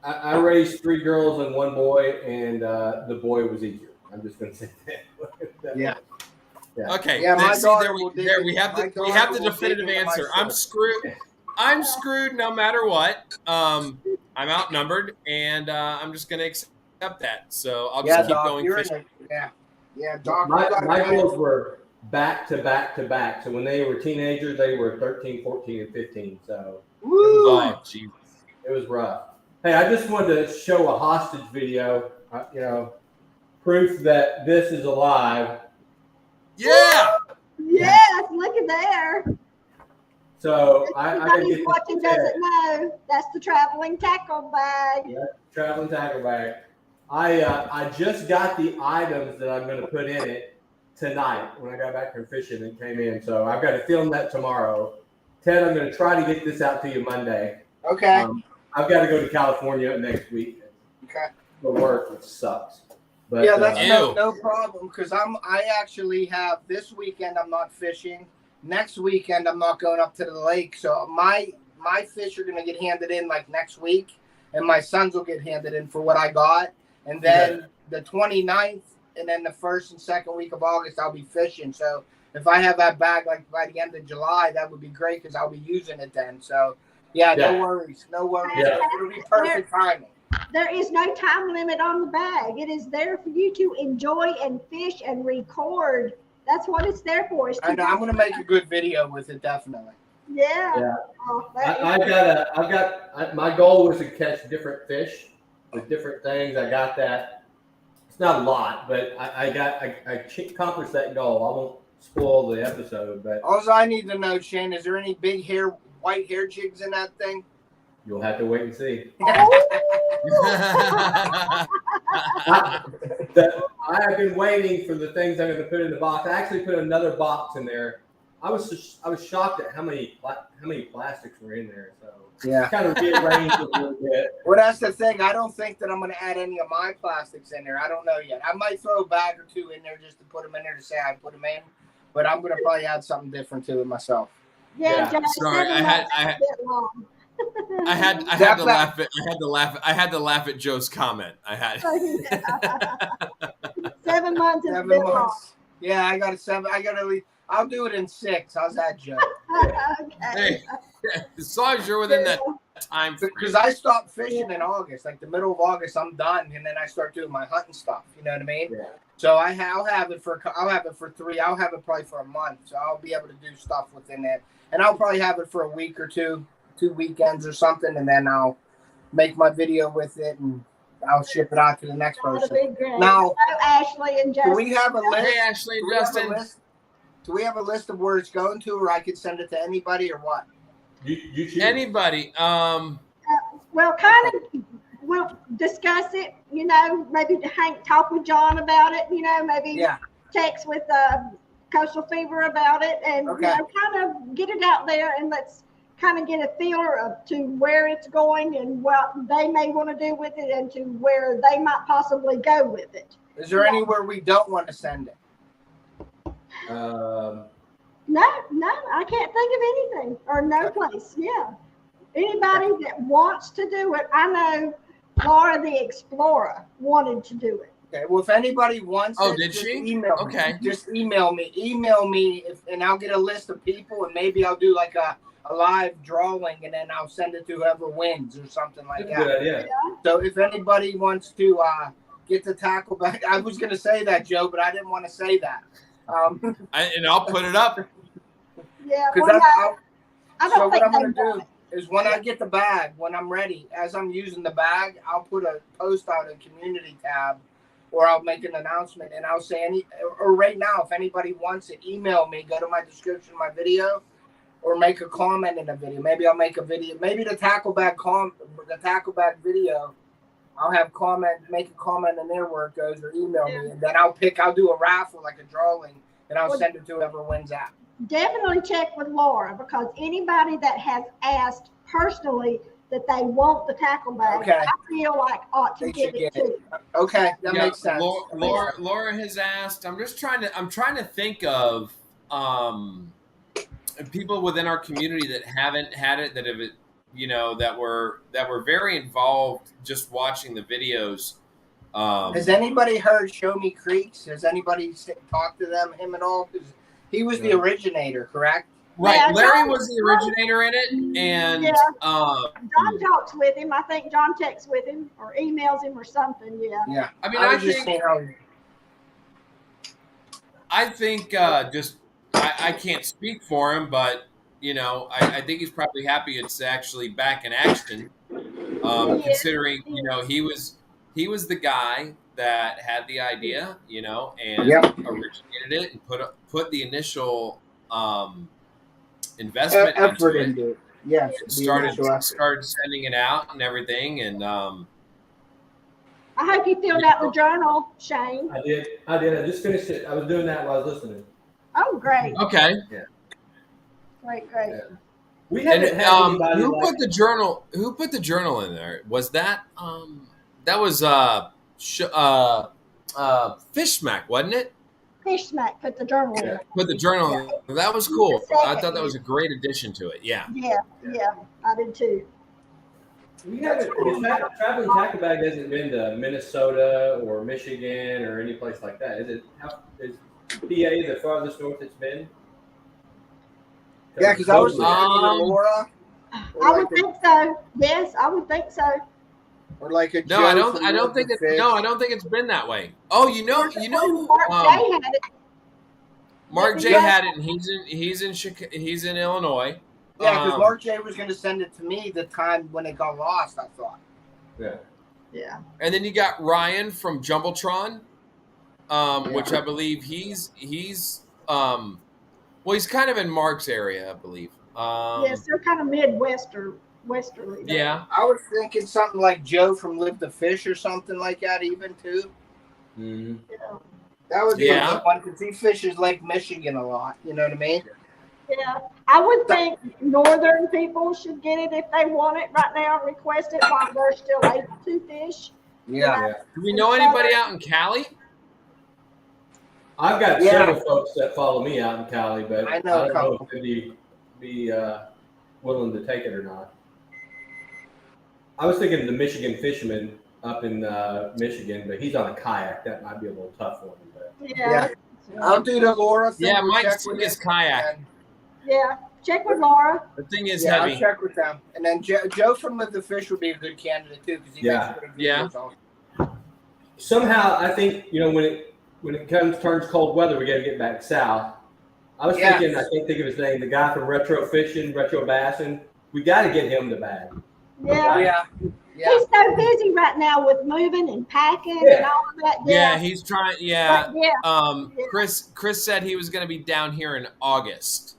I raised 3 girls and 1 boy, and the boy was easier. I'm just going to say that. Yeah. Okay. Yeah, we have the definitive answer. I'm screwed no matter what. I'm outnumbered, and I'm just going to accept that. So I'll just keep going fishing. Doc. My girls were back to back to back. So when they were teenagers, they were 13, 14, and 15. So it was rough. Hey, I just wanted to show a hostage video. Proof that this is alive. Yeah. Yes, look at there. So Everybody watching doesn't know that's the traveling tackle bag. Yeah, traveling tackle bag. I just got the items that I'm going to put in it tonight when I got back from fishing and came in. So I've got to film that tomorrow. Ted, I'm going to try to get this out to you Monday. Okay. I've got to go to California next week. Okay. For work, which sucks. But, that's no problem because I actually have this weekend I'm not fishing. Next weekend I'm not going up to the lake. So my fish are gonna get handed in like next week, and my sons will get handed in for what I got. And then the 29th and then the 1st and 2nd week of August I'll be fishing. So if I have that bag like by the end of July, that would be great because I'll be using it then. So no worries. Yeah. It'll be perfect timing. There is no time limit on the bag. It is there for you to enjoy and fish and record. That's what it's there for. I know. I'm going to make a good video with it, definitely. Yeah. I've got. My goal was to catch different fish with different things. I got that. It's not a lot, but I accomplished that goal. I won't spoil the episode, but all I need to know, Shane, is there any big white hair jigs in that thing? You'll have to wait and see. I have been waiting for the things I'm going to put in the box. I actually put another box in there. I was shocked at how many plastics were in there. So kind of rearranged it a little bit. Well, that's the thing. I don't think that I'm going to add any of my plastics in there. I don't know yet. I might throw a bag or 2 in there just to put them in there to say I put them in. But I'm going to probably add something different to it myself. Yeah. Sorry, I had to laugh at Joe's comment. 7 months is 7 a bit months. long. Yeah, I got a 7. I got to leave. I'll do it in 6. How's that, Joe? Okay. Hey, as long as you're within that time frame. Because I stopped fishing in August, like the middle of August, I'm done, and then I start doing my hunting stuff. You know what I mean? Yeah. So I'll have it for 3. I'll have it probably for a month. So I'll be able to do stuff within it, and I'll probably have it for a week or 2 weekends or something, and then I'll make my video with it and I'll ship it out to the next That'll person. be great. Now, Ashley and Justin. do we have a list? Hey, Ashley and Justin. Do we have a list of where it's going to, or I could send it to anybody, or what? You choose. Anybody? Well, kind of, we'll discuss it, you know, maybe talk with John about it, you know, maybe text with Coastal Fever about it, and you know, kind of get it out there, and let's kind of get a feeler to where it's going and what they may want to do with it, and to where they might possibly go with it. Is there anywhere we don't want to send it? No, I can't think of anything, or no place. Yeah, anybody that wants to do it. I know Laura the Explorer wanted to do it. Okay, well, if anybody wants it, did just she? email me. Okay. Just email me, and I'll get a list of people, and maybe I'll do like a live drawing, and then I'll send it to whoever wins or something like that. Good idea. So if anybody wants to get the tackle back, I was going to say that, Joe, but I didn't want to say that. And I'll put it up. Yeah, Because well, I don't so think what I'm going they to do is when I get the bag, when I'm ready, as I'm using the bag, I'll put a post out in community tab, or I'll make an announcement, and I'll say or right now, if anybody wants it, email me, go to my description of my video, or make a comment in the video. Maybe I'll make a video. Maybe the tackle bag video, I'll make a comment in there where it goes, or email me, and then I'll do a raffle, like a drawing, and I'll send it to whoever wins that. Definitely check with Laura, because anybody that has asked personally that they want the tackle bag, I feel like ought to get it too. Okay, that makes sense. Laura has asked. I'm trying to think of people within our community that haven't had it, that have, you know, that were very involved just watching the videos. Has anybody heard Show Me Creeks? Has anybody talked to him at all? Because he was the originator, correct? Right, Yeah, Larry was the originator in it, and John talks with him. I think John texts with him or emails him or something. Yeah. I mean, I think I can't speak for him, but you know, I think he's probably happy it's actually back in action. Considering, you know, he was the guy that had the idea, you know, and originated it and put the initial investment effort into it. Yeah, started sending it out and everything, and I hope you filled out the journal, Shane. I did. I just finished it. I was doing that while I was listening. Oh, great. Okay. Yeah. Great. Yeah. We haven't had anybody who put the journal? Who put the journal in there? Was that that was Fish Smack, wasn't it? Fish Smack put the journal in. Put the journal in. That was cool. I thought that was a great addition to it. Yeah. Yeah, I did too. We haven't. Traveling Tackle Bag hasn't been to Minnesota or Michigan or any place like that. Is PA the farthest north it's been? Yeah, because I was thinking Laura. I would think so. Yes, I would think so. Or like a no, I don't think it's been that way. Oh, you know, Mark J had it. Mark J had it, and he's in Illinois. Yeah, because Mark J was going to send it to me the time when it got lost, I thought. Yeah. And then you got Ryan from Jumbotron, which I believe he's kind of in Mark's area, I believe. Yes, they're kind of westerly. Yeah. I was thinking something like Joe from Live the Fish or something like that, even too. Mm-hmm. Yeah. That would be a one, because he fishes Lake Michigan a lot. You know what I mean? Yeah, I would think northern people should get it if they want it right now. Request it while they're still able to fish. Yeah. Do we know anybody out in Cali? I've got several folks that follow me out in Cali, but I don't know if they'd be willing to take it or not. I was thinking the Michigan fisherman up in Michigan, but he's on a kayak. That might be a little tough for him. But Yeah. I'll do the Laura thing. Yeah, Mike's his kayak. Yeah, Check with Laura. The thing is Yeah, heavy. I'll check with them. And then Joe from With the Fish would be a good candidate too, because he makes pretty good Yeah. videos. Somehow, I think when it turns cold weather, we got to get back south. I was thinking, I can't think of his name, the guy from Retro Fishing, Retro Bassing. We got to get him the bag. Yeah. Yeah. He's so busy right now with moving and packing and all of that. Yeah, he's trying. Yeah. But Chris said he was going to be down here in August.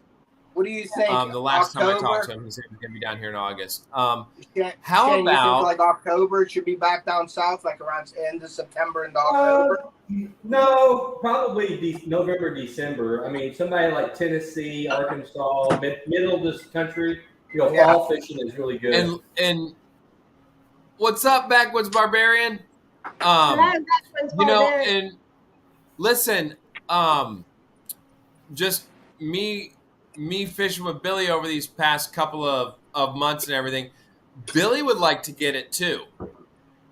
What do you think? The last time I talked to him, he said he was going to be down here in August. How about, you think like October? It should be back down south, like around the end of September into October. No, probably November, December. I mean, somebody like Tennessee, Arkansas, middle of this country, fall fishing is really good. And what's up, Backwoods Barbarian? And listen, just me fishing with Billy over these past couple of months and everything. Billy would like to get it too.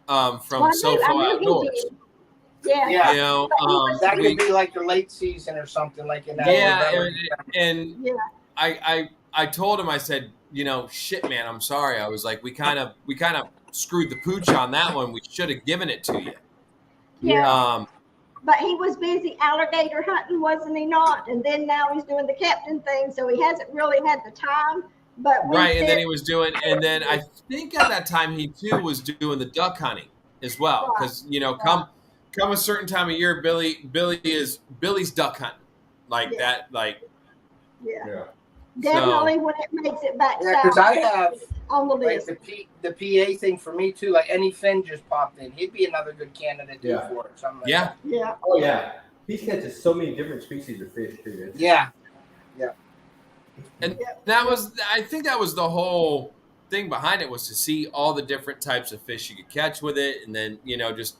From Sofo Outdoors. Yeah. You know, that could be like the late season or something like in that. Yeah, I told him, I said, shit, man, I'm sorry. I was like, we kind of screwed the pooch on that one. We should have given it to you. Yeah. But he was busy alligator hunting, wasn't he not? And then now he's doing the captain thing, so he hasn't really had the time. But and then he was doing, and then I think at that time he too was doing the duck hunting as well, because come a certain time of year, Billy's duck hunting that, definitely when it makes it back south. Because I have on the list. The PA thing for me too. Like any Finn just popped in, he'd be another good candidate for it. Something like that. Yeah. Oh yeah, he's catches so many different species of fish too. Yeah. And I think that was the whole thing behind it, was to see all the different types of fish you could catch with it, and then just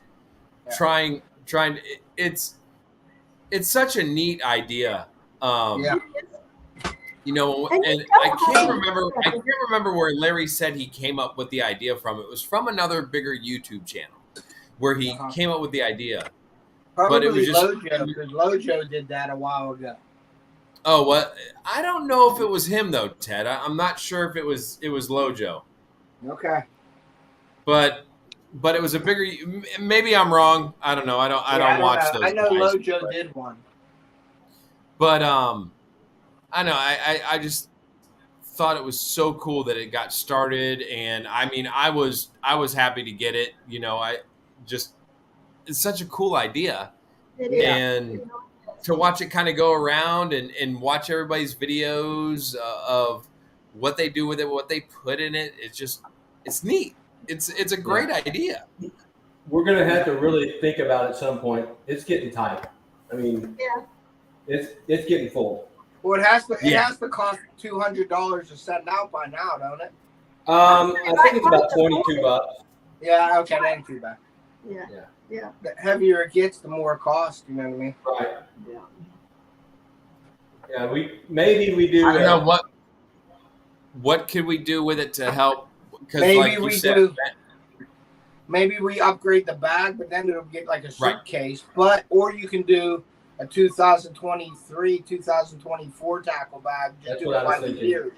trying. It's such a neat idea. And I can't remember where Larry said he came up with the idea from. It was from another bigger YouTube channel where he came up with the idea. Probably but it was just Lojo, because Lojo did that a while ago. Oh, what? I don't know if it was him though, Ted. I'm not sure if it was Lojo. Okay. But it was a bigger. Maybe I'm wrong. I don't know. I don't watch those. I know guys, Lojo did one. But I know. I just thought it was so cool that it got started, and I mean, I was happy to get it. It's such a cool idea, and to watch it kind of go around and watch everybody's videos of what they do with it, what they put in it. It's neat. It's a great idea. We're going to have to really think about it at some point. It's getting tight. I mean, it's getting full. Well, it has to cost $200 to send out by now, don't it? I think it's about $22. Yeah, okay, that ain't too bad. Yeah. The heavier it gets, the more it costs. You know what I mean? Right. Yeah. We do. I don't know what could we do with it to help? Because maybe we upgrade the bag, but then it'll get like a suitcase. Or you can do a 2023, 2024 tackle bag. Just do it by the years.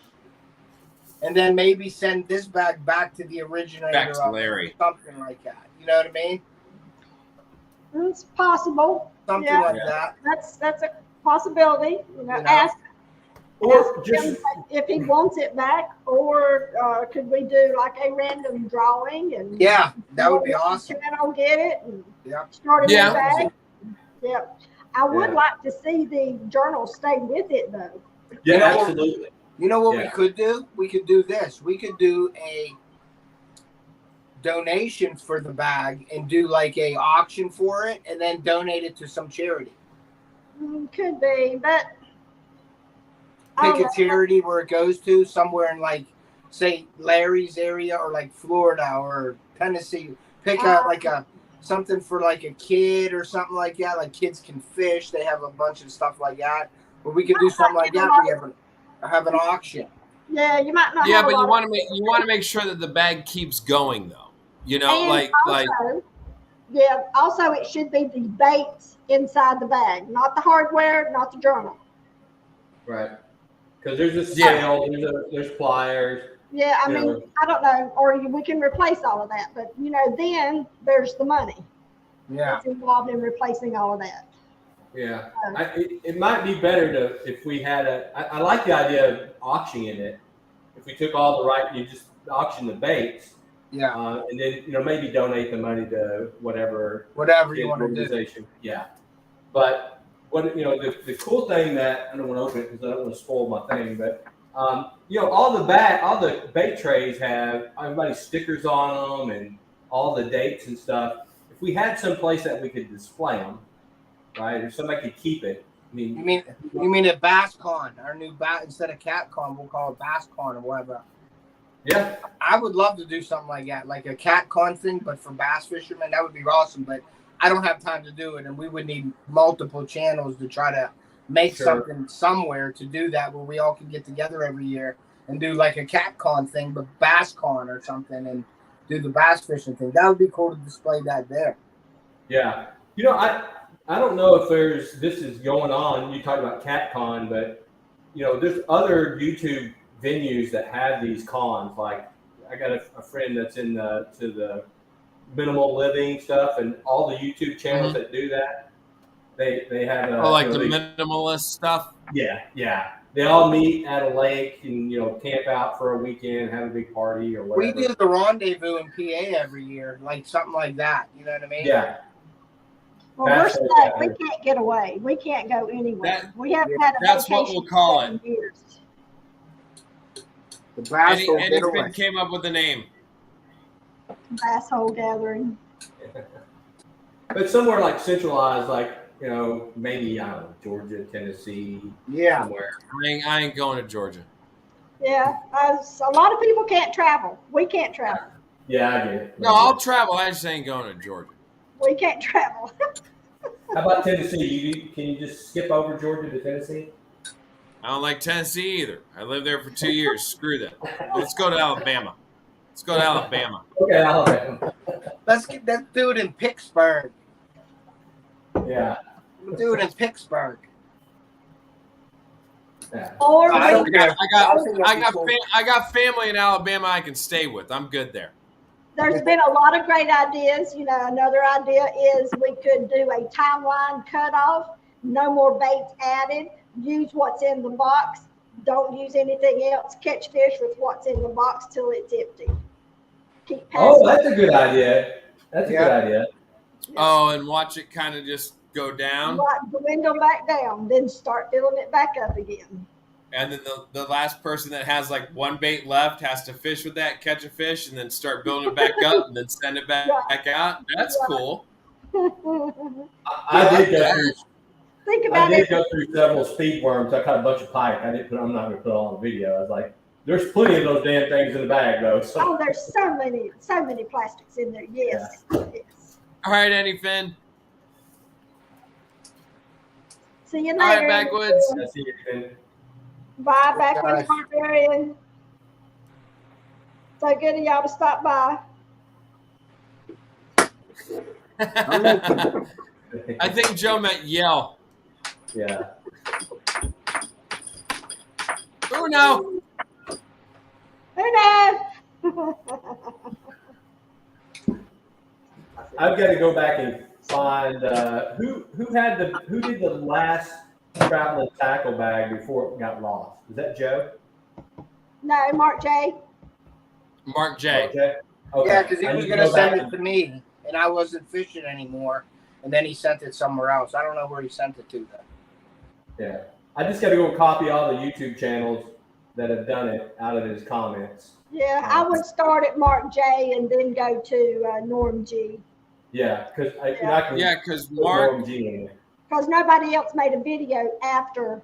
And then maybe send this bag back to the originator. Back to Larry. Something like that. You know what I mean? It's possible. Something like that. That's a possibility. Ask him if he wants it back, or could we do like a random drawing and that would be awesome. Channel get it and start it back. I would like to see the journal stay with it though. Yeah, absolutely. You know what we could do? We could do this. We could do a donation for the bag and do like a auction for it and then donate it to some charity. Could be, but pick a charity where it goes to, somewhere in like say Larry's area or like Florida or Tennessee. Pick out like something for like a kid or something like that. Like kids can fish. They have a bunch of stuff like that. But we could do something like that. We have an auction. Yeah, you might not. Yeah, but you want to make sure that the bag keeps going though. Also it should be the baits inside the bag, not the hardware, not the journal. Right. Because there's a Yeah. scale, there's pliers. Yeah, I You mean, know. I don't know, or we can replace all of that, but then there's the money Yeah. that's involved in replacing all of that. Yeah, it might be better if we had I like the idea of auctioning it. If we took all the right, you just auction the baits, Yeah. and then maybe donate the money to whatever You want to do. organization. Yeah, but the cool thing that I don't want to open it because I don't want to spoil my thing, but all the bait trays have everybody's stickers on them and all the dates and stuff. If we had some place that we could display them. Right, if somebody could keep it. I mean, you mean a bass con? Our new bass, instead of cat con, we'll call it bass con or whatever. Yeah, I would love to do something like that, like a cat con thing, but for bass fishermen. That would be awesome. But I don't have time to do it, and we would need multiple channels to try to make something somewhere to do that, where we all can get together every year and do like a cat con thing, but bass con or something, and do the bass fishing thing. That would be cool to display that there. Yeah, I don't know if this is going on. You talk about CatCon, but there's other YouTube venues that have these cons. Like I got a friend that's to the minimal living stuff, and all the YouTube channels that do that. They have like the minimalist stuff. Yeah. They all meet at a lake and camp out for a weekend, have a big party or whatever. We do the rendezvous in PA every year, like something like that. You know what I mean? Yeah. Well, we're stuck. We can't get away. We can't go anywhere. We haven't had a That's vacation what we'll call in 7 years. The bass hole Anything came up with a name. Bass hole gathering. But somewhere like centralized, like maybe I don't know, Georgia, Tennessee, somewhere. I ain't going to Georgia. Yeah, a lot of people can't travel. We can't travel. Yeah, I get it. No, I'll travel. I just ain't going to Georgia. We can't travel. How about Tennessee? Can you just skip over Georgia to Tennessee? I don't like Tennessee either. I lived there for 2 years. Screw that. Let's go to Alabama. Okay, Alabama. Let's do it in Pittsburgh. Yeah. We'll do it in Pittsburgh. Yeah. Or I got family in Alabama I can stay with. I'm good there. there's been a lot of great ideas. Another idea is we could do a timeline cutoff, no more baits added, use what's in the box, don't use anything else, catch fish with what's in the box till it's empty. Keep passing. Oh, that's a good idea. That's a good idea. Oh, and watch it kind of just go down. Dwindle back down, then start filling it back up again. And then the last person that has like one bait left has to fish with that, catch a fish, and then start building it back up and then send it back out. That's cool. I did go through. Think about it. Go through several speed worms. I caught a bunch of pike. I'm not going to put it on the video. I was like, there's plenty of those damn things in the bag, though. So. Oh, there's so many plastics in there. Yes. Yes. All right, Annie Finn. See you later. All right, Backwoods. I see you, Finn. Bye, Backwoods Barbarian. So good of y'all to stop by. I think Joe meant yell. Yeah. Who knows? Who knows? I've got to go back and find who did the last traveling tackle bag before it got lost. Was that Joe? No, Mark J. Mark J. Okay. Yeah, because he was going to send it to me, and I wasn't fishing anymore, and then he sent it somewhere else. I don't know where he sent it to, though. Yeah. I just got to go copy all the YouTube channels that have done it out of his comments. Yeah, I would start at Mark J and then go to Norm G. Yeah, because because Mark. Norm G in there. Because nobody else made a video after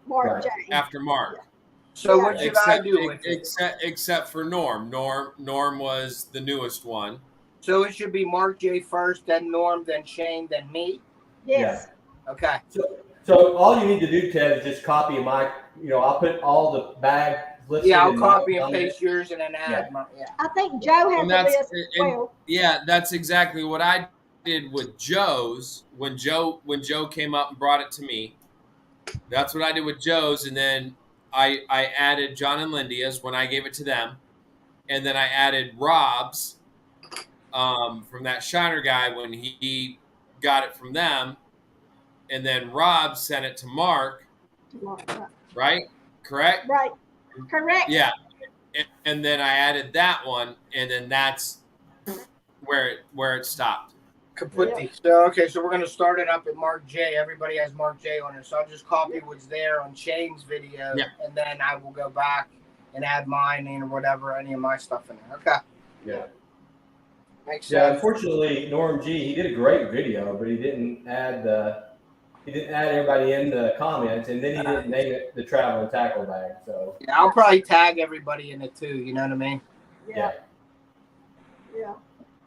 Mark J. After Mark. So what should I do with it? Except for Norm. Norm was the newest one. So it should be Mark J first, then Norm, then Shane, then me? Yes. Yeah. Okay. So all you need to do, Ted, is just copy my, I'll put all the bag listed. Yeah, I'll copy and paste yours and then add my, I think Joe has a list as well. Yeah, that's exactly what I did with Joe's. When Joe came up and brought it to me, that's what I did with Joe's, and then I added John and Lydia's when I gave it to them, and then I added Rob's from that Shiner guy when he got it from them, and then Rob sent it to Mark. Right? Correct? Right. Correct. Yeah. And then I added that one, and then that's where it stopped. Completely. So so we're gonna start it up at Mark J. Everybody has Mark J on it, so I'll just copy what's there on Shane's video, and then I will go back and add mine and whatever, any of my stuff in there. Okay. Yeah. Makes sense. Yeah. Unfortunately, Norm G, he did a great video, but he didn't add everybody in the comments, and then he didn't name it the travel and tackle bag. So yeah, I'll probably tag everybody in it too. You know what I mean? Yeah.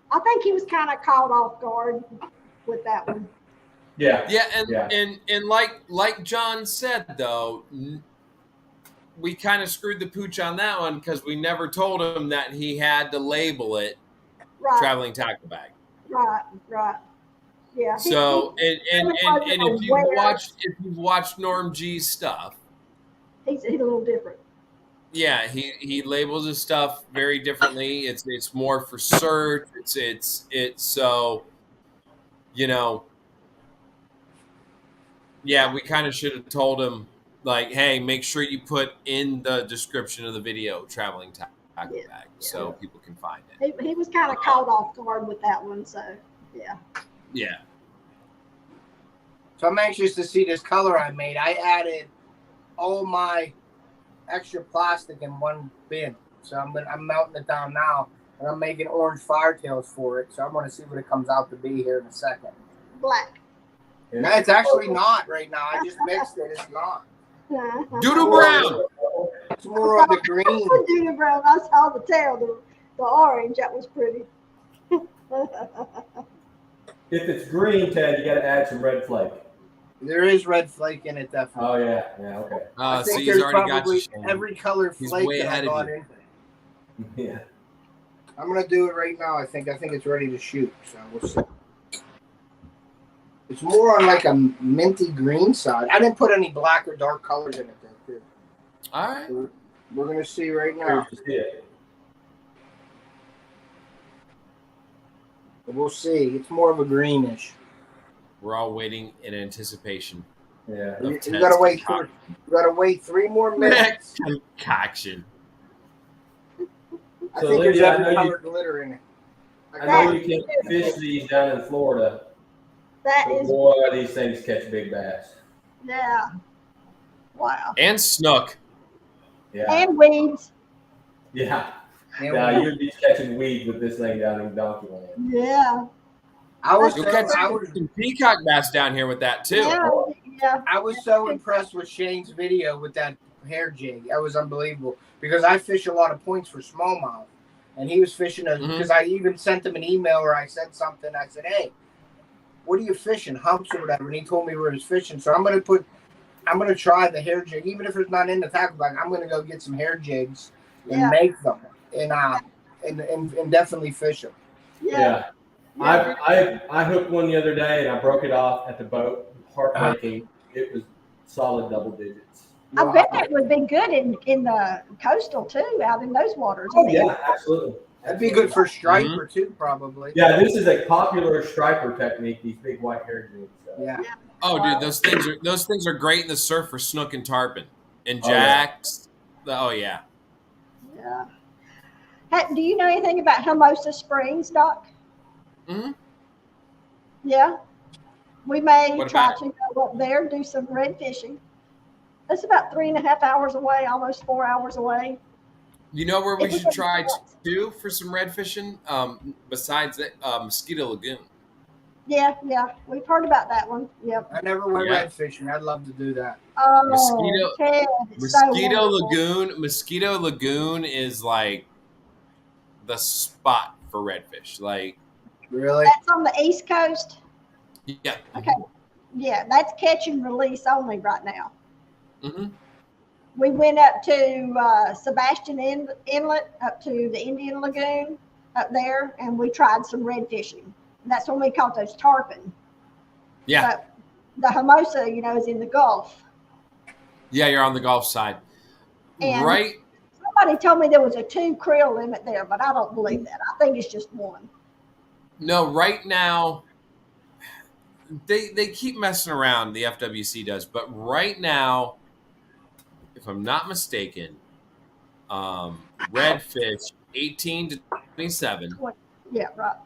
I think he was kind of caught off guard with that one. Yeah. And like John said though, we kind of screwed the pooch on that one because we never told him that he had to label it traveling tackle bag. Right. Yeah. So and if you've watched Norm G's stuff, he's a little different. Yeah, he labels his stuff very differently. It's more for search. It's so, you know. Yeah, we kind of should have told him like, hey, make sure you put in the description of the video traveling tackle bag so people can find it. He was kind of caught off guard with that one, so yeah. Yeah. So I'm anxious to see this color I made. I added all my extra plastic in one bin, so I'm melting it down now, and I'm making orange firetails for it. So I'm going to see what it comes out to be here in a second. Black. No, it's actually not right now. I just mixed it. It's not. Doodle brown. It's more of the green. Doodle brown. I saw the tail, the orange. That was pretty. If it's green, Ted, you got to add some red flake. There is red flake in it, definitely. Oh yeah, okay. I think he's already got you. Every color flake way that I ahead of got you. in. Yeah. I'm gonna do it right now. I think it's ready to shoot. So we'll see. It's more on like a minty green side. I didn't put any black or dark colors in it though, too. All right. So we're gonna see right now. We'll see. It's more of a greenish. We're all waiting in anticipation. Yeah. You gotta wait. You gotta wait 3 more minutes. Concoction. I So, think there's Lydia, every color glitter in it. I know you can't fish these down in Florida. That but is. Boy, these things catch big bass. Yeah. Wow. And snook. Yeah. And weeds. Yeah. Yeah, you'd be catching weeds with this thing down in Donkey Land. Yeah. You'll catch some peacock bass down here with that too. Yeah. I was so impressed with Shane's video with that hair jig. That was unbelievable because I fish a lot of points for smallmouth, and he was fishing because I even sent him an email where I said something. I said, "Hey, what are you fishing? Humps or whatever?" And he told me where he's fishing. So I'm gonna try the hair jig, even if it's not in the tackle bag. I'm gonna go get some hair jigs and make them, and definitely fish them. Yeah. I hooked one the other day and I broke it off at the boat. Heartbreaking. It was solid double digits. I bet that would be good in the coastal too, out in those waters. Oh yeah, absolutely. That'd be good for striper too, probably. Yeah, this is a popular striper technique. These big white hair jigs. So. Yeah. Oh, dude, those things are great in the surf for snook and tarpon and jacks. Oh yeah. Yeah. Hey, do you know anything about Hermosa Springs, Doc? Mm-hmm. Yeah. We may What try about to go up there, do some red fishing. That's about 3.5 hours away, almost 4 hours away. You know where we should try to do for some red fishing? Besides that, Mosquito Lagoon. Yeah. We've heard about that one. Yep. I never went red fishing. I'd love to do that. Oh, Ted, Mosquito Lagoon is like the spot for redfish. Like, really? That's on the East Coast. Yeah. Okay. Yeah, that's catch and release only right now. Mm-hmm. We went up to Sebastian Inlet, up to the Indian Lagoon up there, and we tried some red fishing. That's when we caught those tarpon. Yeah. But the Hermosa, is in the Gulf. Yeah, you're on the Gulf side. And right. somebody told me there was a 2 creel limit there, but I don't believe that. I think it's just 1. No, right now they keep messing around. The FWC does, but right now, if I'm not mistaken, redfish 18 to 27, Yeah, right.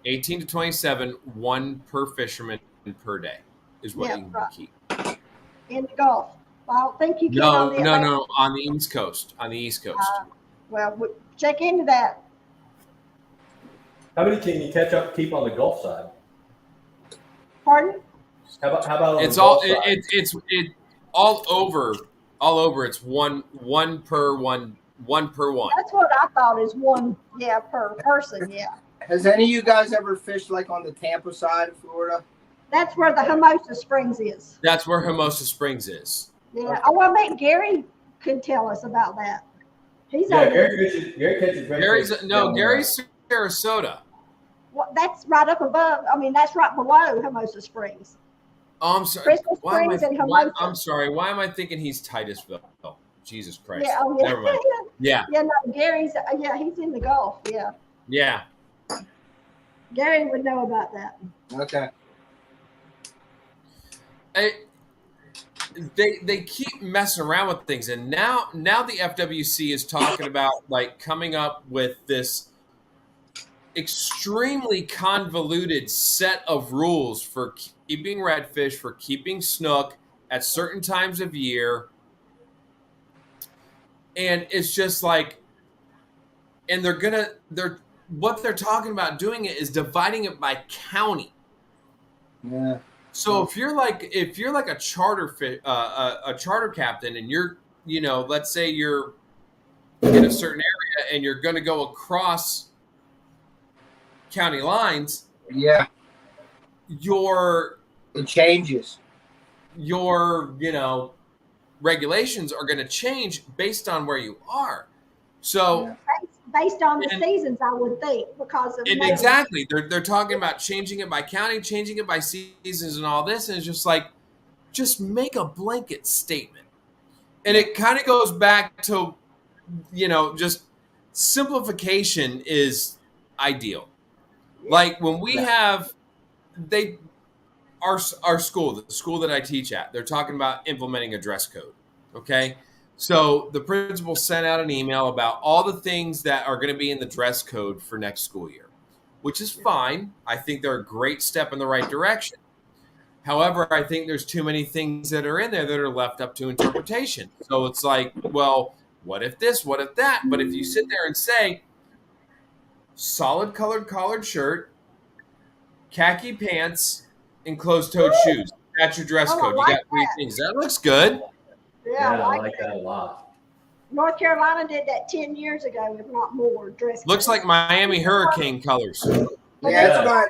18 to 27, 1 per fisherman per day is what Yeah, you can right. keep. In the Gulf. I don't think you can on No, the no, Atlantic. no, on the East Coast. On the East Coast. Well, check into that. How many can you keep on the Gulf side? Pardon? How about on It's the all Gulf side? it's all over. All over. It's one per one per one. That's what I thought is 1, yeah, per person, yeah. Has any of you guys ever fished like on the Tampa side of Florida? That's where the Hermosa Springs is. That's where Hermosa Springs is. Yeah. Oh, I bet Gary could tell us about that. He's Yeah, over Gary catches redfish. Gary's Sarasota. Well, that's right up above. I mean, that's right below Hermosa Springs. Oh, I'm sorry. Crystal Springs and Hermosa. I'm sorry. Why am I thinking he's Titusville? Oh, Jesus Christ. Yeah, oh, yeah. Never mind. Yeah. Yeah, no, Gary's, yeah, he's in the Gulf. Yeah. Yeah. Gary would know about that. Okay. They keep messing around with things, and now the FWC is talking about like coming up with this extremely convoluted set of rules for keeping redfish, for keeping snook at certain times of year, and it's just like, and what they're talking about doing it is dividing it by county. Yeah. So if you're like a charter captain, and you're, let's say you're in a certain area and you're going to go across county lines, Yeah. it changes. Your regulations are going to change based on where you are. So based on the seasons, I would think, because of exactly, they're talking about changing it by county, changing it by seasons, and all this, and it's just like, just make a blanket statement. And it kind of goes back to, just simplification is ideal. Like when we have our school, the school that I teach at, they're talking about implementing a dress code. Okay. So the principal sent out an email about all the things that are going to be in the dress code for next school year, which is fine. I think they're a great step in the right direction. However, I think there's too many things that are in there that are left up to interpretation. So it's like, well, what if this? What if that? But if you sit there and say, solid colored collared shirt, khaki pants, and closed-toed shoes, that's your dress code. You got 3 things. That looks good. Yeah, I like that a lot. North Carolina did that 10 years ago, if not more. Dress looks like Miami Hurricane colors. Yeah,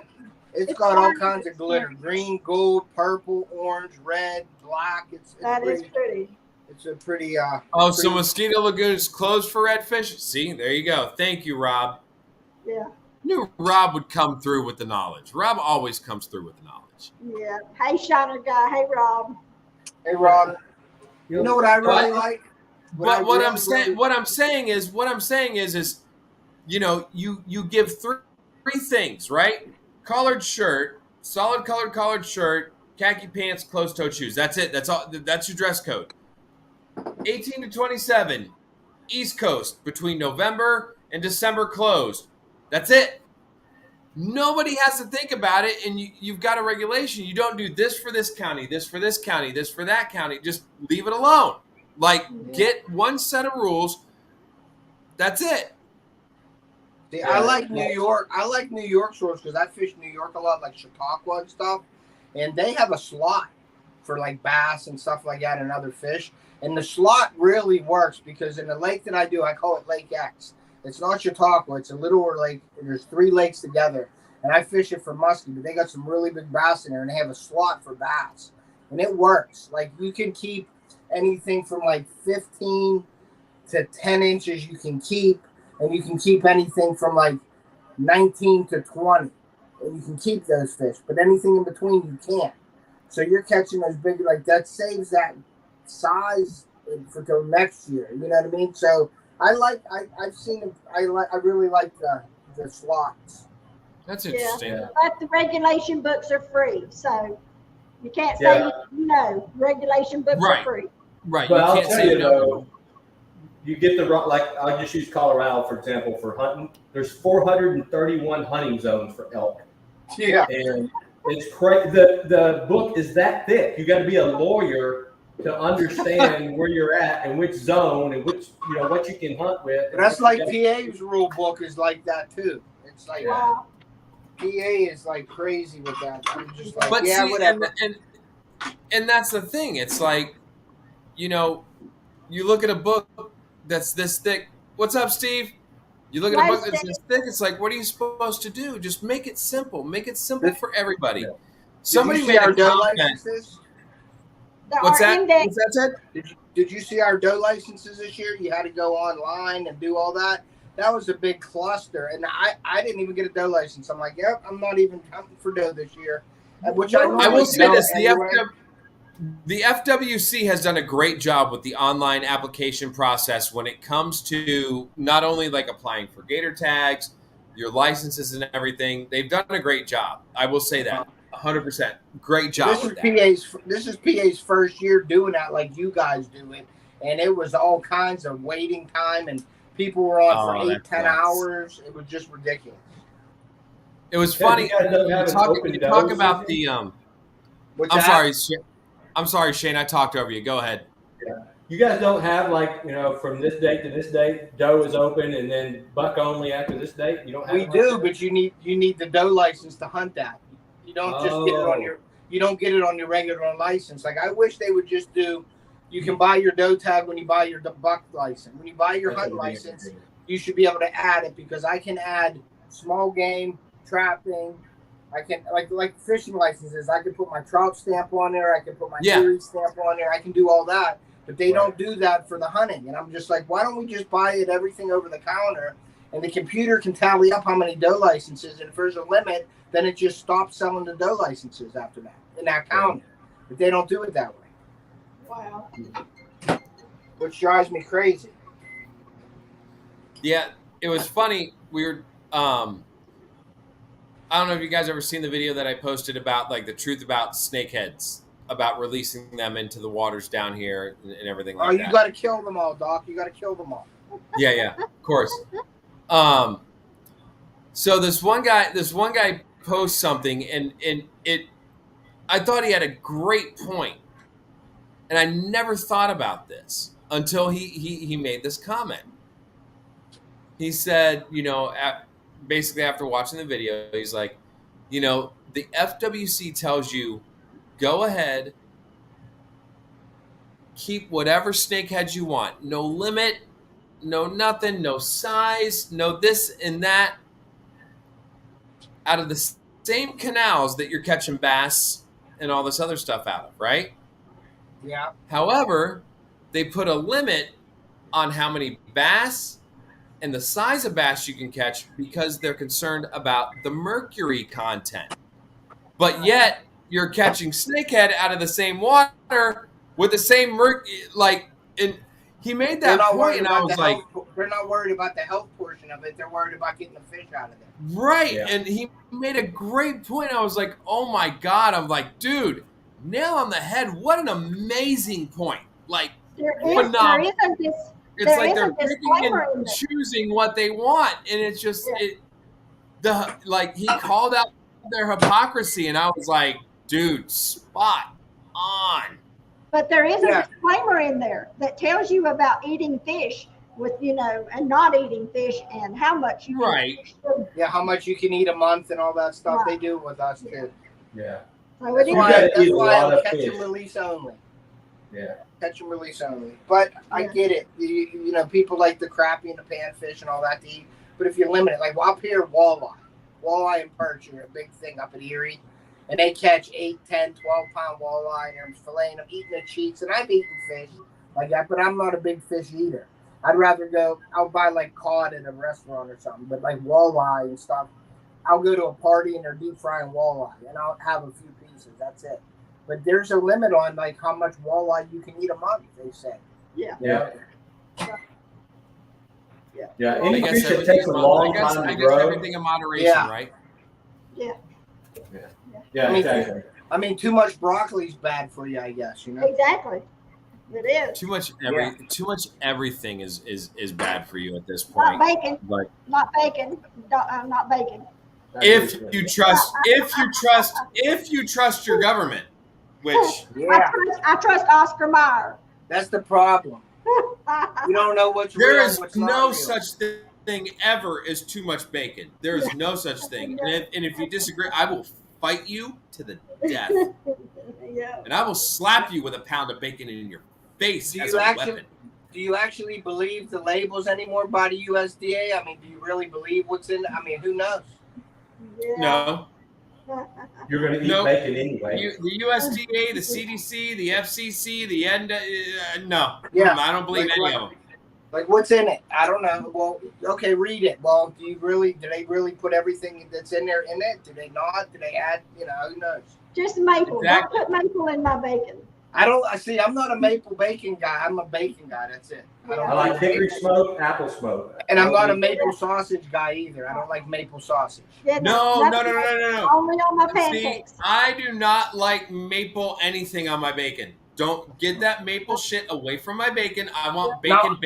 it's got all kinds of glitter: green, gold, purple, orange, red, black. It's pretty. It's a pretty. So Mosquito Lagoon is closed for redfish. See, there you go. Thank you, Rob. Yeah. Knew Rob would come through with the knowledge. Rob always comes through with the knowledge. Yeah. Hey, Shiner guy. Hey, Rob. Hey, Rob. You know what I really like? What I'm saying is, you give three things, right? Collared shirt, solid colored collared shirt, khaki pants, closed-toed shoes. That's it. That's all. That's your dress code. 18 to 27, East Coast, between November and December closed. That's it. Nobody has to think about it, and you've got a regulation. You don't do this for this county, this for this county, this for that county. Just leave it alone. Like, get one set of rules. That's it. See, I like New York. I like New York shores because I fish New York a lot, like Chautauqua and stuff. And they have a slot for like bass and stuff like that and other fish. And the slot really works because in the lake that I do, I call it Lake X. It's not Chautauqua. It's a little lake. There's 3 lakes together. And I fish it for muskie, but they got some really big bass in there, and they have a slot for bass. And it works. Like, you can keep anything from like 15 to 10 inches you can keep. And you can keep anything from like 19 to 20. And you can keep those fish. But anything in between, you can't. So you're catching those big, like, that saves that size for next year. You know what I mean? So I've seen them. I really like the slots. That's interesting. Yeah. But the regulation books are free, so you can't say Yeah. no. Regulation books Right. are free. Right. But You I'll can't tell say you no. though, you get the like. I'll just use Colorado for example for hunting. There's 431 hunting zones for elk, Yeah. and it's crazy. The book is that thick. You got to be a lawyer to understand where you're at and which zone and which what you can hunt with. But that's like PA's rule book is like that too. It's like Wow. PA is like crazy with that. I'm just like, But yeah, see, whatever. and that's the thing. It's like, you look at a book that's this thick. What's up, Steve? You look at a Right, book that's this thick. It's like, what are you supposed to do? Just make it simple. Make it simple for everybody. Yeah. Somebody Did you see made our a doe comment. licenses? What's Our that? index, What's that, Ted? Did you see our doe licenses this year? You had to go online and do all that. That was a big cluster, and I didn't even get a doe license. I'm like, yep, I'm not even hunting for doe this year. Which I I will say know this: anyway. the FWC has done a great job with the online application process when it comes to not only like applying for gator tags, your licenses and everything. They've done a great job. I will say that 100%. Great job with that. This is PA's first year doing that like you guys do it, and it was all kinds of waiting time, and people were on for 8-10 hours. It was just ridiculous. It was funny. You talk about the I'm sorry, Shane. I talked over you. Go ahead. Yeah. You guys don't have from this date to this date, doe is open and then buck only after this date. You don't have. We do, but you need the doe license to hunt that. You don't just get it on your. You don't get it on your regular license. Like I wish they would just do. You can buy your doe tag when you buy your buck license. When you buy your hunting license, you should be able to add it because I can add small game, trapping. I can like fishing licenses. I can put my trout stamp on there. I can put my Erie stamp on there. I can do all that, but they don't do that for the hunting. And I'm just like, why don't we just buy it everything over the counter, and the computer can tally up how many doe licenses, and if there's a limit, then it just stops selling the doe licenses after that in that counter. But they don't do it that way. wow. Which drives me crazy. Yeah, it was funny. We were. I don't know if you guys ever seen the video that I posted about like the truth about snakeheads, about releasing them into the waters down here and everything like that. Oh, you got to kill them all, Doc. You got to kill them all. Yeah, of course. So this one guy posts something and I thought he had a great point, and I never thought about this until he made this comment. He said, basically after watching the video, he's like, the FWC tells you, go ahead, keep whatever snakeheads you want. No limit, no nothing, no size, no this and that. Out of the same canals that you're catching bass and all this other stuff out of, right? Yeah. However, they put a limit on how many bass and the size of bass you can catch because they're concerned about the mercury content. But yet you're catching snakehead out of the same water with the same mercury. And he made that point, and I was like, they're not worried about the health portion of it. They're worried about getting the fish out of it. Right. Yeah. And he made a great point. I was like, oh my God. I'm like, dude, nail on the head. What an amazing point. Like, phenomenal. It's like they're picking and choosing what they want. And it's just, he called out their hypocrisy. And I was like, dude, spot on. But there is a disclaimer in there that tells you about eating fish with, and not eating fish and how much you can eat. Yeah, how much you can eat a month and all that stuff. Right. They do with us too. Yeah. So that's why I'm catch and release only. Yeah. Catch and release only. But I get it. People like the crappie and the panfish and all that to eat. But if you limit it, like up here, walleye and perch are a big thing up at Erie. And they catch 8, 10, 12-pound walleye and they're filleting them, eating the cheeks. And I've eaten fish like that, but I'm not a big fish eater. I'd rather I'll buy like cod at a restaurant or something, but like walleye and stuff, I'll go to a party and they're deep frying walleye and I'll have a few pieces. That's it. But there's a limit on like how much walleye you can eat a month, they say. Yeah. Yeah. Yeah. Yeah. I Any guess fish that everything takes a in long I guess, time I to guess grow. everything in moderation, Yeah. right? Yeah. Yeah, I mean, exactly. I mean, too much broccoli is bad for you, I guess. You know. Exactly. It is. Too much everything is bad for you at this Not point. bacon. But Not bacon. Not bacon. That's if what you it is. trust your government, which Yeah, I trust Oscar Mayer. that's the problem. You don't know what's there real and is what's not no real. such thing ever as too much bacon. There is no such thing. And if you disagree, I will fight you to the death. Yeah. And I will slap you with a pound of bacon in your face Do as you a actually weapon. do you actually believe the labels anymore by the USDA? I mean, do you really believe what's in? I mean, who knows? Yeah. No. You're going to eat Nope. bacon anyway. The USDA, the CDC, the FCC, the no. Yeah. I don't believe any of them. Like, what's in it? I don't know. Well, okay, read it. Well, do they really put everything that's in there in it? Do they not? Do they add? You know, who knows? Just maple. Exactly. Don't put maple in my bacon. I don't. I see. I'm not a maple bacon guy. I'm a bacon guy. That's it. I don't I like do hickory bacon. smoke, apple smoke. And I'm not a maple sausage guy either. I don't like maple sausage. Yeah, No. Only on my See, pancakes. I do not like maple anything on my bacon. Don't get that maple shit away from my bacon. I want bacon.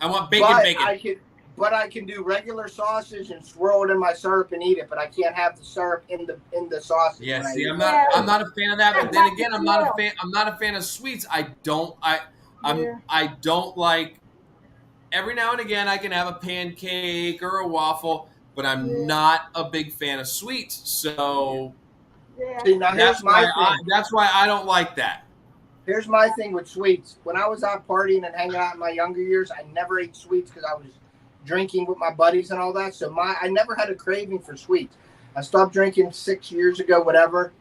I want bacon. But I can do regular sausage and swirl it in my syrup and eat it. But I can't have the syrup in the sausage. Yeah, when I see, eat I'm it. not a fan of that. But then again, I'm not a fan of sweets. I don't like. Every now and again, I can have a pancake or a waffle, but I'm not a big fan of sweets. So Yeah. See, now that's why I don't like that. Here's my thing with sweets. When I was out partying and hanging out in my younger years, I never ate sweets because I was drinking with my buddies and all that. So I never had a craving for sweets. I stopped drinking 6 years ago, whatever,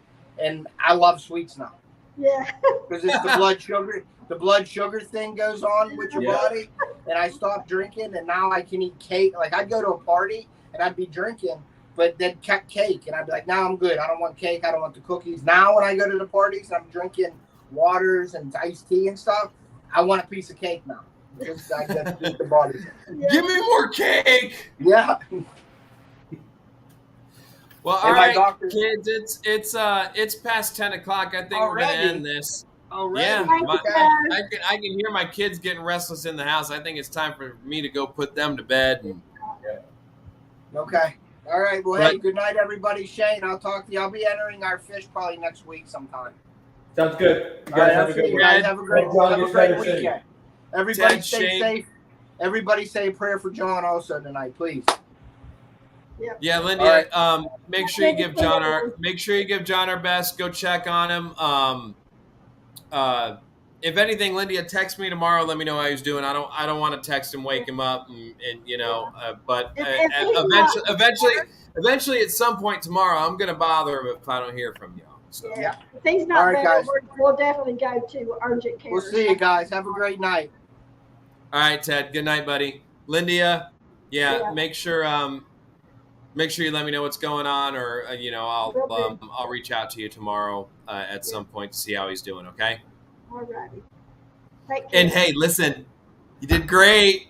and I love sweets now. Yeah. Because it's the blood sugar. The blood sugar thing goes on with your body, and I stopped drinking, and now I can eat cake. Like, I'd go to a party and I'd be drinking, but they'd cut cake, and I'd be like, "No, I'm good. I don't want cake. I don't want the cookies." Now when I go to the parties, I'm drinking waters and iced tea and stuff. I want a piece of cake now. Just I just eat the body. Give me more cake. Yeah. Well, all right, kids. It's past 10 o'clock. I think we're gonna end this. Already. Yeah, Okay. I can hear my kids getting restless in the house. I think it's time for me to go put them to bed. Okay. All right. Well, hey, good night, everybody. Shane, I'll talk to you. I'll be entering our fish probably next week sometime. Sounds good. You All right, guys have a good one. have a great weekend. Everybody stay safe. Everybody say a prayer for John also tonight, please. Yeah, Linda. Make sure you give John our best. Go check on him. If anything, Linda, text me tomorrow. Let me know how he's doing. I don't want to text him, wake him up, and but eventually, at some point tomorrow, I'm gonna bother him if I don't hear from y'all. So. Yeah. If he's not All right, better, guys. we'll definitely go to urgent care. We'll see you guys. Have a great night. All right, Ted. Good night, buddy. Linda, make sure you let me know what's going on, or I'll reach out to you tomorrow at some point to see how he's doing. Okay. All righty. Take care. And hey, listen, you did great.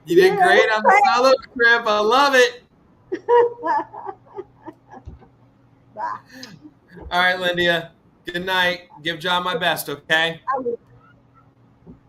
You did great on the solo trip. I love it. Bye. All right, Linda. Good night. Give John my best. Okay.